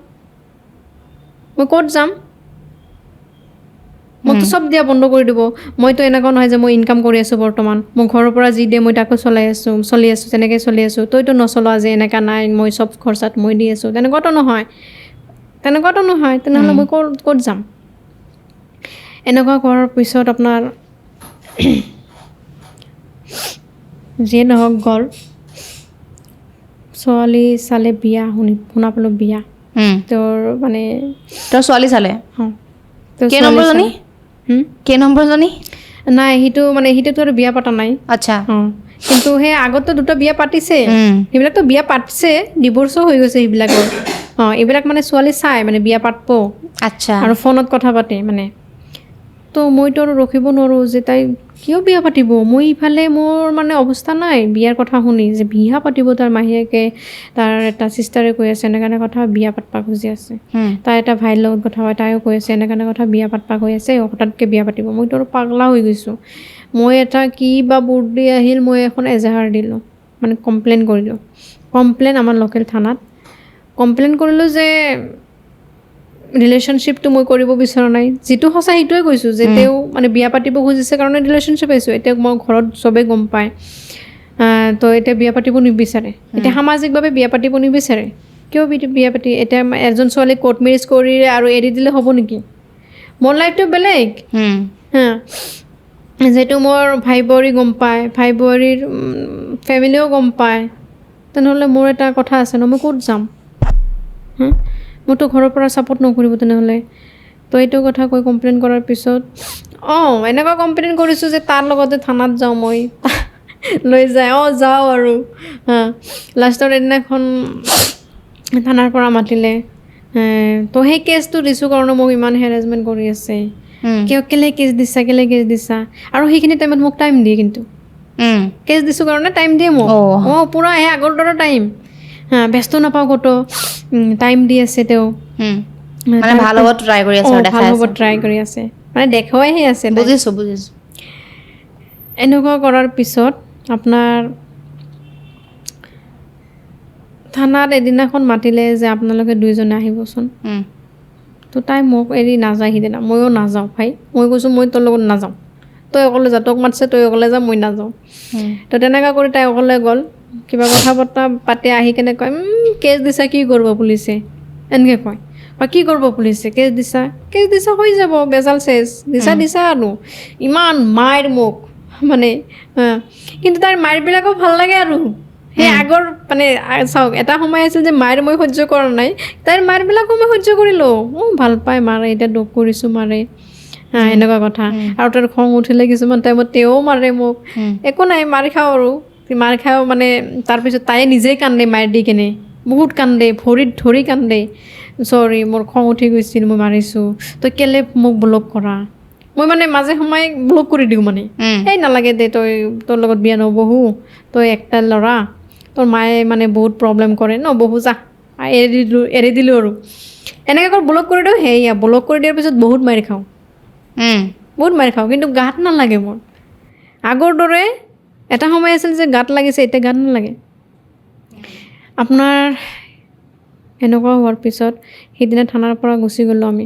মোকতো চব দিয়া বন্ধ কৰি দিব মইতো এনেকুৱা নহয় যে মই ইনকাম কৰি আছোঁ বৰ্তমান মোৰ ঘৰৰ পৰা যি দিয়ে মই তাকো চলি আছোঁ তেনেকৈ চলি আছোঁ তইতো নচলোৱা যে এনেকুৱা নাই মই চব খৰচাত মই দি আছোঁ তেনেকুৱাতো নহয় তেনেহ'লে মই ক'ত যাম এনেকুৱা কৰাৰ পিছত আপোনাৰ যিয়ে নহওক গ'ল ছোৱালী চালে বিয়া শুনা পালোঁ বিয়া তোৰ মানে তোৰ ছোৱালী চালে কেই নম্বৰজনী নাই সিটোতো আৰু বিয়া পতা নাই আচ্ছা কিন্তু সেই আগতো 2টা বিয়া পাতিছে সেইবিলাকতো বিয়া পাতিছে ডিভৰ্চো হৈ গৈছে সেইবিলাকৰ এইবিলাক মানে ছোৱালী চাই মানে বিয়া পাতব আচ্ছা আৰু ফোনত কথা পাতে মানে তো মইতো আৰু ৰখিব নোৱাৰোঁ যে তাই কিয় বিয়া পাতিব মই ইফালে মোৰ মানে অৱস্থা নাই বিয়াৰ কথা শুনি যে বিয়া পাতিব তাৰ মাহীয়েকে তাৰ এটা চিষ্টাৰে কৈ আছে এনেকৈ কথা বিয়া পাতবা খুজি আছে তাই এটা ভাইৰ লগত কথা হয় তাইও কৈ আছে এনেকৈ কথা বিয়া পাতবা কৈ আছে হঠাৎকৈ বিয়া পাতিব মইতো আৰু পাগলা হৈ গৈছোঁ মই এটা কি বা বুদ্ধি আহিল মই এখন এজাহাৰ দিলোঁ মানে কমপ্লেইন কৰিলোঁ আমাৰ লোকেল থানাত কমপ্লেইন কৰিলোঁ যে ৰিলেশ্যনশ্বিপটো মই কৰিব বিচৰা নাই যিটো সঁচা সেইটোৱে কৈছোঁ যে তেওঁ মানে বিয়া পাতিব খুজিছে কাৰণে ৰিলেশ্যনশ্বিপ আহিছোঁ এতিয়া মই ঘৰত চবেই গম পায় তো এতিয়া বিয়া পাতিব নিবিচাৰে এতিয়া সামাজিকভাৱে বিয়া পাতিব নিবিচাৰে কিয় বিয়া পাতি এতিয়া এজন ছোৱালীক কোৰ্ট মেৰেজ কৰি আৰু এৰি দিলে হ'ব নেকি মোৰ লাইফটো বেলেগ যিহেতু মোৰ ভাই বোৱাৰী গম পায় ভাই বোৱাৰীৰ ফেমিলিও গম পায় তেনেহ'লে মোৰ এটা কথা আছে ন মই ক'ত যাম মোৰতো ঘৰৰ পৰা ছাপোৰ্ট নকৰিব তেনেহ'লে তো এইটো কথা কৈ কমপ্লেইন কৰাৰ পিছত এনেকুৱা কমপ্লেইন কৰিছোঁ যে তাৰ লগতে থানাত যাওঁ মই লৈ যায় যাওঁ আৰু লাষ্টৰ এদিনাখন থানাৰ পৰা মাতিলে তো সেই কেছটো দিছোঁ কাৰণে মোক ইমান হেৰাছমেণ্ট কৰি আছে কেলে কেছ দিছা আৰু সেইখিনি টাইমত মোক টাইম দিয়ে কিন্তু কেছ দিছোঁ কাৰণে টাইম দিয়ে মোক পূৰা সেই আগৰ দৰে টাইম ব্যস্ত নাপাওঁ ক'তো টাইম দি আছে তেওঁ মানে ভাল হ'ব ট্ৰাই কৰি আছে ভাল হ'ব ট্ৰাই কৰি আছে মানে দেখুৱাইহে আছে বুজিছোঁ এনেকুৱা কৰাৰ পিছত আপোনাৰ থানাত এদিনাখন মাতিলে যে আপোনালোকে 2জনে আহিবচোন তো তাই মোক এৰি নাযায় সিদিনা ময়ো নাযাওঁ ভাই মই কৈছোঁ মই তোৰ লগত নাযাওঁ তই অকলে যা তোক মাতিছে তই অকলে যা মই নাযাওঁ তো তেনেকুৱা কৰি তাই অকলে গ'ল কিবা কথা বতৰা পাতি আহি কেনে কয় কেছ দিছা কি কৰিব পুলিচে এনেকৈ কয় বা কি কৰিব পুলিচে কেছ দিছা হৈ যাব বেজাল চেছ দিছা আৰু ইমান মাৰ মোক মানে কিন্তু তাৰ মাৰবিলাকো ভাল লাগে আৰু সেই আগৰ মানে চাওক এটা সময় আছিল যে মাৰ মই সহ্য কৰা নাই তাইৰ মাৰবিলাকো মই সহ্য কৰিলোঁ ভাল পায় মাৰে এতিয়া দুখ কৰিছোঁ মাৰে এনেকুৱা কথা আৰু তাৰ খং উঠিলে কিছুমান টাইমত তেওঁ মাৰে মোক একো নাই মাৰ খাওঁ আৰু মাৰ খাওঁ মানে তাৰপিছত তাই নিজেই কান্দে মাৰ দি কেনে বহুত কান্দে ভৰিত ধৰি কান্দে চৰি মোৰ খং উঠি গৈছিল মই মাৰিছোঁ তই কেলে মোক ব্লক কৰা মই মানে মাজে সময়ে ব্লক কৰি দিওঁ মানে এই নালাগে দে তই তোৰ লগত বিয়া নবহো তই একটা ল'ৰা তোৰ মায়ে মানে বহুত প্ৰব্লেম কৰে নবহো যা এৰি দিলোঁ আৰু এনেকৈ কৰি ব্লক কৰি দিওঁ সেয়া ব্লক কৰি দিয়াৰ পিছত বহুত মাৰ খাওঁ কিন্তু গাত নালাগে মোৰ আগৰ দৰে এটা সময় আছিল যে গাত লাগিছে এতিয়া গাত নালাগে আপোনাৰ এনেকুৱা হোৱাৰ পিছত সেইদিনা থানাৰ পৰা গুচি গ'লোঁ আমি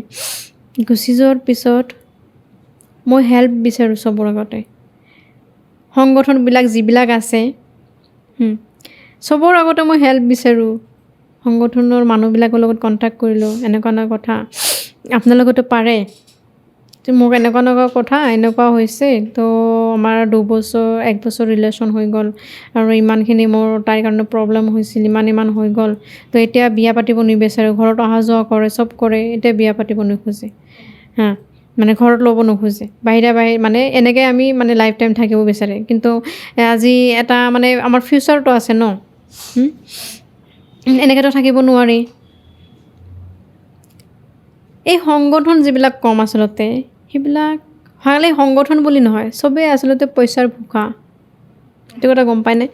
গুচি যোৱাৰ পিছত মই হেল্প বিচাৰোঁ চবৰ আগতে সংগঠনবিলাক যিবিলাক আছে চবৰ আগতে মই হেল্প বিচাৰোঁ সংগঠনৰ মানুহবিলাকৰ লগত কণ্টেক্ট কৰিলোঁ এনেকুৱা কথা আপোনালোকেতো পাৰে তো মোক এনেকুৱা কথা এনেকুৱা হৈছে তো আমাৰ 1 বছৰ ৰিলেশ্যন হৈ গ'ল আৰু ইমানখিনি মোৰ তাইৰ কাৰণে প্ৰব্লেম হৈছিল ইমান হৈ গ'ল তো এতিয়া বিয়া পাতিব নিবিচাৰোঁ ঘৰত অহা যোৱা কৰে চব কৰে এতিয়া বিয়া পাতিব নোখোজে মানে ঘৰত ল'ব নোখোজে বাহিৰা মানে এনেকৈ আমি মানে লাইফ টাইম থাকিব বিচাৰে কিন্তু আজি এটা মানে আমাৰ ফিউচাৰটো আছে ন এনেকৈতো থাকিব নোৱাৰি এই সংগঠন যিবিলাক কম আচলতে সেইবিলাক খালি সংগঠন বুলি নহয় চবেই আচলতে পইচাৰ ভোকা সেইটো কথা গম পায়নে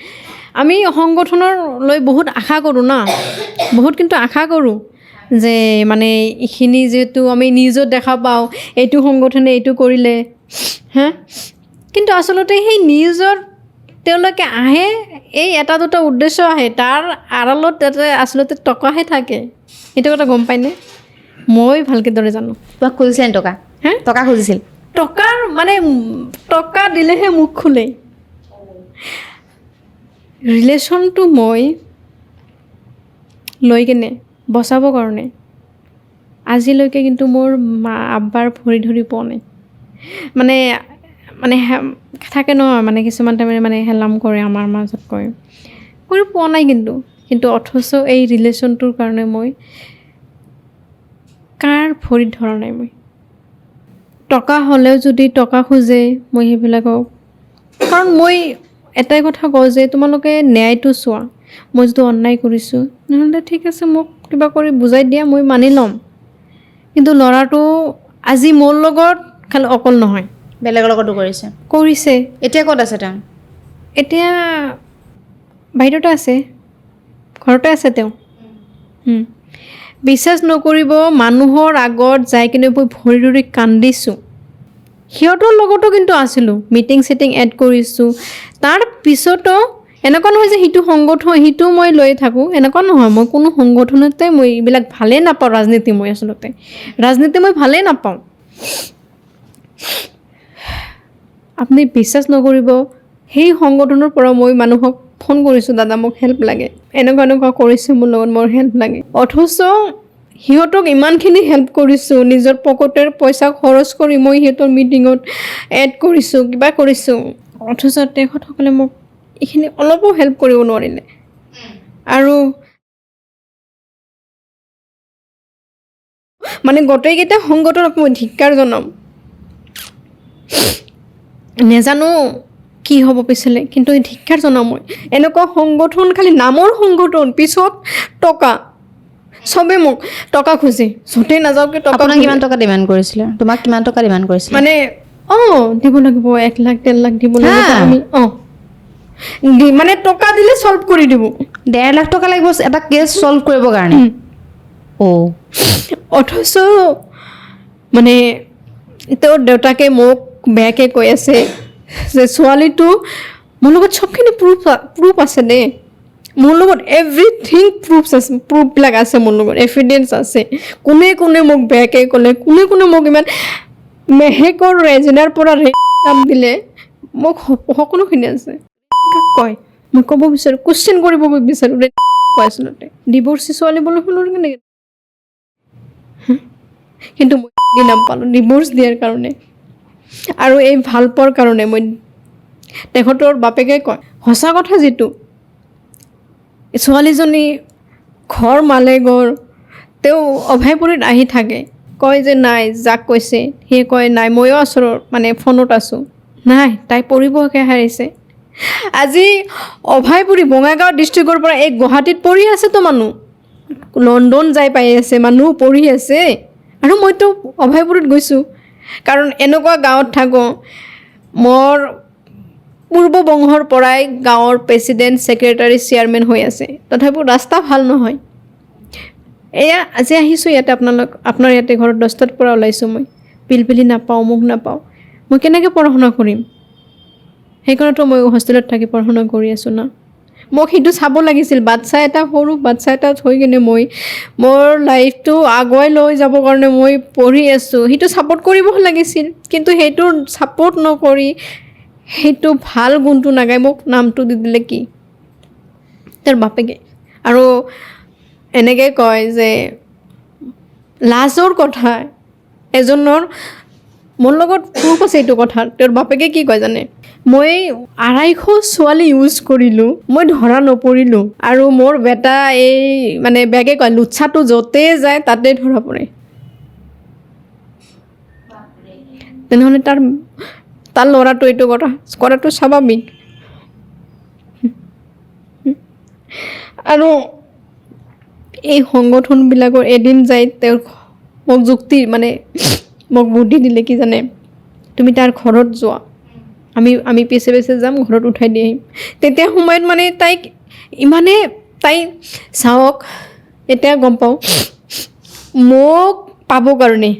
আমি সংগঠনৰ লৈ বহুত আশা কৰোঁ না বহুত কিন্তু আশা কৰোঁ যে মানে এইখিনি যিহেতু আমি নিউজত দেখা পাওঁ এইটো সংগঠনে এইটো কৰিলে কিন্তু আচলতে সেই নিউজৰ তেওঁলোকে আহে এই এটা দুটা উদ্দেশ্য আহে তাৰ আড়ালত তাতে আচলতে টকাহে থাকে সেইটো কথা গম পায়নে মই ভালকৈ দৰে জানো তোমাক খুজিছিল টকা খুজিছিল টকাৰ মানে টকা দিলেহে মুখ খোলে ৰিলেশ্যনটো মই লৈ কেনে বচাবৰ কাৰণে আজিলৈকে কিন্তু মোৰ মা আব্বাৰ ভৰি ধৰি পোৱা নাই মানে থাকে ন মানে কিছুমান টাইমে মানে হেলাম কৰে আমাৰ মাজত কৰি পোৱা নাই কিন্তু অথচ এই ৰিলেশ্যনটোৰ কাৰণে মই কাৰ ভৰিত ধৰা নাই মই টকা হ'লেও যদি টকা খোজে মই সেইবিলাকক কাৰণ মই এটাই কথা কওঁ যে তোমালোকে ন্যায়টো চোৱা মই যদি অন্যায় কৰিছোঁ নহ'লে ঠিক আছে মোক কিবা কৰি বুজাই দিয়া মই মানি ল'ম কিন্তু ল'ৰাটো আজি মোৰ লগত খালি অকল নহয় বেলেগৰ লগতো কৰিছে এতিয়া ক'ত আছে তেওঁ এতিয়া বাহিৰতে আছে ঘৰতে আছে তেওঁ বিশ্বাস নকৰিব মানুহৰ আগত যাই কিনে মই ভৰি ধৰি কান্দিছোঁ সিহঁতৰ লগতো কিন্তু আছিলোঁ মিটিং চিটিং এড কৰিছোঁ তাৰ পিছতো এনেকুৱা নহয় যে সিটো সংগঠন সিটো মই লৈ থাকোঁ এনেকুৱা নহয় মই কোনো সংগঠনতে মই এইবিলাক ভালেই নাপাওঁ ৰাজনীতি মই আচলতে ৰাজনীতি মই ভালেই নাপাওঁ আপুনি বিশ্বাস নকৰিব সেই সংগঠনৰ পৰা মই মানুহক ফোন কৰিছোঁ দাদা মোক হেল্প লাগে এনেকুৱা কৰিছোঁ মোৰ লগত মোৰ হেল্প লাগে অথচ সিহঁতক ইমানখিনি হেল্প কৰিছোঁ নিজৰ পকেটৰ পইচা খৰচ কৰি মই সিহঁতৰ মিটিঙত এড কৰিছোঁ কিবা কৰিছোঁ অথচ তেখেতসকলে মোক এইখিনি অলপো হেল্প কৰিব নোৱাৰিলে আৰু মানে গোটেইকেইটা সংগঠনক মই ধিক্কাৰ জনাম নেজানো কি হ'ব পিছলৈ কিন্তু ধিক্কাৰ জনাম মই এনেকুৱা সংগঠন খালি নামৰ সংগঠন পিছত টকা চবে মোক টকা খুজি য'তেই নাযাওঁ কি টকা আপোনাক খুজি। কিমান টকা ডিমাণ্ড কৰিছিলে তোমাক কিমান টকা ডিমাণ্ড কৰিছিলে মানে দিব লাগিব 1 লাখ 1.5 লাখ দিব লাগিব হা? আমি মানে টকা দিলে চল্ভ কৰি দিব 1.5 লাখ টকা লাগিব এটা কেছ চল্ভ কৰিবৰ কাৰণে অথচ মানে তেওঁৰ দেউতাকে মোক বেয়াকৈ কৈ আছে যে ছোৱালীটো মোৰ লগত চবখিনি প্ৰুফ আছে দেই মোৰ লগত এভৰিথিং প্ৰুফবিলাক আছে মোৰ লগত এভিডেঞ্চ আছে কোনে কোনে মোক বেয়াকৈ ক'লে কোনে কোনে মোক ইমান মেহেকৰ ৰেজিনাৰ পৰা নাম দিলে মোক সকলোখিনি আছে কয় মই ক'ব বিচাৰোঁ কুৱেশ্যন কৰিব বিচাৰোঁ কয় আচলতে ডিভৰ্চি ছোৱালী বুলি শুনো কেনেকৈ কিন্তু মই নাম পালোঁ ডিভৰ্চ দিয়াৰ কাৰণে আৰু এই ভাল পোৱাৰ কাৰণে মই তেখেতৰ বাপেকে কয় সঁচা কথা যিটো ছোৱালীজনী ঘৰ মালেগৰ তেওঁ অভয়পুৰীত আহি থাকে কয় যে নাই যাক কৈছে সি কয় নাই ময়ো আছোঁ মানে ফোনত আছোঁ নাই তাই পঢ়িবহে হাৰিছে আজি অভয়পুৰী বঙাইগাঁও ডিষ্ট্ৰিক্টৰ পৰা এই গুৱাহাটীত পঢ়ি আছেতো মানুহ লণ্ডন যাই পাই আছে মানুহ পঢ়ি আছে আৰু মইতো অভয়পুৰীত গৈছোঁ কাৰণ এনেকুৱা গাঁৱত থাকোঁ মোৰ পূৰ্ব বংশৰ পৰাই গাঁৱৰ প্ৰেচিডেণ্ট ছেক্ৰেটাৰী চেয়াৰমেন হৈ আছে তথাপিও ৰাস্তা ভাল নহয় এয়া আজি আহিছোঁ ইয়াতে আপোনাৰ ইয়াতে ঘৰত 10টাৰ পৰা ওলাইছোঁ মই পিলপিলি নাপাওঁ মোক নাপাওঁ মই কেনেকৈ পঢ়া শুনা কৰিম সেইকাৰণেতো মই হোষ্টেলত থাকি পঢ়া শুনা কৰি আছোঁ না মোক সেইটো চাব লাগিছিল বাচ্ছা এটা সৰু বাচ্ছা এটা থৈ কিনে মই মোৰ লাইফটো আগুৱাই লৈ যাবৰ কাৰণে মই পঢ়ি আছোঁ সেইটো ছাপৰ্ট কৰিব লাগিছিল কিন্তু সেইটো ছাপৰ্ট নকৰি সেইটো ভাল গুণটো নাগাই মোক নামটো দি দিলে কি তেওঁৰ বাপেকে আৰু এনেকৈ কয় যে লাজৰ কথা এজনৰ মোৰ লগত প্ৰুফ আছে এইটো কথা তেওঁৰ বাপেকে কি কয় জানে মই 250 ছোৱালী ইউজ কৰিলোঁ মই ধৰা নপৰিলোঁ আৰু মোৰ বেটা এই মানে বেগে কয় লুচ্ছাটো য'তে যায় তাতে ধৰা পৰে তেনেহ'লে তাৰ ল'ৰাটো এইটো কথা কৰাটো স্বাভাৱিক আৰু এই সংগঠনবিলাকৰ এদিন যাই তেওঁৰ মোক যুক্তি মানে মোক বুদ্ধি দিলে কি জানে তুমি তাৰ ঘৰত যোৱা আমি পিছে পিছে যাম ঘৰত উঠাই দি আহিম তেতিয়া সময়ত মানে তাইক ইমানে তাই চাওক এতিয়া গম পাওঁ মোক পাবৰ কাৰণে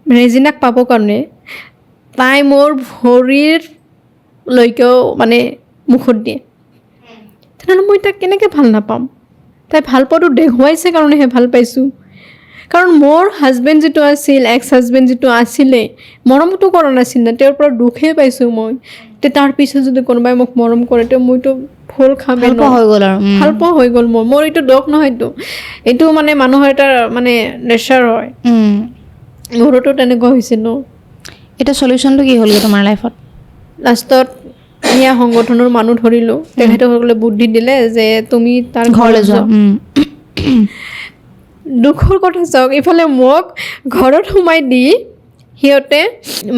ৰেজিনাক পাবৰ কাৰণে তাই মোৰ ভৰিৰলৈকেও মানে মুখত দিয়ে তেনেহ'লে মই তাক কেনেকৈ ভাল নাপাম তাই ভাল পোৱাটো দেখুৱাইছে কাৰণেহে ভাল পাইছোঁ কাৰণ মোৰ হাজবেণ্ড যিটো আছিল এক্স হাজবেণ্ড যিটো আছিলে মৰমতো কৰা নাছিল না তেওঁৰ পৰা দুখেই পাইছোঁ মই তাৰ পিছত যদি কোনোবাই মোক মৰম কৰে তেওঁ মইতো ভুল খামে হৈ গ'ল আৰু ভাল পোৱা হৈ গ'ল মোৰ এইটো দোষ নহয়তো এইটো মানে মানুহৰ এটা মানে নেচাৰ হয় মোৰোতো তেনেকুৱা হৈছিল ন এতিয়া চলিউশ্যনটো কি হ'লগৈ তোমাৰ লাইফত লাষ্টত সেয়া সংগঠনৰ মানুহ ধৰিলোঁ তেখেতসকলে বুদ্ধি দিলে যে তুমি তাৰ ঘৰলৈ যোৱা দুখৰ কথা চাওক ইফালে মোক ঘৰত সোমাই দি সিহঁতে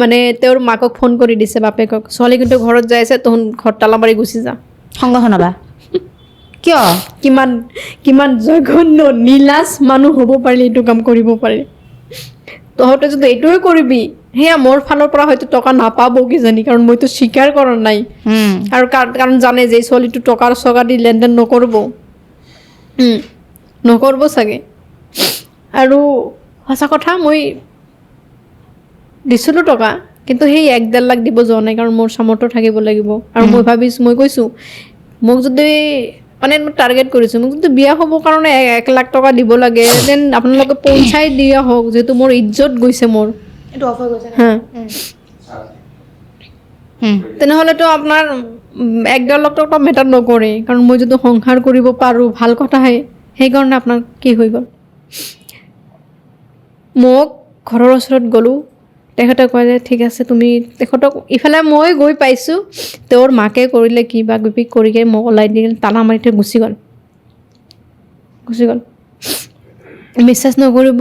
মানে তেওঁৰ মাকক ফোন কৰি দিছে বাপেকক ছোৱালী কিন্তু ঘৰত যাই আছে তহঁত ঘৰত তালা মাৰি গুচি যা সংগঠন বা কিয় কিমান জঘন্য নীলাজ মানুহ হ'ব পাৰিলে এইটো কাম কৰিব পাৰে তহঁতে যদি এইটোৱে কৰিবি সেয়া মোৰ ফালৰ পৰা হয়তো টকা নাপাব কিজানি কাৰণ মইতো স্বীকাৰ কৰা নাই আৰু কাৰণ জানে যে ছোৱালীটো টকাৰ চকা দি লেনদেন নকৰিব চাগে আৰু সঁচা কথা মই দিছিলোঁ টকা কিন্তু সেই 1.5 লাখ দিব যোৱা নাই কাৰণ মোৰ সামৰ্থ্য থাকিব লাগিব আৰু মই কৈছোঁ মোক যদি মানে টাৰ্গেট কৰিছোঁ মোক যদি বিয়া হ'বৰ কাৰণে 1 লাখ টকা দিব লাগে দেন আপোনালোকে পঞ্চাই দিয়া হওক যিহেতু মোৰ ইজ্জত গৈছে মোৰ এইটো অফ হৈ গৈছে হা তেনেহ'লেতো আপোনাৰ 1.5 লাখ টকা মেটাৰ নকৰে কাৰণ মই যদি সংসাৰ কৰিব পাৰোঁ ভাল কথাহে সেইকাৰণে আপোনাৰ কি হৈ গ'ল মোক ঘৰৰ ওচৰত গ'লোঁ তেখেতে কয় যে ঠিক আছে তুমি তেখেতক ইফালে মই গৈ পাইছোঁ তেওঁৰ মাকে কৰিলে কিবা কিবি কৰিকে মোক ওলাই দি তালা মাৰি থৈ গুচি গ'ল বিশ্বাস নকৰিব,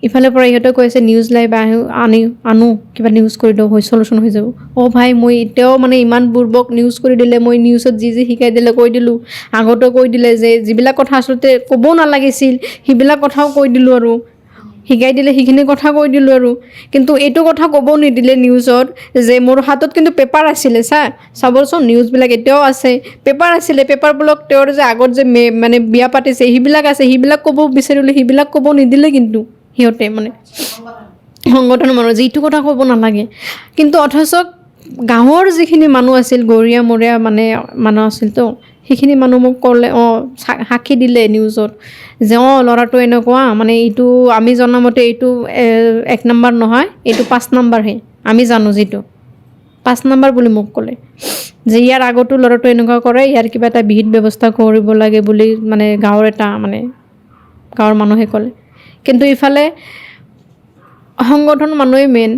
ইফালৰ পৰা ইহঁতে কৈ আছে নিউজ লাইভ আনো কিবা নিউজ কৰি দিওঁ চলিউশ্যন হৈ যাব। ভাই মই এতিয়াও মানে ইমান বুৰ্বক নিউজ কৰি দিলে, মই নিউজত যি শিকাই দিলে কৈ দিলোঁ। আগতে কৈ দিলে যে যিবিলাক কথা আচলতে ক'বও নালাগিছিল সেইবিলাক কথাও কৈ দিলোঁ, আৰু শিকাই দিলে সেইখিনি কথা কৈ দিলোঁ আৰু। কিন্তু এইটো কথা ক'ব নিদিলে নিউজত যে মোৰ হাতত কিন্তু পেপাৰ আছিলে, চাবচোন নিউজবিলাক এতিয়াও আছে, পেপাৰ আছিলে, পেপাৰবিলাক তেওঁৰ যে আগত যে মানে বিয়া পাতিছে সেইবিলাক আছে, সেইবিলাক ক'ব বিচাৰিলে সেইবিলাক ক'ব নিদিলে কিন্তু সিহঁতে মানে সংগঠনৰ মানুহ যিটো কথা ক'ব নালাগে। কিন্তু অথচ গাঁৱৰ যিখিনি মানুহ আছিল, গৰীয়া মৰীয়া মানে মানুহ আছিল তো, সেইখিনি মানুহ মোক ক'লে, সাক্ষী দিলে নিউজত যে ল'ৰাটো এনেকুৱা, মানে এইটো আমি জনামতে এইটো 1 নম্বৰ নহয়, এইটো 5 নম্বৰহে, আমি জানো যিটো 5 নম্বৰ বুলি মোক ক'লে যে ইয়াৰ আগতো ল'ৰাটো এনেকুৱা কৰে, ইয়াৰ কিবা এটা বিহিত ব্যৱস্থা কৰিব লাগে বুলি মানে গাঁৱৰ মানুহে ক'লে। কিন্তু ইফালে সংগঠন মানুহে মেইন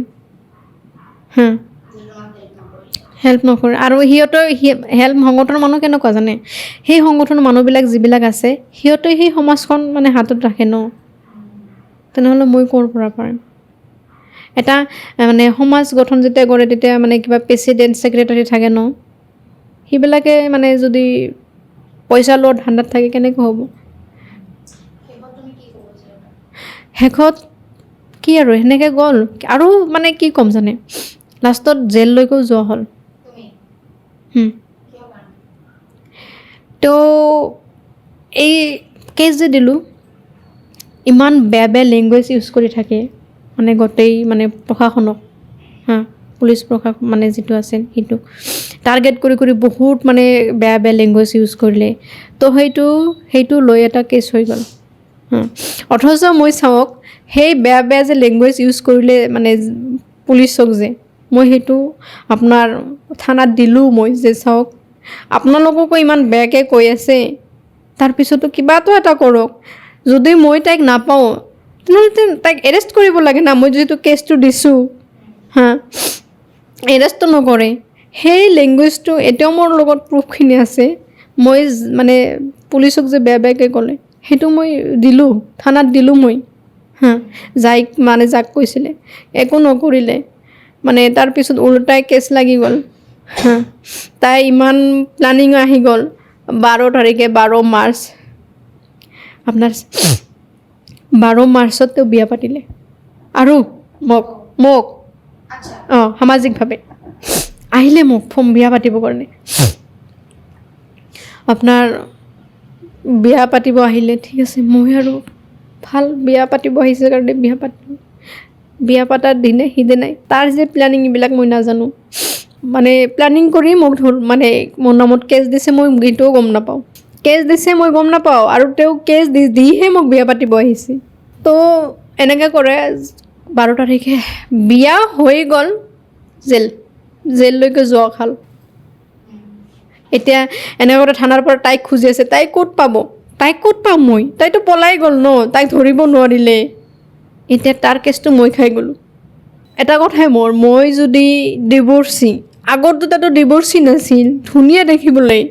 হেল্প নকৰে। আৰু সিহঁতৰ হেল্প সংগঠনৰ মানুহ কেনেকুৱা জানে, সেই সংগঠনৰ মানুহবিলাক যিবিলাক আছে সিহঁতে সেই সমাজখন মানে হাতত ৰাখে ন, তেনেহ'লে মই ক'ৰ পৰা পাৰিম। এটা মানে সমাজ গঠন যেতিয়া কৰে তেতিয়া মানে কিবা প্ৰেচিডেণ্ট ছেক্ৰেটাৰী থাকে ন, সেইবিলাকে মানে যদি পইচা লোৱাৰ ধান্দাত থাকে কেনেকৈ হ'ব। শেষত কি আৰু সেনেকৈ গ'ল, আৰু মানে কি ক'ম জানে, লাষ্টত জেললৈকেও যোৱা হ'ল। তো এই কেছ যে দিলোঁ, ইমান বেয়া বেয়া লেংগুৱেজ ইউজ কৰি থাকে মানে গোটেই মানে প্ৰশাসনক, পুলিচ প্ৰশাসন মানে যিটো আছিল সেইটো টাৰ্গেট কৰি কৰি বহুত মানে বেয়া বেয়া লেংগুৱেজ ইউজ কৰিলে। তো সেইটো লৈ এটা কেছ হৈ গ'ল। অথচ মই চাওক, সেই বেয়া বেয়া যে লেংগুৱেজ ইউজ কৰিলে মানে পুলিচক যে, মই সেইটো আপোনাৰ থানাত দিলোঁ মই, যে চাওক আপোনালোককো ইমান বেয়াকৈ কৈ আছে, তাৰপিছতো কিবাটো এটা কৰক। যদি মই তাইক নাপাওঁ তেনেহ'লে তাইক এৰেষ্ট কৰিব লাগে না, মই যিহেতু কেছটো দিছোঁ, এৰেষ্টটো নকৰে। সেই লেংগুৱেজটো এতিয়াও মোৰ লগত প্ৰুফখিনি আছে, মই মানে পুলিচক যে বেয়া বেয়াকৈ ক'লে সেইটো মই দিলোঁ, থানাত দিলোঁ মই, যাক কৈছিলে একো নকৰিলে, মানে তাৰপিছত ওলোটাই কেছ লাগি গ'ল। তাই ইমান প্লানিং আহি গ'ল, 12 তাৰিখে 12 মাৰ্চ, আপোনাৰ 12 মাৰ্চত তেওঁ বিয়া পাতিলে, আৰু মোক সামাজিকভাৱে আহিলে মোক বিয়া পাতিবৰ কাৰণে, আপোনাৰ বিয়া পাতিব আহিলে। ঠিক আছে, মই আৰু ভাল বিয়া পাতিব আহিছে কাৰণে বিয়া পাতিলোঁ। বিয়া পতাৰ দিনে সিদিনাই তাৰ যে প্লেনিং এইবিলাক মই নাজানো, মানে প্লেনিং কৰি মোক মানে মোৰ নামত কেছ দিছে, মই এইটোও গম নাপাওঁ, কেছ দিছে মই গম নাপাওঁ, আৰু তেওঁ কেছ দিহে মোক বিয়া পাতিব আহিছে। তো এনেকৈ কৰে, 12 তাৰিখে বিয়া হৈ গ'ল, জেললৈকে যোৱা খাল। এতিয়া এনেকৈ থানাৰ পৰা তাইক খুজি আছে, তাইক ক'ত পাম মই, তাইতো পলাই গ'ল ন, তাইক ধৰিব নোৱাৰিলে। এতিয়া তাৰ কেছটো মই খাই গ'লোঁ। এটা কথাই মই যদি ডিভৰ্চি, আগততো তাতো ডিভৰ্চি নাছিল, ধুনীয়া দেখিবলৈ,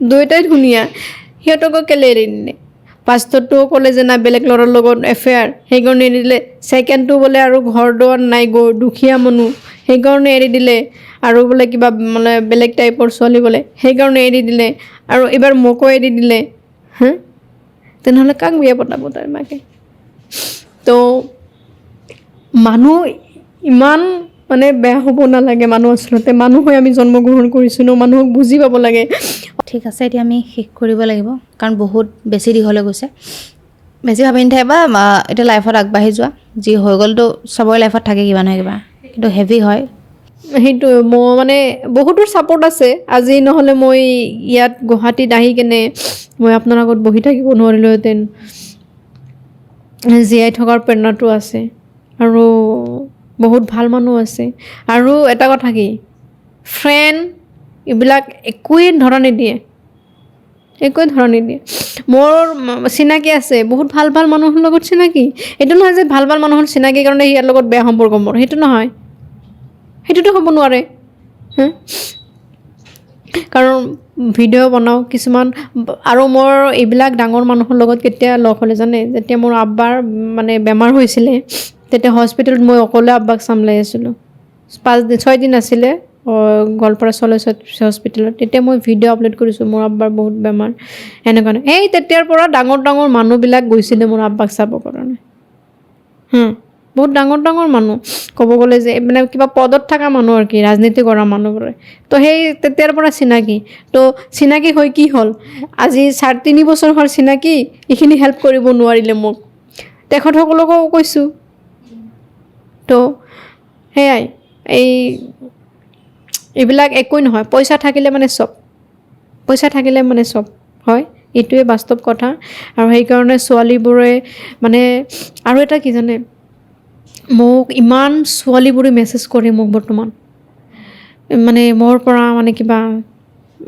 দুয়োটাই ধুনীয়া, সিহঁতকো কেলে এৰি দিলে। ফাৰ্ষ্টতো ক'লে যে না বেলেগ ল'ৰাৰ লগত এফেয়াৰ, সেইকাৰণে এৰি দিলে। ছেকেণ্ডটো বোলে আৰু ঘৰ দুৱাৰ নাই, দুখীয়া মানুহ, সেইকাৰণে এৰি দিলে। আৰু বোলে কিবা মানে বেলেগ টাইপৰ ছোৱালী বোলে, সেইকাৰণে এৰি দিলে। আৰু এইবাৰ মোকো এৰি দিলে। তেনেহ'লে কাক বিয়া পতাব তাৰ মাকে। তো মানুহ ইমান মানে বেয়া হ'ব নালাগে, মানুহ আচলতে মানুহ হৈ আমি জন্মগ্ৰহণ কৰিছোঁ ন, মানুহক বুজি পাব লাগে। ঠিক আছে, এতিয়া আমি শেষ কৰিব লাগিব, কাৰণ বহুত বেছি দীঘলৈ গৈছে। বেছি ভাবি নাথাকিবা, এতিয়া লাইফত আগবাঢ়ি যোৱা, যি হৈ গ'লতো চবৰে লাইফত থাকে কিবা নহয় কিবা, কিন্তু হেভি হয়। সেইটো মোৰ মানে বহুতৰ ছাপোৰ্ট আছে। আজি নহ'লে মই ইয়াত গুৱাহাটীত আহি কেনে মই আপোনাৰ আগত বহি থাকিব নোৱাৰিলোহেঁতেন। জীয়াই থকাৰ প্ৰেৰণাটো আছে, আৰু বহুত ভাল মানুহ আছে। আৰু এটা কথা কি, ফ্ৰেণ্ড এইবিলাক একোৱেই ধৰা নিদিয়ে, মোৰ চিনাকি আছে, বহুত ভাল ভাল মানুহৰ লগত চিনাকি। এইটো নহয় যে ভাল ভাল মানুহৰ চিনাকি কাৰণে ইয়াৰ লগত বেয়া সম্পৰ্ক মোৰ, সেইটো নহয়, সেইটোতো হ'ব নোৱাৰে। কাৰণ ভিডিঅ' বনাওঁ কিছুমান আৰু মোৰ এইবিলাক ডাঙৰ মানুহৰ লগত কেতিয়া লগ হ'লে জানে যেতিয়া মোৰ আব্বাৰ মানে বেমাৰ হৈছিলে তেতিয়া হস্পিটেলত মই অকলে আব্বাক চম্ভালি আছিলোঁ 6 দিন আছিলে গোৱালপাৰা চলেশ্বৰ হস্পিটেলত তেতিয়া মই ভিডিঅ' আপলোড কৰিছোঁ মোৰ আব্বাৰ বহুত বেমাৰ এনেকুৱা এই তেতিয়াৰ পৰা ডাঙৰ ডাঙৰ মানুহবিলাক গৈছিলে মোৰ আব্বাক চাবৰ কাৰণে বহুত ডাঙৰ ডাঙৰ মানুহ ক'ব গ'লে যে মানে কিবা পদত থকা মানুহ আৰু কি ৰাজনীতি কৰা মানুহবোৰে তো সেই তেতিয়াৰ পৰা চিনাকি তো চিনাকি হৈ কি হ'ল আজি 3.5 বছৰ হ'ল চিনাকি এইখিনি হেল্প কৰিব নোৱাৰিলে মোক তেখেতসকলকো কৈছোঁ তো সেয়াই এইবিলাক একোৱেই নহয় পইচা থাকিলে মানে চব হয় এইটোৱে বাস্তৱ কথা আৰু সেইকাৰণে ছোৱালীবোৰে মানে আৰু এটা কি জানে মোক ইমান ছোৱালীবোৰে মেছেজ কৰে মোক বৰ্তমান মানে মোৰ পৰা মানে কিবা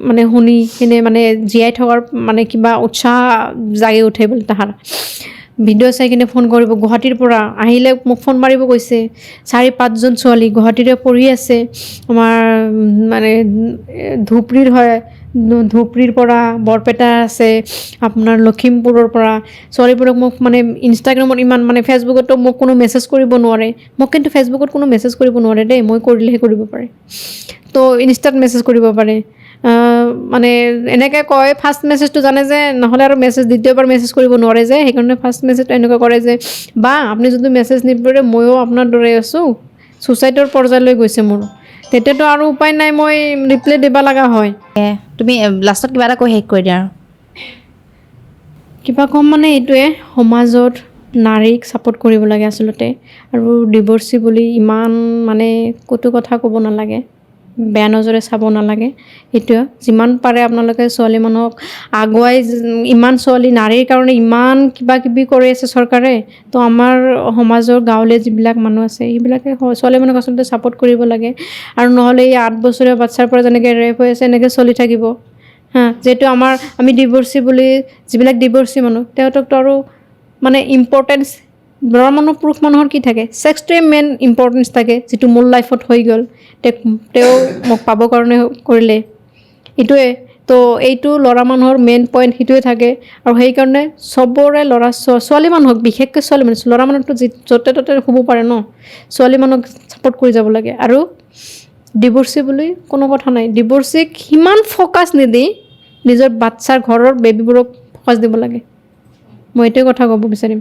মানে শুনি কিনে মানে জীয়াই থকাৰ মানে কিবা উৎসাহ জাগি উঠে বুলি তাহাৰ ভিডিঅ' চাই কিনে ফোন কৰিব গুৱাহাটীৰ পৰা আহিলে মোক ফোন মাৰিব কৈছে 4-5জন ছোৱালী গুৱাহাটীৰে পঢ়ি আছে আমাৰ মানে ধুবুৰীৰ হয় ধুবুৰীৰ পৰা বৰপেটা আছে আপোনাৰ লখিমপুৰৰ পৰা ছোৱালীবোৰক মোক মানে ইনষ্টাগ্ৰামত ইমান মানে ফেচবুকতো মোক কোনো মেছেজ কৰিব নোৱাৰে মোক কিন্তু ফেচবুকত কোনো মেছেজ কৰিব নোৱাৰে দেই মই কৰিলেহে কৰিব পাৰে তো ইনষ্টাত মেছেজ কৰিব পাৰে মানে এনেকৈ কয় ফাৰ্ষ্ট মেছেজটো জানে যে নহ'লে আৰু দ্বিতীয়বাৰ মেছেজ কৰিব নোৱাৰে যে সেইকাৰণে ফাৰ্ষ্ট মেছেজটো এনেকুৱা কৰে যে বা আপুনি যদি মেছেজ নিদিয়ে ময়ো আপোনাৰ দৰে আছোঁ ছুচাইডৰ পৰ্যায়লৈ গৈছে মোৰ তেতিয়াতো আৰু উপায় নাই মই ৰিপ্লাই দিব লগা হয় তুমি লাষ্টত কিবা এটা কৈ শেষ কৰি দিয়া আৰু কিবা ক'ম মানে এইটোৱে সমাজত নাৰীক ছাপোৰ্ট কৰিব লাগে আচলতে আৰু ডিভৰ্চি বুলি ইমান মানে কটু কথা ক'ব নালাগে বেয়া নজৰে চাব নালাগে এইটোৱে যিমান পাৰে আপোনালোকে ছোৱালী মানুহক আগুৱাই ইমান ছোৱালী নাৰীৰ কাৰণে ইমান কিবা কিবি কৰি আছে চৰকাৰে তো আমাৰ সমাজৰ গাঁৱলীয়া যিবিলাক মানুহ আছে সেইবিলাকে ছোৱালী মানুহক আচলতে ছাপোৰ্ট কৰিব লাগে আৰু নহ'লে এই 8 বছৰীয়া বাচ্ছাৰ পৰা যেনেকৈ ৰেপ হৈ আছে এনেকৈ চলি থাকিব যিহেতু আমি ডিভৰ্চি বুলি যিবিলাক ডিভৰ্চি মানুহ তেওঁলোকতো আৰু মানে ইম্পৰ্টেঞ্চ ল'ৰা মানুহ পুৰুষ মানুহৰ কি থাকে ছেক্সটোৱে মেইন ইম্পৰ্টেঞ্চ থাকে যিটো মোৰ লাইফত হৈ গ'ল তেওঁ মোক পাবৰ কাৰণে কৰিলে এইটোৱে তো এইটো ল'ৰা মানুহৰ মেইন পইণ্ট সেইটোৱে থাকে আৰু সেইকাৰণে চবৰে ছোৱালী মানুহক বিশেষকৈ ছোৱালী মানুহ ল'ৰা মানুহতো য'তে ত'তে শুব পাৰে ন ছোৱালী মানুহক ছাপোৰ্ট কৰি যাব লাগে আৰু ডিভৰ্চি বুলি কোনো কথা নাই ডিভৰ্চিক সিমান ফ'কাছ নিদি নিজৰ বাচ্চাৰ ঘৰৰ বেবীবোৰক ফ'কাছ দিব লাগে মই এইটোৱে কথা ক'ব বিচাৰিম